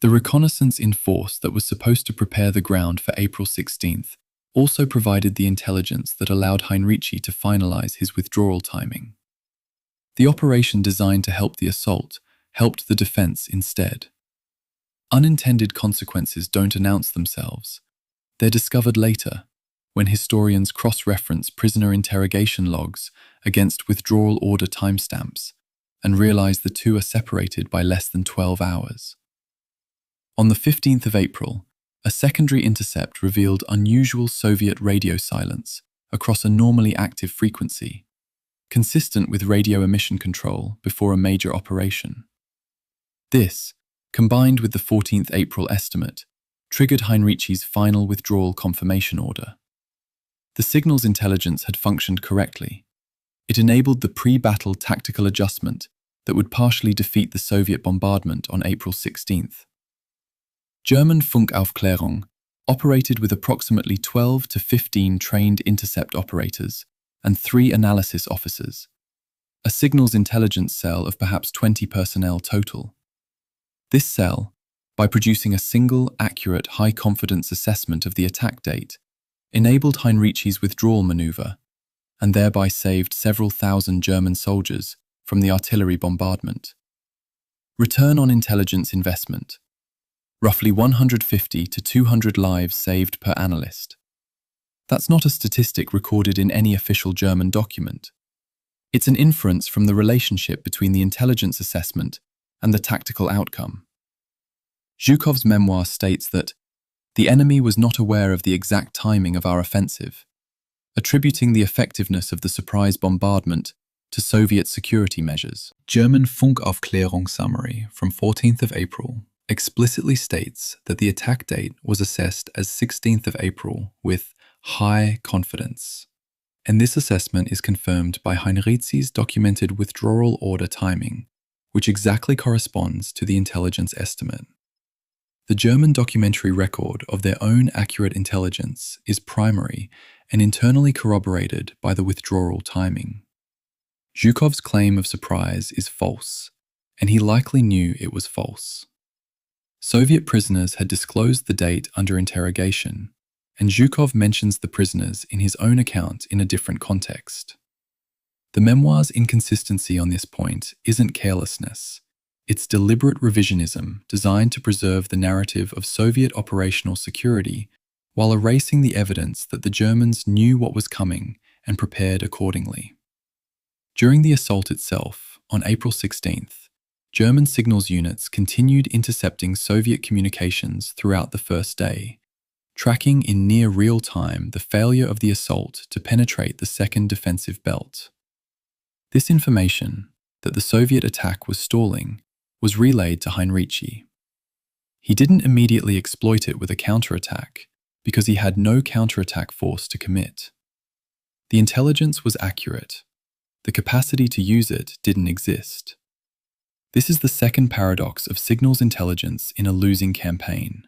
The reconnaissance in force that was supposed to prepare the ground for April 16th also provided the intelligence that allowed Heinrici to finalize his withdrawal timing. The operation designed to help the assault helped the defense instead. Unintended consequences don't announce themselves. They're discovered later, when historians cross-reference prisoner interrogation logs against withdrawal order timestamps and realize the two are separated by less than 12 hours. On the 15th of April, a secondary intercept revealed unusual Soviet radio silence across a normally active frequency, consistent with radio emission control before a major operation. This, combined with the 14th April estimate, triggered Heinrici's final withdrawal confirmation order. The signal's intelligence had functioned correctly. It enabled the pre-battle tactical adjustment that would partially defeat the Soviet bombardment on April 16th. German Funkaufklärung operated with approximately 12 to 15 trained intercept operators and 3 analysis officers, a signals intelligence cell of perhaps 20 personnel total. This cell, by producing a single, accurate, high-confidence assessment of the attack date, enabled Heinrici's withdrawal maneuver and thereby saved several thousand German soldiers from the artillery bombardment. Return on intelligence investment: roughly 150 to 200 lives saved per analyst. That's not a statistic recorded in any official German document. It's an inference from the relationship between the intelligence assessment and the tactical outcome. Zhukov's memoir states that the enemy was not aware of the exact timing of our offensive, attributing the effectiveness of the surprise bombardment to Soviet security measures. German Funkaufklärung summary from 14th of April explicitly states that the attack date was assessed as 16th of April with high confidence, and this assessment is confirmed by Heinrici's documented withdrawal order timing, which exactly corresponds to the intelligence estimate. The German documentary record of their own accurate intelligence is primary and internally corroborated by the withdrawal timing. Zhukov's claim of surprise is false, and he likely knew it was false. Soviet prisoners had disclosed the date under interrogation, and Zhukov mentions the prisoners in his own account in a different context. The memoir's inconsistency on this point isn't carelessness, It's deliberate revisionism designed to preserve the narrative of Soviet operational security while erasing the evidence that the Germans knew what was coming and prepared accordingly. During the assault itself, on April 16th, German signals units continued intercepting Soviet communications throughout the first day, tracking in near real time the failure of the assault to penetrate the second defensive belt. This information, that the Soviet attack was stalling, was relayed to Heinrici. He didn't immediately exploit it with a counterattack because he had no counterattack force to commit. The intelligence was accurate. The capacity to use it didn't exist. This is the second paradox of signals intelligence in a losing campaign.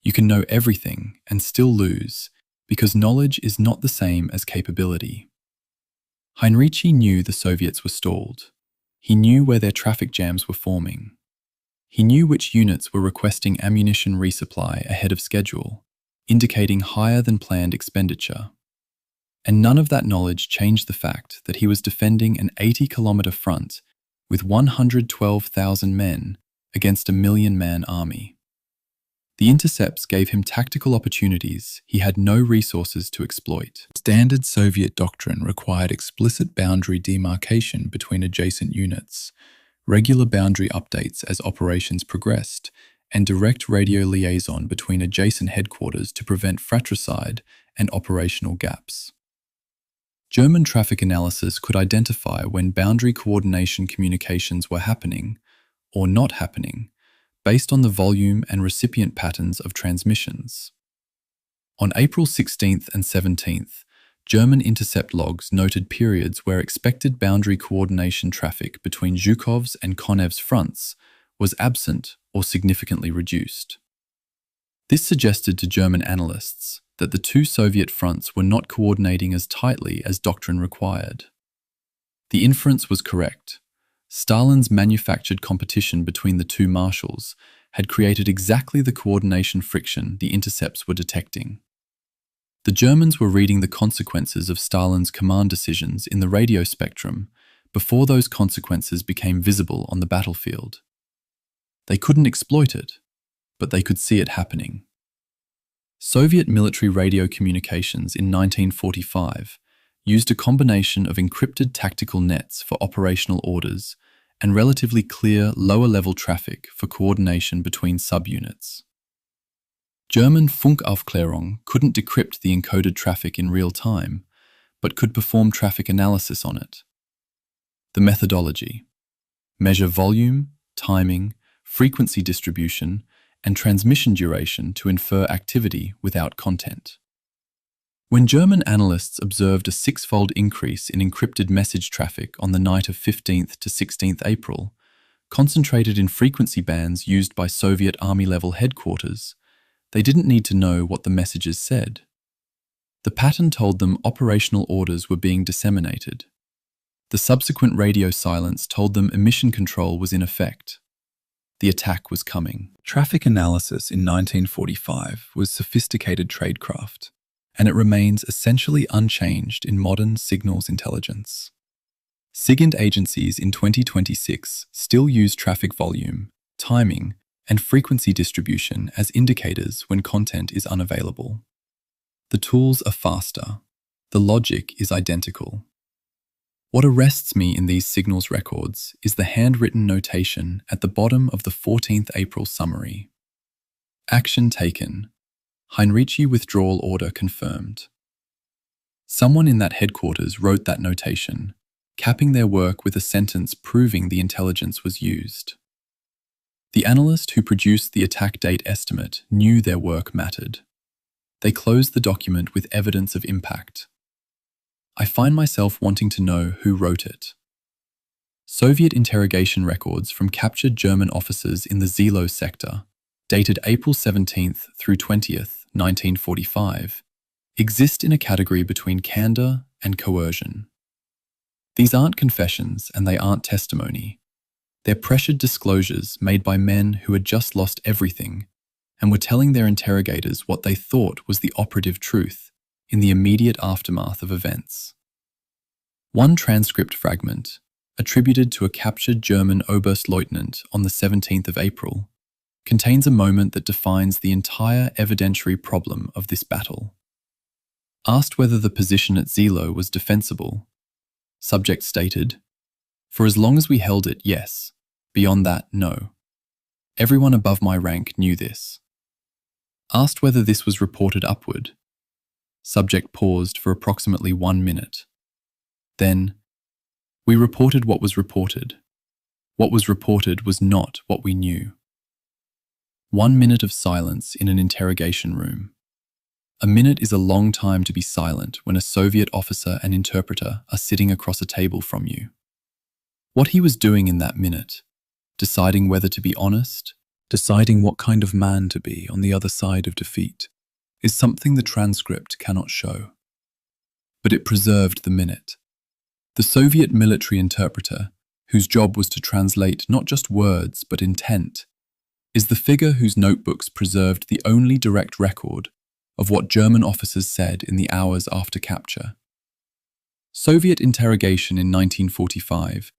You can know everything and still lose because knowledge is not the same as capability. Heinrici knew the Soviets were stalled. He knew where their traffic jams were forming. He knew which units were requesting ammunition resupply ahead of schedule, indicating higher than planned expenditure. And none of that knowledge changed the fact that he was defending an 80-kilometer front with 112,000 men against a 1,000,000-man army. The intercepts gave him tactical opportunities he had no resources to exploit. Standard Soviet doctrine required explicit boundary demarcation between adjacent units, regular boundary updates as operations progressed, and direct radio liaison between adjacent headquarters to prevent fratricide and operational gaps. German traffic analysis could identify when boundary coordination communications were happening or not happening, based on the volume and recipient patterns of transmissions. On April 16th and 17th, German intercept logs noted periods where expected boundary coordination traffic between Zhukov's and Konev's fronts was absent or significantly reduced. This suggested to German analysts that the two Soviet fronts were not coordinating as tightly as doctrine required. The inference was correct. Stalin's manufactured competition between the two marshals had created exactly the coordination friction the intercepts were detecting. The Germans were reading the consequences of Stalin's command decisions in the radio spectrum before those consequences became visible on the battlefield. They couldn't exploit it, but they could see it happening. Soviet military radio communications in 1945 used a combination of encrypted tactical nets for operational orders and relatively clear lower-level traffic for coordination between subunits. German Funkaufklärung couldn't decrypt the encoded traffic in real time, but could perform traffic analysis on it. The methodology: measure volume, timing, frequency distribution, and transmission duration to infer activity without content. When German analysts observed a six-fold increase in encrypted message traffic on the night of 15th to 16th April, concentrated in frequency bands used by Soviet Army-level headquarters, they didn't need to know what the messages said. The pattern told them operational orders were being disseminated. The subsequent radio silence told them emission control was in effect. The attack was coming. Traffic analysis in 1945 was sophisticated tradecraft, and it remains essentially unchanged in modern signals intelligence. SIGINT agencies in 2026 still use traffic volume, timing, and frequency distribution as indicators when content is unavailable. The tools are faster. The logic is identical. What arrests me in these signals records is the handwritten notation at the bottom of the 14th April summary. Action taken. Heinrici withdrawal order confirmed. Someone in that headquarters wrote that notation, capping their work with a sentence proving the intelligence was used. The analyst who produced the attack date estimate knew their work mattered. They closed the document with evidence of impact. I find myself wanting to know who wrote it. Soviet interrogation records from captured German officers in the Seelow sector, dated April 17th through 20th, 1945, exist in a category between candor and coercion. These aren't confessions and they aren't testimony. They're pressured disclosures made by men who had just lost everything and were telling their interrogators what they thought was the operative truth in the immediate aftermath of events. One transcript fragment, attributed to a captured German Oberstleutnant on the 17th of April, contains a moment that defines the entire evidentiary problem of this battle. Asked whether the position at Seelow was defensible, subject stated, "For as long as we held it, yes. Beyond that, no. Everyone above my rank knew this." Asked whether this was reported upward, subject paused for approximately 1 minute. Then, "We reported what was reported. What was reported was not what we knew." 1 minute of silence in an interrogation room. A minute is a long time to be silent when a Soviet officer and interpreter are sitting across a table from you. What he was doing in that minute, deciding whether to be honest, deciding what kind of man to be on the other side of defeat, is something the transcript cannot show. But it preserved the minute. The Soviet military interpreter, whose job was to translate not just words but intent, is the figure whose notebooks preserved the only direct record of what German officers said in the hours after capture. Soviet interrogation in 1945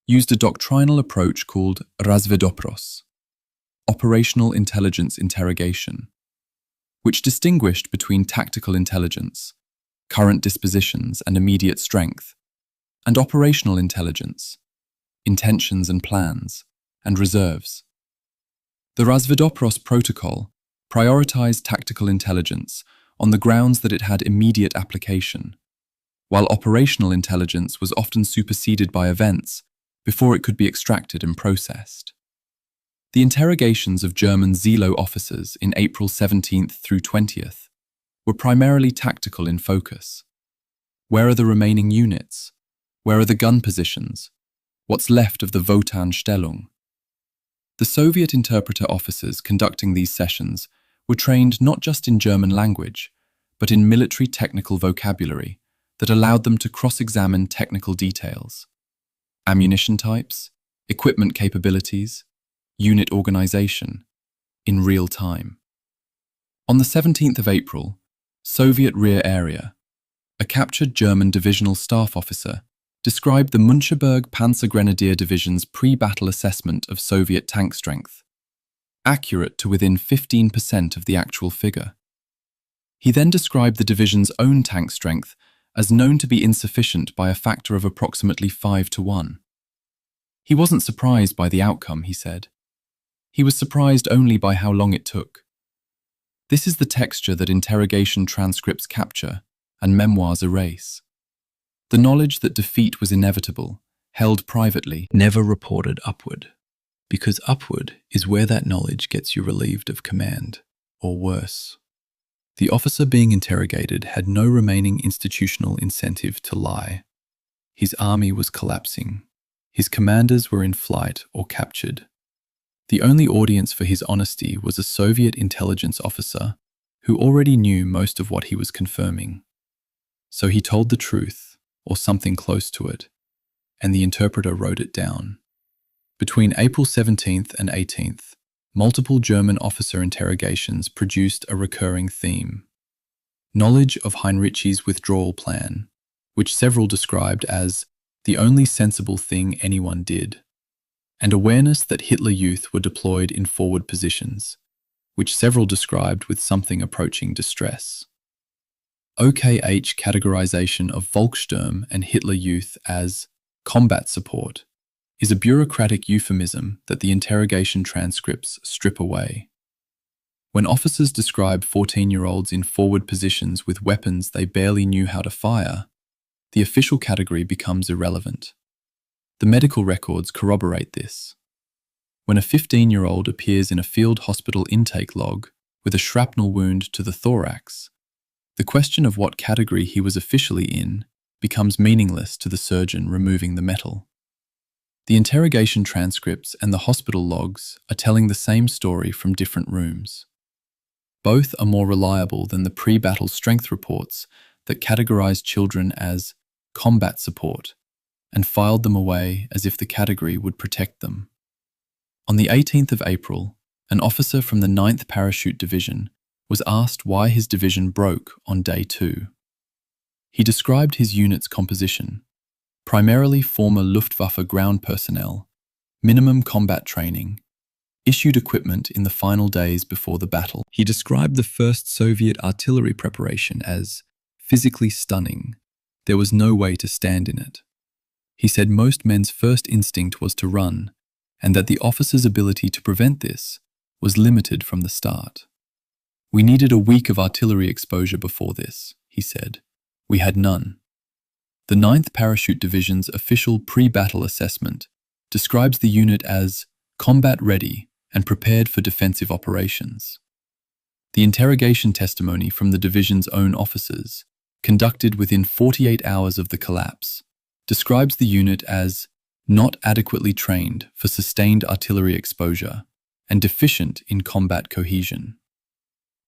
used a doctrinal approach called razvedopros, operational intelligence interrogation, which distinguished between tactical intelligence, current dispositions and immediate strength, and operational intelligence, intentions and plans, and reserves. The razvedopros protocol prioritized tactical intelligence on the grounds that it had immediate application, while operational intelligence was often superseded by events before it could be extracted and processed. The interrogations of German Seelow officers in April 17th through 20th were primarily tactical in focus. Where are the remaining units? Where are the gun positions? What's left of the Wotanstellung? The Soviet interpreter officers conducting these sessions were trained not just in German language, but in military technical vocabulary that allowed them to cross-examine technical details, ammunition types, equipment capabilities, unit organization, in real time. On the 17th of April, Soviet rear area, a captured German divisional staff officer described the Müncheberg Panzergrenadier Division's pre-battle assessment of Soviet tank strength, accurate to within 15% of the actual figure. He then described the division's own tank strength as known to be insufficient by a factor of approximately 5-1. He wasn't surprised by the outcome, he said. He was surprised only by how long it took. This is the texture that interrogation transcripts capture and memoirs erase. The knowledge that defeat was inevitable, held privately, never reported upward, because upward is where that knowledge gets you relieved of command, or worse. The officer being interrogated had no remaining institutional incentive to lie. His army was collapsing. His commanders were in flight or captured. The only audience for his honesty was a Soviet intelligence officer who already knew most of what he was confirming. So he told the truth, or something close to it, and the interpreter wrote it down. Between April 17th and 18th, multiple German officer interrogations produced a recurring theme. Knowledge of Heinrici's withdrawal plan, which several described as the only sensible thing anyone did, and awareness that Hitler Youth were deployed in forward positions, which several described with something approaching distress. OKH categorization of Volkssturm and Hitler Youth as combat support is a bureaucratic euphemism that the interrogation transcripts strip away. When officers describe 14-year-olds in forward positions with weapons they barely knew how to fire, the official category becomes irrelevant. The medical records corroborate this. When a 15-year-old appears in a field hospital intake log with a shrapnel wound to the thorax, the question of what category he was officially in becomes meaningless to the surgeon removing the metal. The interrogation transcripts and the hospital logs are telling the same story from different rooms. Both are more reliable than the pre-battle strength reports that categorized children as combat support and filed them away as if the category would protect them. On the 18th of April, an officer from the 9th Parachute Division was asked why his division broke on day 2. He described his unit's composition, primarily former Luftwaffe ground personnel, minimum combat training, issued equipment in the final days before the battle. He described the first Soviet artillery preparation as physically stunning. There was no way to stand in it. He said most men's first instinct was to run, and that the officers' ability to prevent this was limited from the start. We needed a week of artillery exposure before this, he said. We had none. The 9th Parachute Division's official pre-battle assessment describes the unit as combat ready and prepared for defensive operations. The interrogation testimony from the division's own officers, conducted within 48 hours of the collapse, describes the unit as not adequately trained for sustained artillery exposure and deficient in combat cohesion.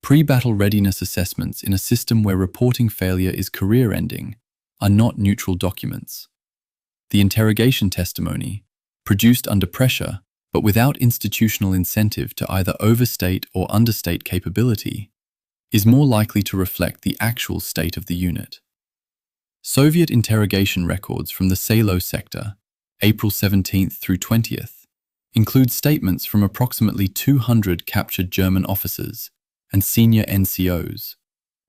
Pre-battle readiness assessments in a system where reporting failure is career-ending are not neutral documents. The interrogation testimony, produced under pressure but without institutional incentive to either overstate or understate capability, is more likely to reflect the actual state of the unit. Soviet interrogation records from the Seelow sector, April 17th through 20th, include statements from approximately 200 captured German officers and senior NCOs,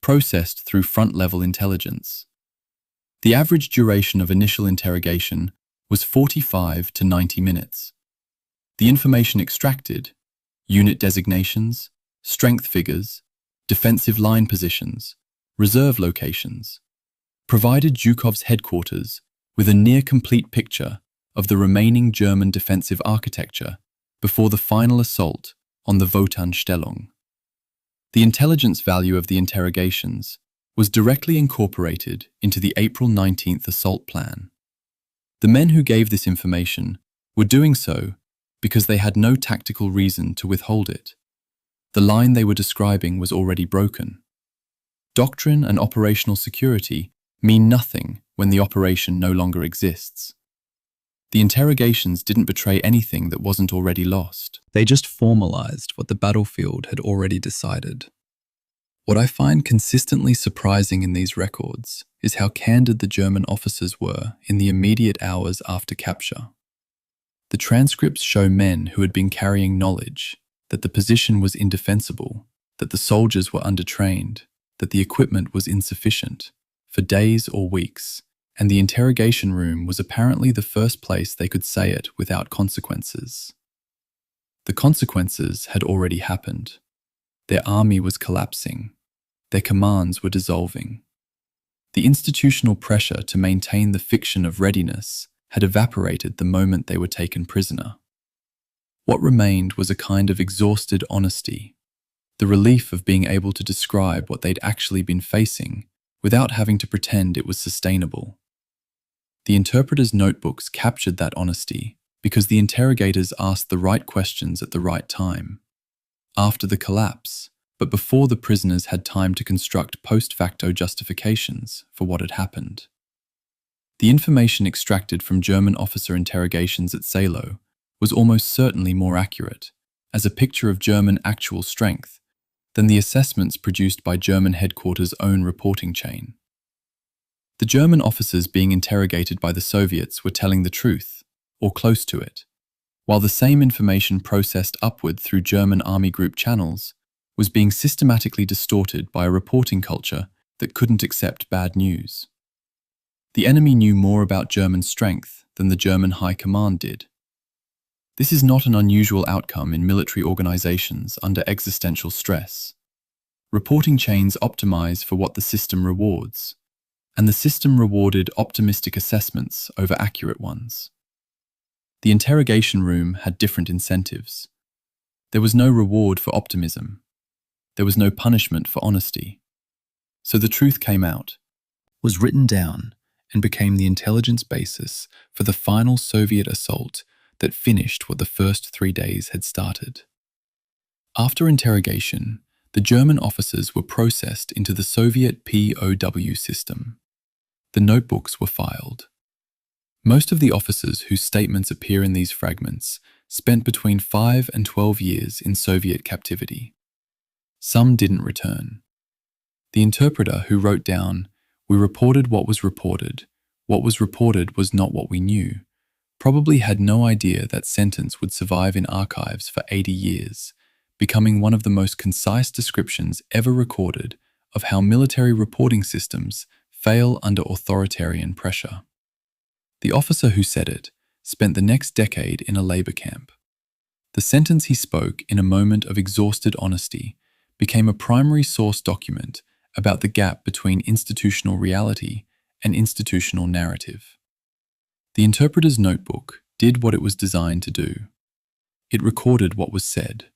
processed through front-level intelligence. The average duration of initial interrogation was 45 to 90 minutes. The information extracted, unit designations, strength figures, defensive line positions, reserve locations, provided Zhukov's headquarters with a near-complete picture of the remaining German defensive architecture before the final assault on the Wotanstellung. The intelligence value of the interrogations was directly incorporated into the April 19th assault plan. The men who gave this information were doing so because they had no tactical reason to withhold it. The line they were describing was already broken. Doctrine and operational security mean nothing when the operation no longer exists. The interrogations didn't betray anything that wasn't already lost. They just formalized what the battlefield had already decided. What I find consistently surprising in these records is how candid the German officers were in the immediate hours after capture. The transcripts show men who had been carrying knowledge that the position was indefensible, that the soldiers were undertrained, that the equipment was insufficient, for days or weeks, and the interrogation room was apparently the first place they could say it without consequences. The consequences had already happened. Their army was collapsing. Their commands were dissolving. The institutional pressure to maintain the fiction of readiness had evaporated the moment they were taken prisoner. What remained was a kind of exhausted honesty, the relief of being able to describe what they'd actually been facing without having to pretend it was sustainable. The interpreters' notebooks captured that honesty because the interrogators asked the right questions at the right time, after the collapse, but before the prisoners had time to construct post-facto justifications for what had happened. The information extracted from German officer interrogations at Seelow was almost certainly more accurate, as a picture of German actual strength, than the assessments produced by German headquarters' own reporting chain. The German officers being interrogated by the Soviets were telling the truth, or close to it, while the same information processed upward through German army group channels was being systematically distorted by a reporting culture that couldn't accept bad news. The enemy knew more about German strength than the German High Command did. This is not an unusual outcome in military organizations under existential stress. Reporting chains optimize for what the system rewards, and the system rewarded optimistic assessments over accurate ones. The interrogation room had different incentives. There was no reward for optimism. There was no punishment for honesty. So the truth came out, was written down, and became the intelligence basis for the final Soviet assault that finished what the first 3 days had started. After interrogation, the German officers were processed into the Soviet POW system. The notebooks were filed. Most of the officers whose statements appear in these fragments spent between 5 and 12 years in Soviet captivity. Some didn't return. The interpreter who wrote down, "We reported what was reported," What was reported was not what we knew. Probably had no idea that sentence would survive in archives for 80 years, becoming one of the most concise descriptions ever recorded of how military reporting systems fail under authoritarian pressure. The officer who said it spent the next decade in a labor camp. The sentence he spoke in a moment of exhausted honesty became a primary source document about the gap between institutional reality and institutional narrative. The interpreter's notebook did what it was designed to do. It recorded what was said.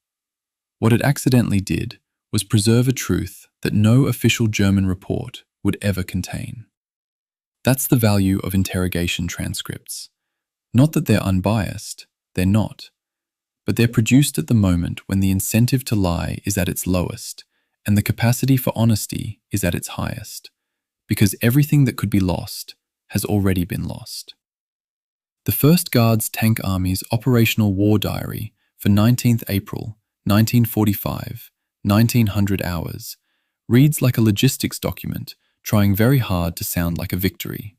What it accidentally did was preserve a truth that no official German report would ever contain. That's the value of interrogation transcripts. Not that they're unbiased, they're not. But they're produced at the moment when the incentive to lie is at its lowest and the capacity for honesty is at its highest, because everything that could be lost has already been lost. The 1st Guards Tank Army's Operational War Diary for 19th April 1945, 1900 hours, reads like a logistics document trying very hard to sound like a victory.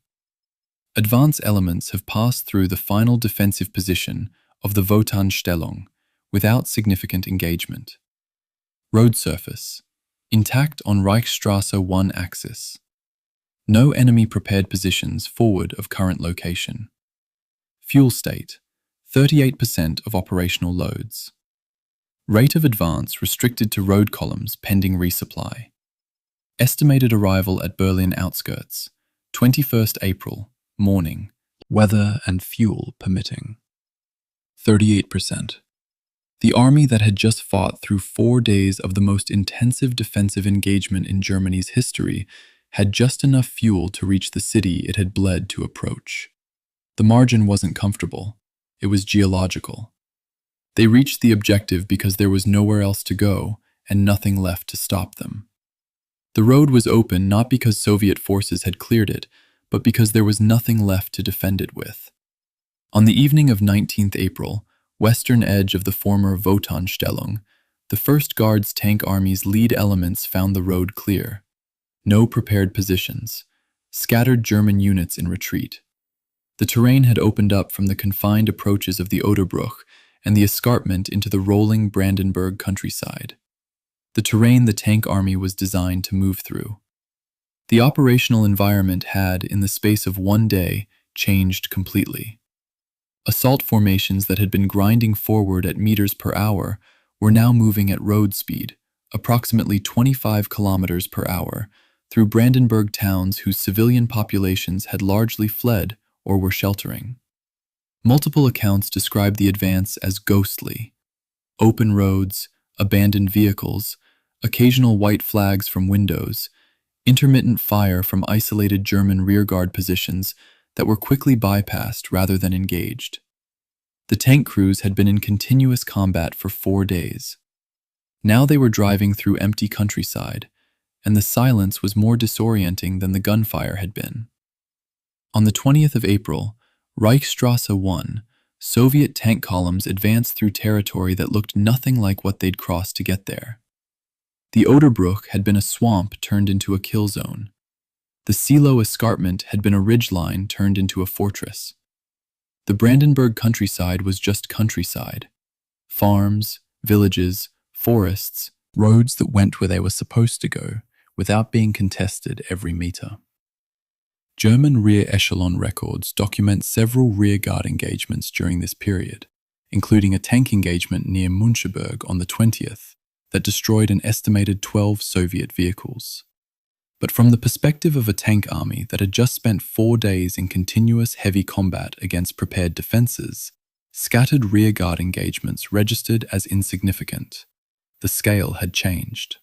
Advance elements have passed through the final defensive position of the Wotanstellung without significant engagement. Road surface, intact on Reichsstraße 1 axis. No enemy prepared positions forward of current location. Fuel state, 38% of operational loads. Rate of advance restricted to road columns pending resupply. Estimated arrival at Berlin outskirts, 21st April, morning, weather and fuel permitting. 38%. The army that had just fought through 4 days of the most intensive defensive engagement in Germany's history had just enough fuel to reach the city it had bled to approach. The margin wasn't comfortable. It was geological. They reached the objective because there was nowhere else to go and nothing left to stop them. The road was open not because Soviet forces had cleared it, but because there was nothing left to defend it with. On the evening of 19th April, western edge of the former Wotanstellung, the 1st Guards Tank Army's lead elements found the road clear. No prepared positions. Scattered German units in retreat. The terrain had opened up from the confined approaches of the Oderbruch and the escarpment into the rolling Brandenburg countryside. The terrain the tank army was designed to move through. The operational environment had, in the space of 1 day, changed completely. Assault formations that had been grinding forward at meters per hour were now moving at road speed, approximately 25 kilometers per hour, through Brandenburg towns whose civilian populations had largely fled or were sheltering. Multiple accounts describe the advance as ghostly. Open roads, abandoned vehicles, occasional white flags from windows, intermittent fire from isolated German rearguard positions that were quickly bypassed rather than engaged. The tank crews had been in continuous combat for 4 days. Now they were driving through empty countryside, and the silence was more disorienting than the gunfire had been. On the 20th of April, Reichsstraße 1, Soviet tank columns advanced through territory that looked nothing like what they'd crossed to get there. The Oderbruch had been a swamp turned into a kill zone. The Seelow escarpment had been a ridgeline turned into a fortress. The Brandenburg countryside was just countryside. Farms, villages, forests, roads that went where they were supposed to go without being contested every meter. German rear echelon records document several rearguard engagements during this period, including a tank engagement near Müncheberg on the 20th that destroyed an estimated 12 Soviet vehicles. But from the perspective of a tank army that had just spent 4 days in continuous heavy combat against prepared defenses, scattered rearguard engagements registered as insignificant. The scale had changed.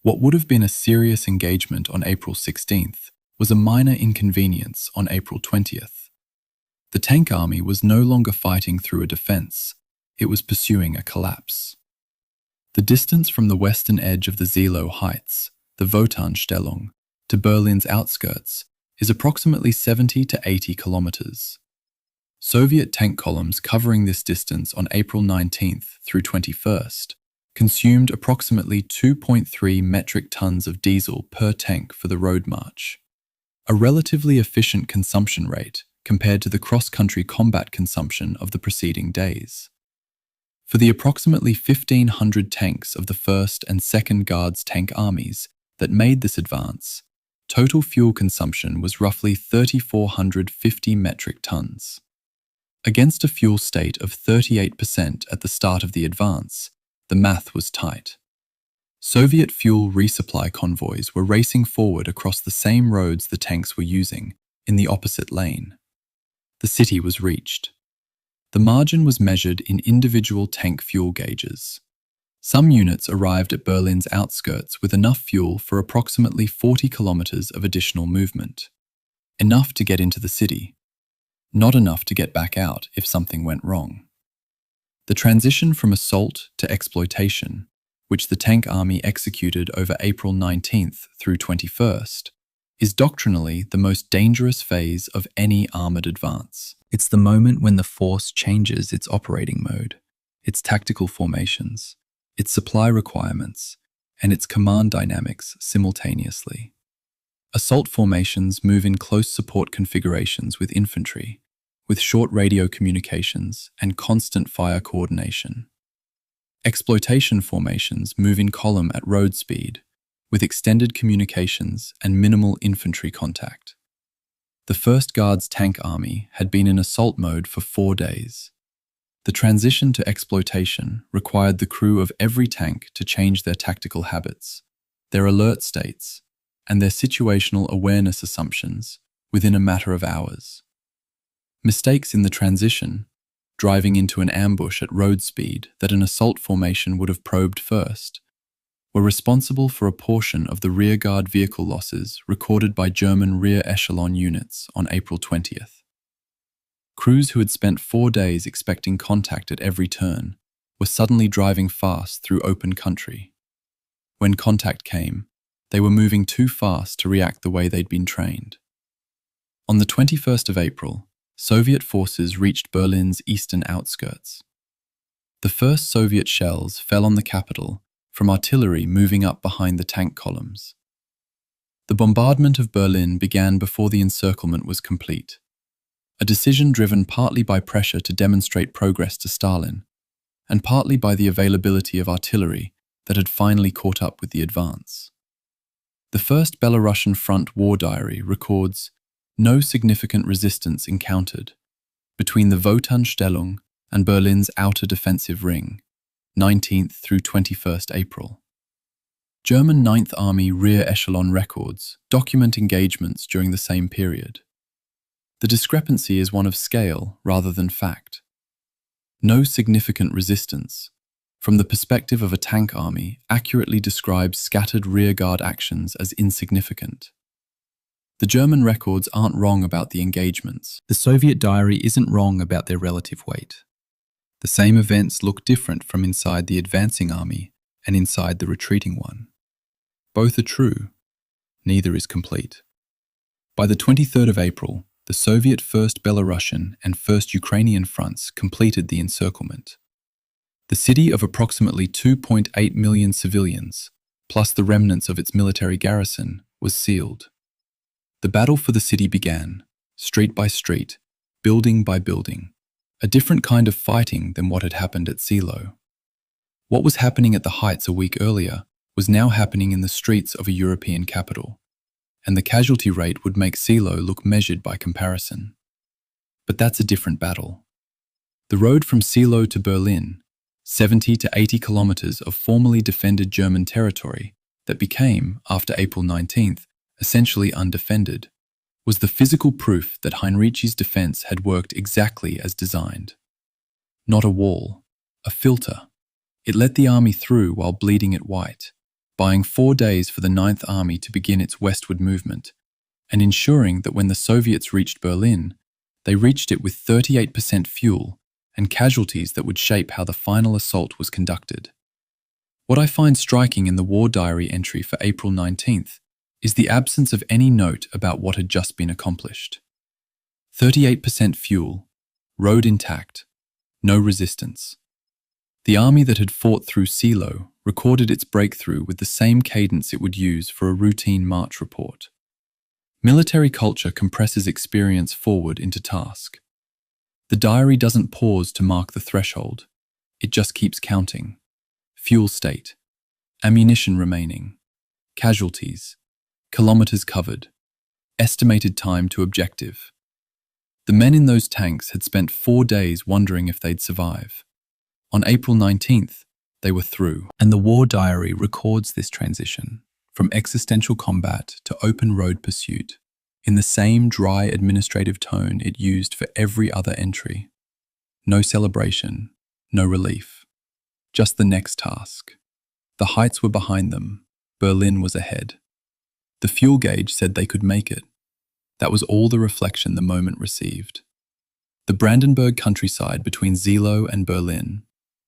What would have been a serious engagement on April 16th was a minor inconvenience on April 20th. The tank army was no longer fighting through a defense, it was pursuing a collapse. The distance from the western edge of the Seelow Heights, the Wotanstellung, to Berlin's outskirts is approximately 70 to 80 kilometers. Soviet tank columns covering this distance on April 19th through 21st consumed approximately 2.3 metric tons of diesel per tank for the road march. a relatively efficient consumption rate compared to the cross-country combat consumption of the preceding days. For the approximately 1,500 tanks of the 1st and 2nd Guards tank armies that made this advance, total fuel consumption was roughly 3,450 metric tons. Against a fuel state of 38% at the start of the advance, the math was tight. Soviet fuel resupply convoys were racing forward across the same roads the tanks were using, in the opposite lane. The city was reached. The margin was measured in individual tank fuel gauges. Some units arrived at Berlin's outskirts with enough fuel for approximately 40 kilometers of additional movement. Enough to get into the city. Not enough to get back out if something went wrong. The transition from assault to exploitation, which the tank army executed over April 19th through 21st, is doctrinally the most dangerous phase of any armoured advance. It's the moment when the force changes its operating mode, its tactical formations, its supply requirements, and its command dynamics simultaneously. Assault formations move in close support configurations with infantry, with short radio communications and constant fire coordination. Exploitation formations move in column at road speed, with extended communications and minimal infantry contact. The 1st Guards tank army had been in assault mode for 4 days. The transition to exploitation required the crew of every tank to change their tactical habits, their alert states, and their situational awareness assumptions within a matter of hours. Mistakes in the transition, driving into an ambush at road speed that an assault formation would have probed first, were responsible for a portion of the rearguard vehicle losses recorded by German rear echelon units on April 20th. Crews who had spent 4 days expecting contact at every turn were suddenly driving fast through open country. When contact came, they were moving too fast to react the way they'd been trained. On the 21st of April, Soviet forces reached Berlin's eastern outskirts. The first Soviet shells fell on the capital from artillery moving up behind the tank columns. The bombardment of Berlin began before the encirclement was complete, a decision driven partly by pressure to demonstrate progress to Stalin, and partly by the availability of artillery that had finally caught up with the advance. The first Belarusian Front War Diary records no significant resistance encountered between the Wotanstellung and Berlin's outer defensive ring, 19th through 21st April. German 9th Army rear echelon records document engagements during the same period. The discrepancy is one of scale rather than fact. No significant resistance, from the perspective of a tank army, accurately describes scattered rearguard actions as insignificant. The German records aren't wrong about the engagements. The Soviet diary isn't wrong about their relative weight. The same events look different from inside the advancing army and inside the retreating one. Both are true. Neither is complete. By the 23rd of April, the Soviet 1st Belarusian and 1st Ukrainian fronts completed the encirclement. The city of approximately 2.8 million civilians, plus the remnants of its military garrison, was sealed. The battle for the city began, street by street, building by building, a different kind of fighting than what had happened at Seelow. What was happening at the Heights a week earlier was now happening in the streets of a European capital, and the casualty rate would make Seelow look measured by comparison. But that's a different battle. The road from Seelow to Berlin, 70 to 80 kilometers of formerly defended German territory that became, after April 19th, essentially undefended, was the physical proof that Heinrici's defense had worked exactly as designed. Not a wall, a filter. It let the army through while bleeding it white, buying 4 days for the 9th Army to begin its westward movement, and ensuring that when the Soviets reached Berlin, they reached it with 38% fuel and casualties that would shape how the final assault was conducted. What I find striking in the war diary entry for April 19th is the absence of any note about what had just been accomplished. 38% fuel, road intact, no resistance. The army that had fought through Seelow recorded its breakthrough with the same cadence it would use for a routine march report. Military culture compresses experience forward into task. The diary doesn't pause to mark the threshold. It just keeps counting. Fuel state, ammunition remaining, casualties, kilometers covered, estimated time to objective. The men in those tanks had spent 4 days wondering if they'd survive. On April 19th, they were through. And the war diary records this transition from existential combat to open road pursuit in the same dry administrative tone it used for every other entry. No celebration, no relief, just the next task. The Heights were behind them, Berlin was ahead. The fuel gauge said they could make it. That was all the reflection the moment received. The Brandenburg countryside between Seelow and Berlin,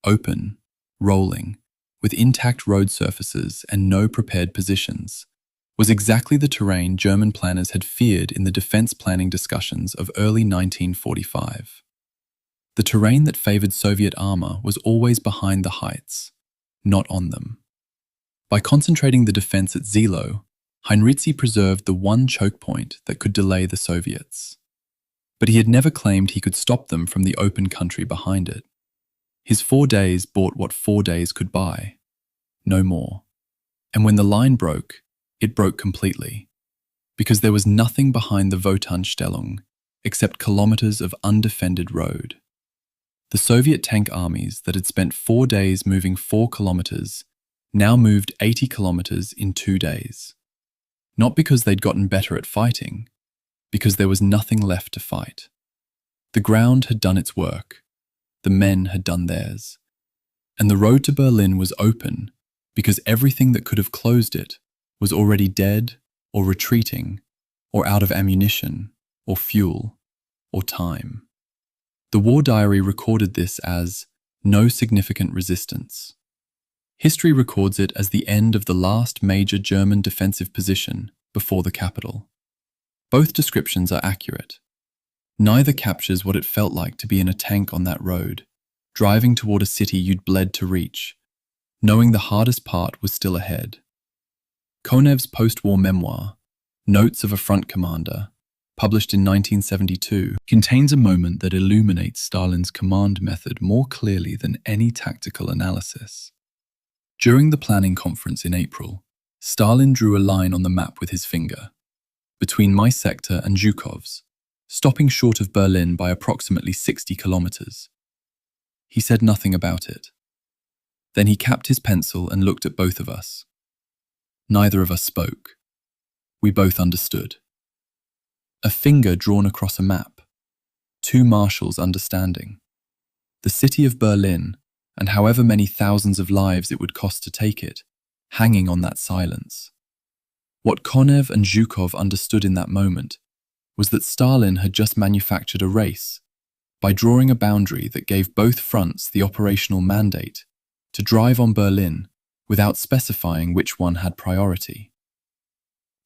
open, rolling, with intact road surfaces and no prepared positions, was exactly the terrain German planners had feared in the defense planning discussions of early 1945. The terrain that favored Soviet armor was always behind the Heights, not on them. By concentrating the defense at Seelow, Heinrici preserved the one choke point that could delay the Soviets. But he had never claimed he could stop them from the open country behind it. His 4 days bought what 4 days could buy, no more. And when the line broke, it broke completely, because there was nothing behind the Wotanstellung except kilometers of undefended road. The Soviet tank armies that had spent 4 days moving 4 kilometers now moved 80 kilometers in 2 days. Not because they'd gotten better at fighting, because there was nothing left to fight. The ground had done its work. The men had done theirs. And the road to Berlin was open because everything that could have closed it was already dead or retreating or out of ammunition or fuel or time. The war diary recorded this as no significant resistance. History records it as the end of the last major German defensive position before the capital. Both descriptions are accurate. Neither captures what it felt like to be in a tank on that road, driving toward a city you'd bled to reach, knowing the hardest part was still ahead. Konev's post-war memoir, Notes of a Front Commander, published in 1972, contains a moment that illuminates Stalin's command method more clearly than any tactical analysis. During the planning conference in April, Stalin drew a line on the map with his finger, between my sector and Zhukov's, stopping short of Berlin by approximately 60 kilometers. He said nothing about it. Then he capped his pencil and looked at both of us. Neither of us spoke. We both understood. A finger drawn across a map. 2 marshals understanding. The city of Berlin, and however many thousands of lives it would cost to take it, hanging on that silence. What Konev and Zhukov understood in that moment was that Stalin had just manufactured a race by drawing a boundary that gave both fronts the operational mandate to drive on Berlin without specifying which one had priority.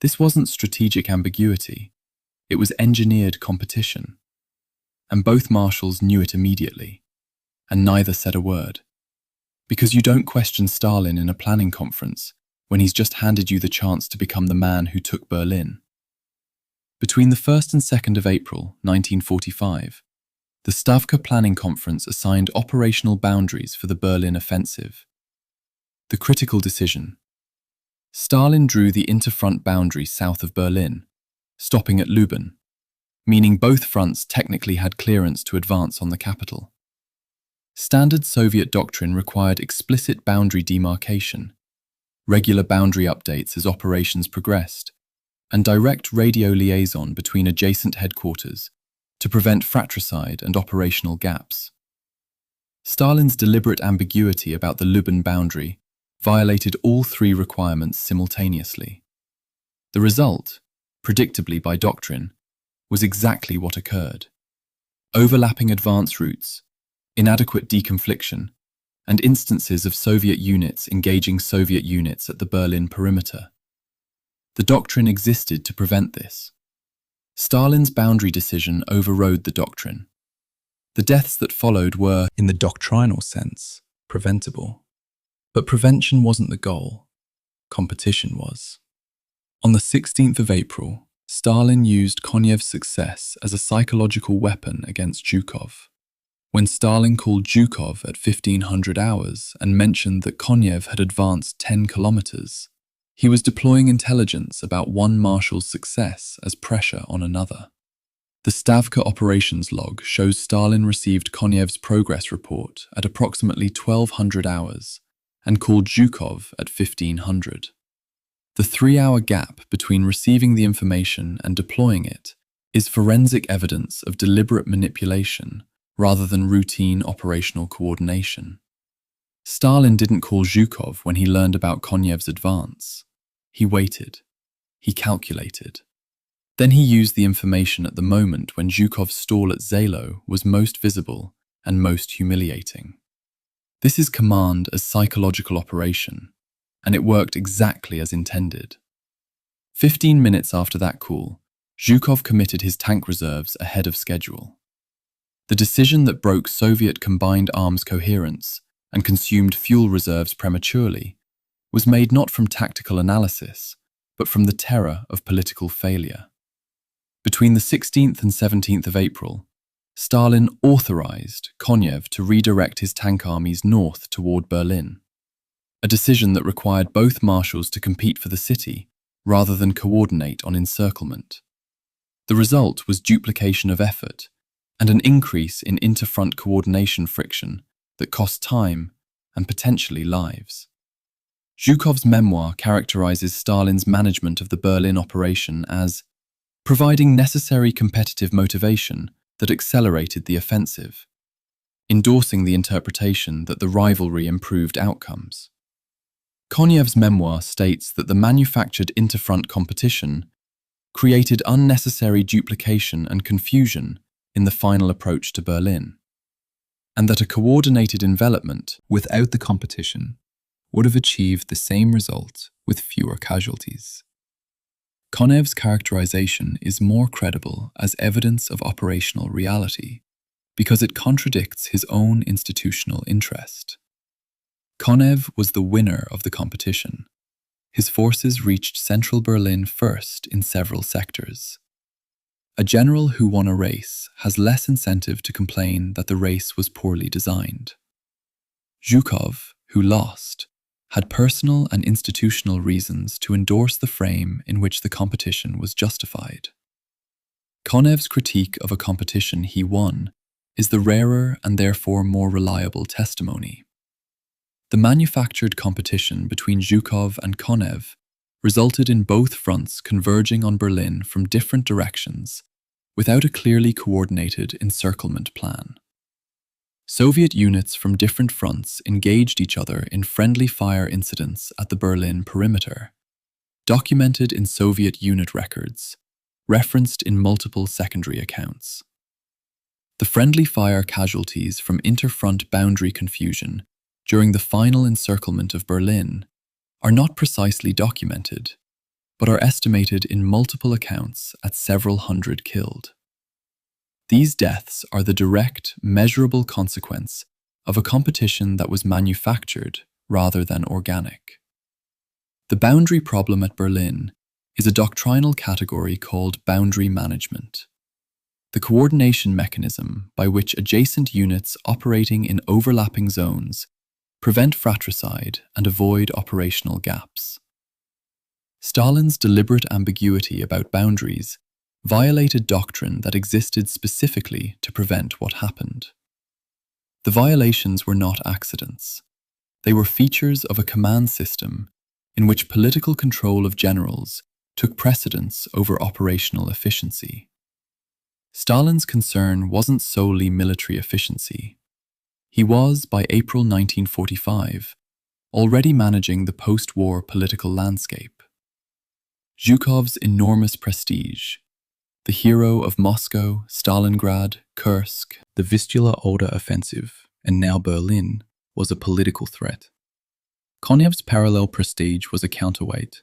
This wasn't strategic ambiguity, it was engineered competition. And both marshals knew it immediately, and neither said a word. Because you don't question Stalin in a planning conference when he's just handed you the chance to become the man who took Berlin. Between the 1st and 2nd of April, 1945, the Stavka Planning Conference assigned operational boundaries for the Berlin offensive. The critical decision. Stalin drew the interfront boundary south of Berlin, stopping at Lüben, meaning both fronts technically had clearance to advance on the capital. Standard Soviet doctrine required explicit boundary demarcation, regular boundary updates as operations progressed, and direct radio liaison between adjacent headquarters to prevent fratricide and operational gaps. Stalin's deliberate ambiguity about the Lüben boundary violated all 3 requirements simultaneously. The result, predictably by doctrine, was exactly what occurred. Overlapping advance routes, inadequate deconfliction, and instances of Soviet units engaging Soviet units at the Berlin perimeter. The doctrine existed to prevent this. Stalin's boundary decision overrode the doctrine. The deaths that followed were, in the doctrinal sense, preventable. But prevention wasn't the goal. Competition was. On the 16th of April, Stalin used Konyev's success as a psychological weapon against Zhukov. When Stalin called Zhukov at 1500 hours and mentioned that Konyev had advanced 10 kilometers, he was deploying intelligence about one marshal's success as pressure on another. The Stavka operations log shows Stalin received Konyev's progress report at approximately 1200 hours and called Zhukov at 1500. The 3-hour gap between receiving the information and deploying it is forensic evidence of deliberate manipulation rather than routine operational coordination. Stalin didn't call Zhukov when he learned about Konyev's advance. He waited. He calculated. Then he used the information at the moment when Zhukov's stall at Seelow was most visible and most humiliating. This is command as psychological operation, and it worked exactly as intended. 15 minutes after that call, Zhukov committed his tank reserves ahead of schedule. The decision that broke Soviet combined arms coherence and consumed fuel reserves prematurely was made not from tactical analysis, but from the terror of political failure. Between the 16th and 17th of April, Stalin authorized Konyev to redirect his tank armies north toward Berlin, a decision that required both marshals to compete for the city rather than coordinate on encirclement. The result was duplication of effort and an increase in interfront coordination friction that cost time and potentially lives. Zhukov's memoir characterizes Stalin's management of the Berlin operation as providing necessary competitive motivation that accelerated the offensive, endorsing the interpretation that the rivalry improved outcomes. Konyev's memoir states that the manufactured interfront competition created unnecessary duplication and confusion in the final approach to Berlin, and that a coordinated envelopment without the competition would have achieved the same result with fewer casualties. Konyev's characterization is more credible as evidence of operational reality because it contradicts his own institutional interest. Konyev was the winner of the competition. His forces reached central Berlin first in several sectors. A general who won a race has less incentive to complain that the race was poorly designed. Zhukov, who lost, had personal and institutional reasons to endorse the frame in which the competition was justified. Konyev's critique of a competition he won is the rarer and therefore more reliable testimony. The manufactured competition between Zhukov and Konyev resulted in both fronts converging on Berlin from different directions without a clearly coordinated encirclement plan. Soviet units from different fronts engaged each other in friendly fire incidents at the Berlin perimeter, documented in Soviet unit records, referenced in multiple secondary accounts. The friendly fire casualties from interfront boundary confusion during the final encirclement of Berlin are not precisely documented, but are estimated in multiple accounts at several hundred killed. These deaths are the direct, measurable consequence of a competition that was manufactured rather than organic. The boundary problem at Berlin is a doctrinal category called boundary management, the coordination mechanism by which adjacent units operating in overlapping zones prevent fratricide and avoid operational gaps. Stalin's deliberate ambiguity about boundaries violated doctrine that existed specifically to prevent what happened. The violations were not accidents. They were features of a command system in which political control of generals took precedence over operational efficiency. Stalin's concern wasn't solely military efficiency. He was, by April 1945, already managing the post-war political landscape. Zhukov's enormous prestige, the hero of Moscow, Stalingrad, Kursk, the Vistula-Oder offensive, and now Berlin, was a political threat. Konyev's parallel prestige was a counterweight.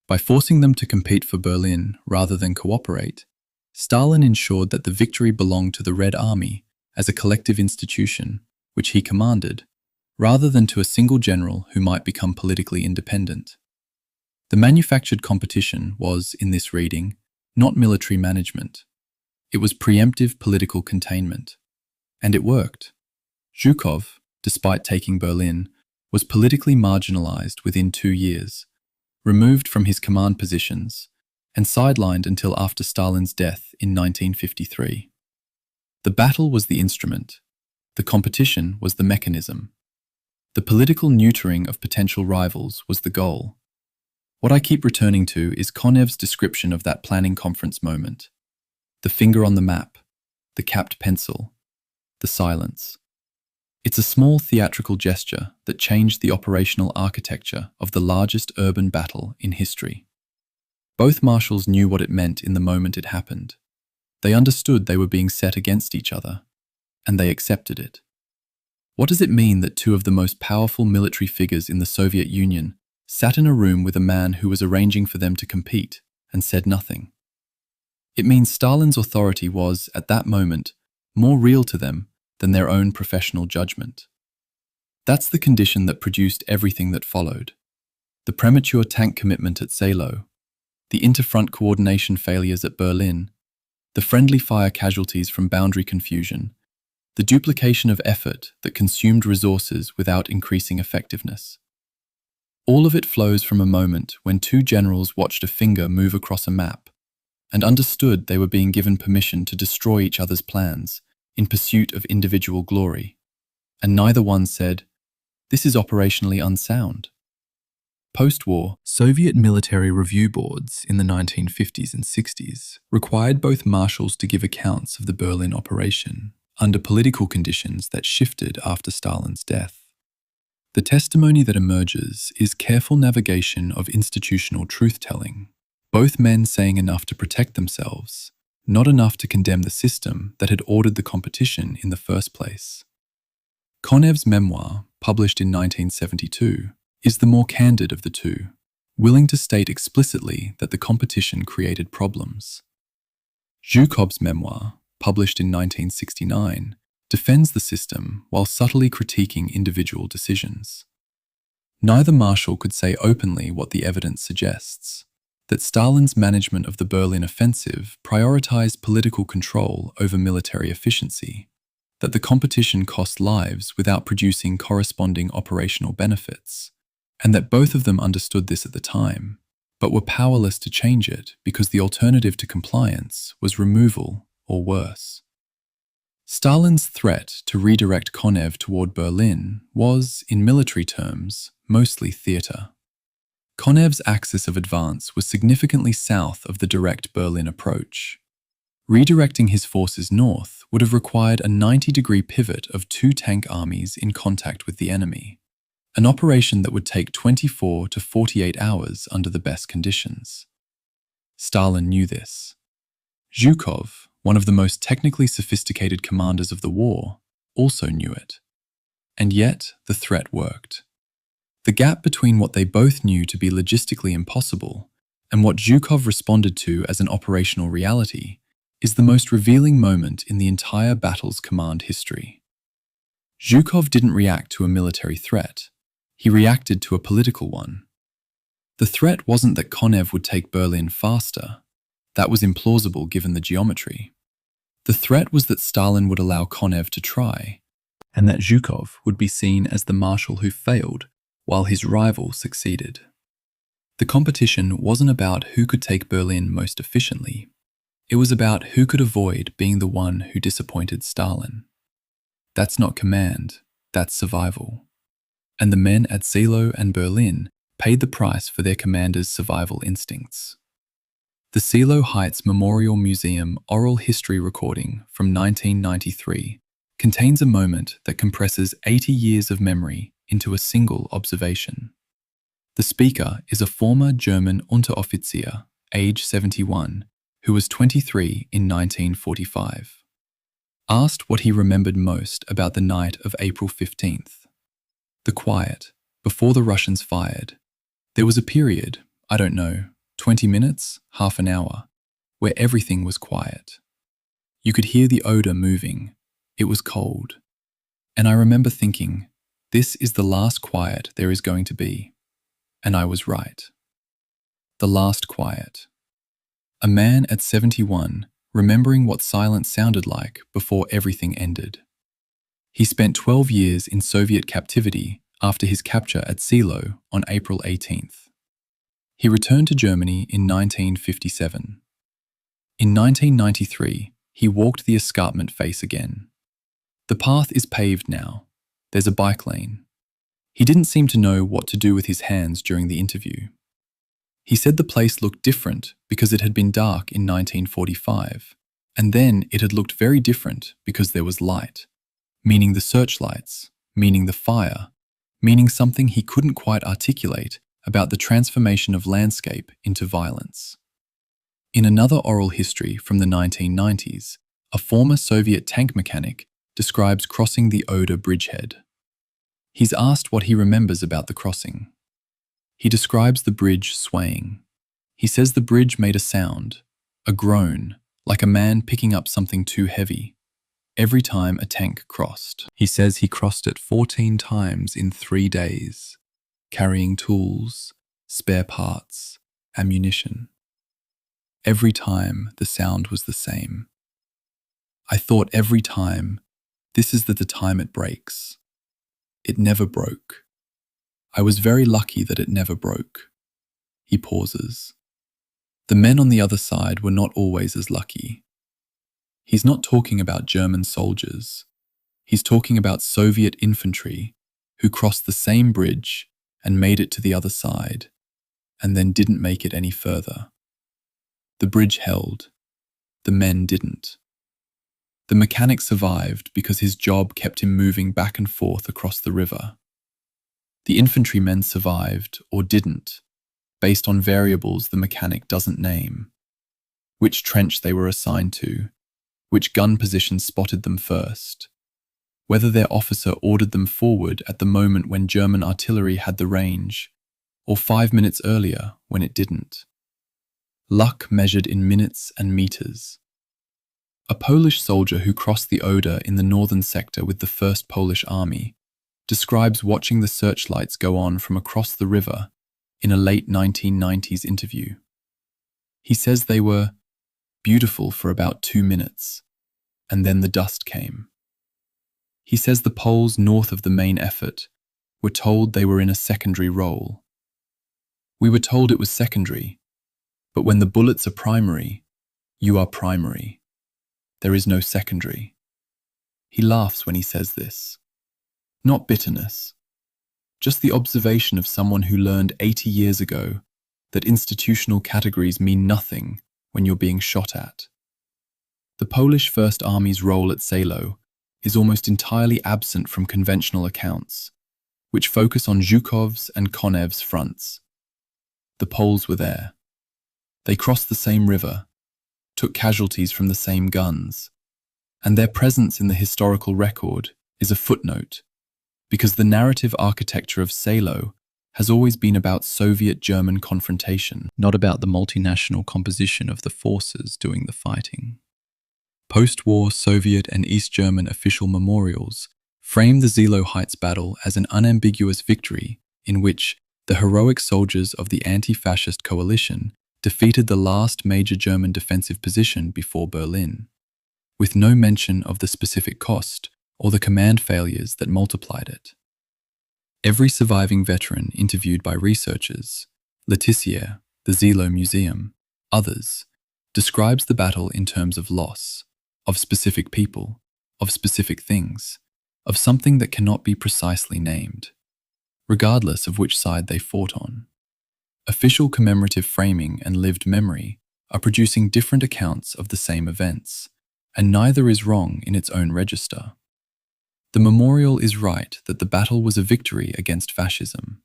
By forcing them to compete for Berlin rather than cooperate, Stalin ensured that the victory belonged to the Red Army as a collective institution, which he commanded, rather than to a single general who might become politically independent. The manufactured competition was, in this reading, not military management. It was preemptive political containment. And it worked. Zhukov, despite taking Berlin, was politically marginalized within 2 years, removed from his command positions, and sidelined until after Stalin's death in 1953. The battle was the instrument. The competition was the mechanism. The political neutering of potential rivals was the goal. What I keep returning to is Konev's description of that planning conference moment. The finger on the map, the capped pencil, the silence. It's a small theatrical gesture that changed the operational architecture of the largest urban battle in history. Both marshals knew what it meant in the moment it happened. They understood they were being set against each other, and they accepted it. What does it mean that two of the most powerful military figures in the Soviet Union sat in a room with a man who was arranging for them to compete and said nothing? It means Stalin's authority was, at that moment, more real to them than their own professional judgment. That's the condition that produced everything that followed. The premature tank commitment at Seelow, the interfront coordination failures at Berlin, the friendly fire casualties from boundary confusion, the duplication of effort that consumed resources without increasing effectiveness. All of it flows from a moment when two generals watched a finger move across a map and understood they were being given permission to destroy each other's plans in pursuit of individual glory, and neither one said, "This is operationally unsound." Post-war, Soviet military review boards in the 1950s and 60s required both marshals to give accounts of the Berlin operation under political conditions that shifted after Stalin's death. The testimony that emerges is careful navigation of institutional truth-telling, both men saying enough to protect themselves, not enough to condemn the system that had ordered the competition in the first place. Konev's memoir, published in 1972, is the more candid of the two, willing to state explicitly that the competition created problems. Zhukov's memoir, published in 1969, defends the system while subtly critiquing individual decisions. Neither marshal could say openly what the evidence suggests, that Stalin's management of the Berlin offensive prioritized political control over military efficiency, that the competition cost lives without producing corresponding operational benefits, and that both of them understood this at the time, but were powerless to change it because the alternative to compliance was removal or worse. Stalin's threat to redirect Konev toward Berlin was, in military terms, mostly theater. Konev's axis of advance was significantly south of the direct Berlin approach. Redirecting his forces north would have required a 90-degree pivot of two tank armies in contact with the enemy, an operation that would take 24 to 48 hours under the best conditions. Stalin knew this. Zhukov, one of the most technically sophisticated commanders of the war, also knew it. And yet, the threat worked. The gap between what they both knew to be logistically impossible and what Zhukov responded to as an operational reality is the most revealing moment in the entire battle's command history. Zhukov didn't react to a military threat. He reacted to a political one. The threat wasn't that Konev would take Berlin faster. That was implausible given the geometry. The threat was that Stalin would allow Konev to try, and that Zhukov would be seen as the marshal who failed while his rival succeeded. The competition wasn't about who could take Berlin most efficiently. It was about who could avoid being the one who disappointed Stalin. That's not command, that's survival. And the men at Seelow and Berlin paid the price for their commanders' survival instincts. The Seelow Heights Memorial Museum oral history recording from 1993 contains a moment that compresses 80 years of memory into a single observation. The speaker is a former German Unteroffizier, age 71, who was 23 in 1945. Asked what he remembered most about the night of April 15th. The quiet, before the Russians fired. There was a period, 20 minutes, half an hour, where everything was quiet. You could hear the odor moving. It was cold. And I remember thinking, this is the last quiet there is going to be. And I was right. The last quiet. A man at 71, remembering what silence sounded like before everything ended. He spent 12 years in Soviet captivity after his capture at Seelow on April 18th. He returned to Germany in 1957. In 1993, he walked the escarpment face again. The path is paved now. There's a bike lane. He didn't seem to know what to do with his hands during the interview. He said the place looked different because it had been dark in 1945, and then it had looked very different because there was light, meaning the searchlights, meaning the fire, meaning something he couldn't quite articulate about the transformation of landscape into violence. In another oral history from the 1990s, a former Soviet tank mechanic describes crossing the Oder bridgehead. He's asked what he remembers about the crossing. He describes the bridge swaying. He says the bridge made a sound, a groan, like a man picking up something too heavy, every time a tank crossed. He says he crossed it 14 times in 3 days, carrying tools, spare parts, ammunition. Every time the sound was the same. I thought every time, this is the time it breaks. It never broke. I was very lucky that it never broke. He pauses. The men on the other side were not always as lucky. He's not talking about German soldiers. He's talking about Soviet infantry who crossed the same bridge and made it to the other side, and then didn't make it any further. The bridge held. The men didn't. The mechanic survived because his job kept him moving back and forth across the river. The infantrymen survived or didn't, based on variables the mechanic doesn't name. Which trench they were assigned to, which gun position spotted them first, whether their officer ordered them forward at the moment when German artillery had the range, or 5 minutes earlier when it didn't. Luck measured in minutes and meters. A Polish soldier who crossed the Oder in the northern sector with the 1st Polish Army describes watching the searchlights go on from across the river in a late 1990s interview. He says they were beautiful for about 2 minutes, and then the dust came. He says the Poles north of the main effort were told they were in a secondary role. We were told it was secondary, but when the bullets are primary, you are primary. There is no secondary. He laughs when he says this. Not bitterness, just the observation of someone who learned 80 years ago that institutional categories mean nothing when you're being shot at. The Polish First Army's role at Seelow is almost entirely absent from conventional accounts, which focus on Zhukov's and Konev's fronts. The Poles were there. They crossed the same river, took casualties from the same guns, and their presence in the historical record is a footnote, because the narrative architecture of Seelow has always been about Soviet-German confrontation, not about the multinational composition of the forces doing the fighting. Post-war Soviet and East German official memorials frame the Seelow Heights battle as an unambiguous victory in which the heroic soldiers of the anti-fascist coalition defeated the last major German defensive position before Berlin, with no mention of the specific cost or the command failures that multiplied it. Every surviving veteran interviewed by researchers, Letitia, the Seelow Museum, others, describes the battle in terms of loss, of specific people, of specific things, of something that cannot be precisely named, regardless of which side they fought on. Official commemorative framing and lived memory are producing different accounts of the same events, and neither is wrong in its own register. The memorial is right that the battle was a victory against fascism.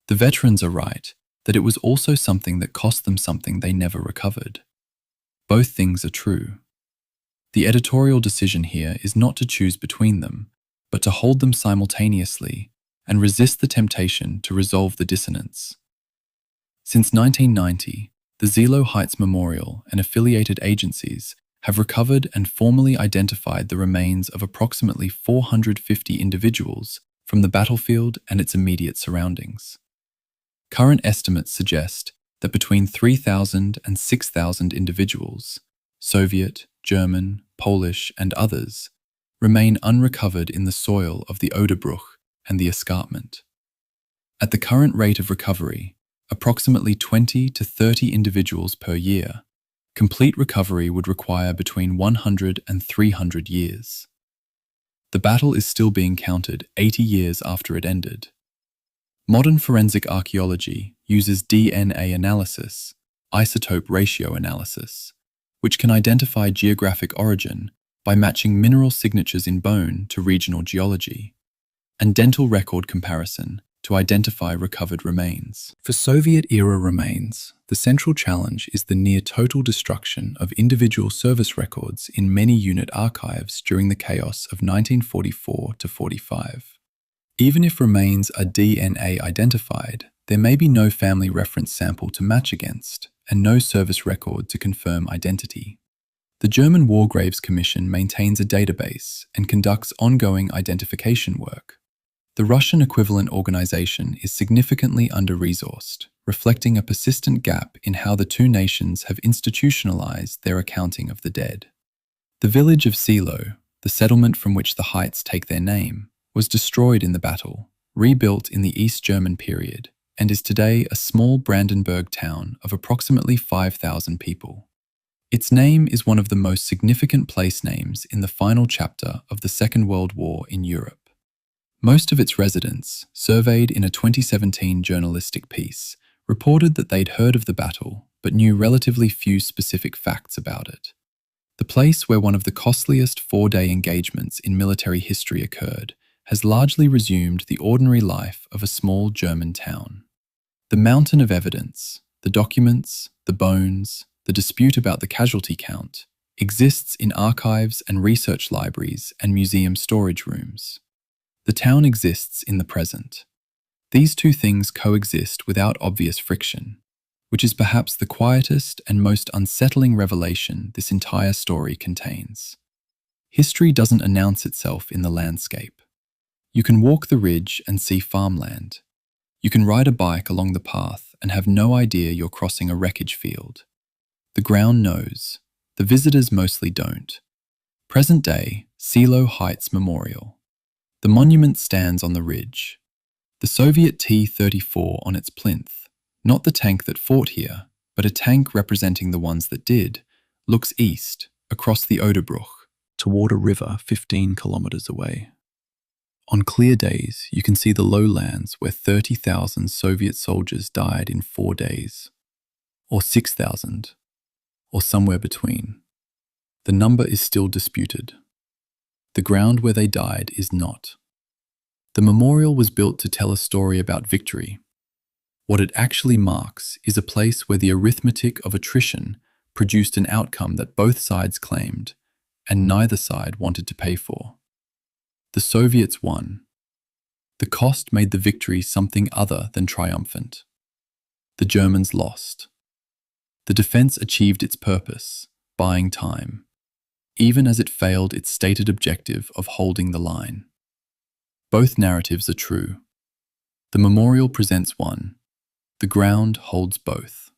The veterans are right that it was also something that cost them something they never recovered. Both things are true. The editorial decision here is not to choose between them, but to hold them simultaneously and resist the temptation to resolve the dissonance. Since 1990, the Seelow Heights Memorial and affiliated agencies have recovered and formally identified the remains of approximately 450 individuals from the battlefield and its immediate surroundings. Current estimates suggest that between 3,000 and 6,000 individuals, Soviet, German, Polish, and others, remain unrecovered in the soil of the Oderbruch and the escarpment. At the current rate of recovery, approximately 20 to 30 individuals per year, complete recovery would require between 100 and 300 years. The battle is still being counted 80 years after it ended. Modern forensic archaeology uses DNA analysis, isotope ratio analysis, which can identify geographic origin by matching mineral signatures in bone to regional geology, and dental record comparison to identify recovered remains. For Soviet-era remains, the central challenge is the near-total destruction of individual service records in many unit archives during the chaos of 1944 to 45. Even if remains are DNA identified, there may be no family reference sample to match against, and no service record to confirm identity. The German War Graves Commission maintains a database and conducts ongoing identification work. The Russian equivalent organization is significantly under-resourced, reflecting a persistent gap in how the two nations have institutionalized their accounting of the dead. The village of Seelow, the settlement from which the Heights take their name, was destroyed in the battle, rebuilt in the East German period, and is today a small Brandenburg town of approximately 5,000 people. Its name is one of the most significant place names in the final chapter of the Second World War in Europe. Most of its residents, surveyed in a 2017 journalistic piece, reported that they'd heard of the battle but knew relatively few specific facts about it. The place where one of the costliest four-day engagements in military history occurred has largely resumed the ordinary life of a small German town. The mountain of evidence, the documents, the bones, the dispute about the casualty count, exists in archives and research libraries and museum storage rooms. The town exists in the present. These two things coexist without obvious friction, which is perhaps the quietest and most unsettling revelation this entire story contains. History doesn't announce itself in the landscape. You can walk the ridge and see farmland. You can ride a bike along the path and have no idea you're crossing a wreckage field. The ground knows. The visitors mostly don't. Present day, Seelow Heights Memorial. The monument stands on the ridge. The Soviet T-34 on its plinth, not the tank that fought here, but a tank representing the ones that did, looks east, across the Oderbruch, toward a river 15 kilometers away. On clear days, you can see the lowlands where 30,000 Soviet soldiers died in 4 days, or 6,000, or somewhere between. The number is still disputed. The ground where they died is not. The memorial was built to tell a story about victory. What it actually marks is a place where the arithmetic of attrition produced an outcome that both sides claimed, and neither side wanted to pay for. The Soviets won. The cost made the victory something other than triumphant. The Germans lost. The defense achieved its purpose, buying time, even as it failed its stated objective of holding the line. Both narratives are true. The memorial presents one. The ground holds both.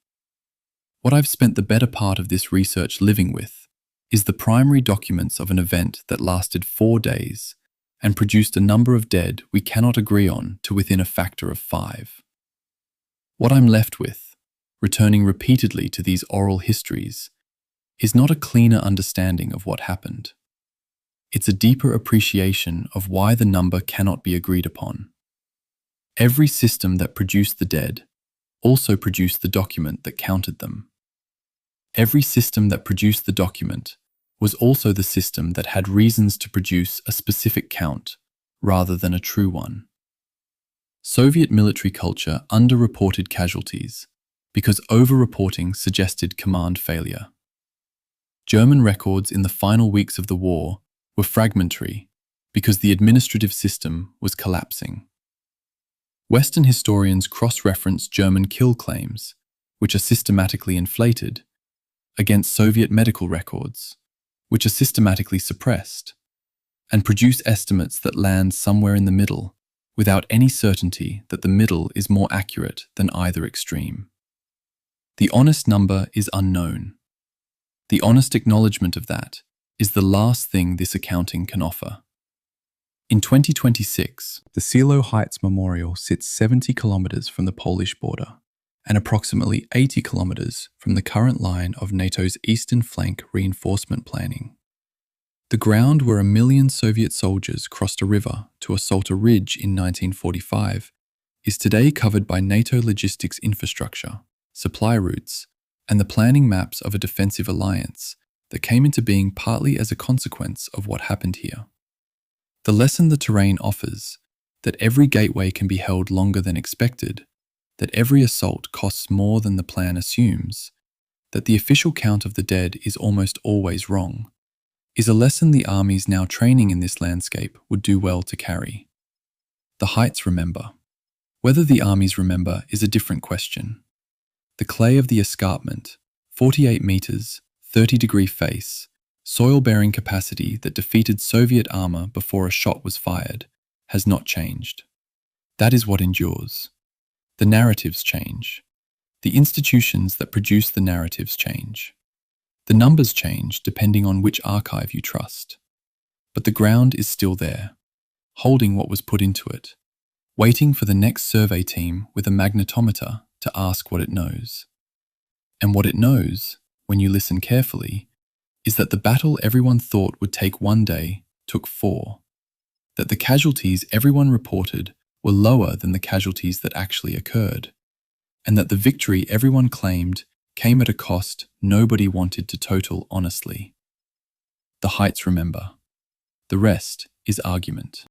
What I've spent the better part of this research living with is the primary documents of an event that lasted 4 days and produced a number of dead we cannot agree on to within a factor of 5. What I'm left with, returning repeatedly to these oral histories, is not a cleaner understanding of what happened. It's a deeper appreciation of why the number cannot be agreed upon. Every system that produced the dead also produced the document that counted them. Every system that produced the document was also the system that had reasons to produce a specific count rather than a true one. Soviet military culture underreported casualties because over-reporting suggested command failure. German records in the final weeks of the war were fragmentary because the administrative system was collapsing. Western historians cross-reference German kill claims, which are systematically inflated, against Soviet medical records, which are systematically suppressed, and produce estimates that land somewhere in the middle, without any certainty that the middle is more accurate than either extreme. The honest number is unknown. The honest acknowledgement of that is the last thing this accounting can offer. In 2026, the Seelow Heights Memorial sits 70 kilometers from the Polish border and approximately 80 kilometers from the current line of NATO's eastern flank reinforcement planning. The ground where 1 million Soviet soldiers crossed a river to assault a ridge in 1945 is today covered by NATO logistics infrastructure, supply routes, and the planning maps of a defensive alliance that came into being partly as a consequence of what happened here. The lesson the terrain offers, that every gateway can be held longer than expected, that every assault costs more than the plan assumes, that the official count of the dead is almost always wrong, is a lesson the armies now training in this landscape would do well to carry. The Heights remember. Whether the armies remember is a different question. The clay of the escarpment, 48 meters, 30-degree face, soil-bearing capacity that defeated Soviet armor before a shot was fired, has not changed. That is what endures. The narratives change. The institutions that produce the narratives change. The numbers change depending on which archive you trust. But the ground is still there, holding what was put into it, waiting for the next survey team with a magnetometer to ask what it knows. And what it knows, when you listen carefully, is that the battle everyone thought would take 1 day took 4, that the casualties everyone reported were lower than the casualties that actually occurred, and that the victory everyone claimed came at a cost nobody wanted to total honestly. The Heights remember. The rest is argument.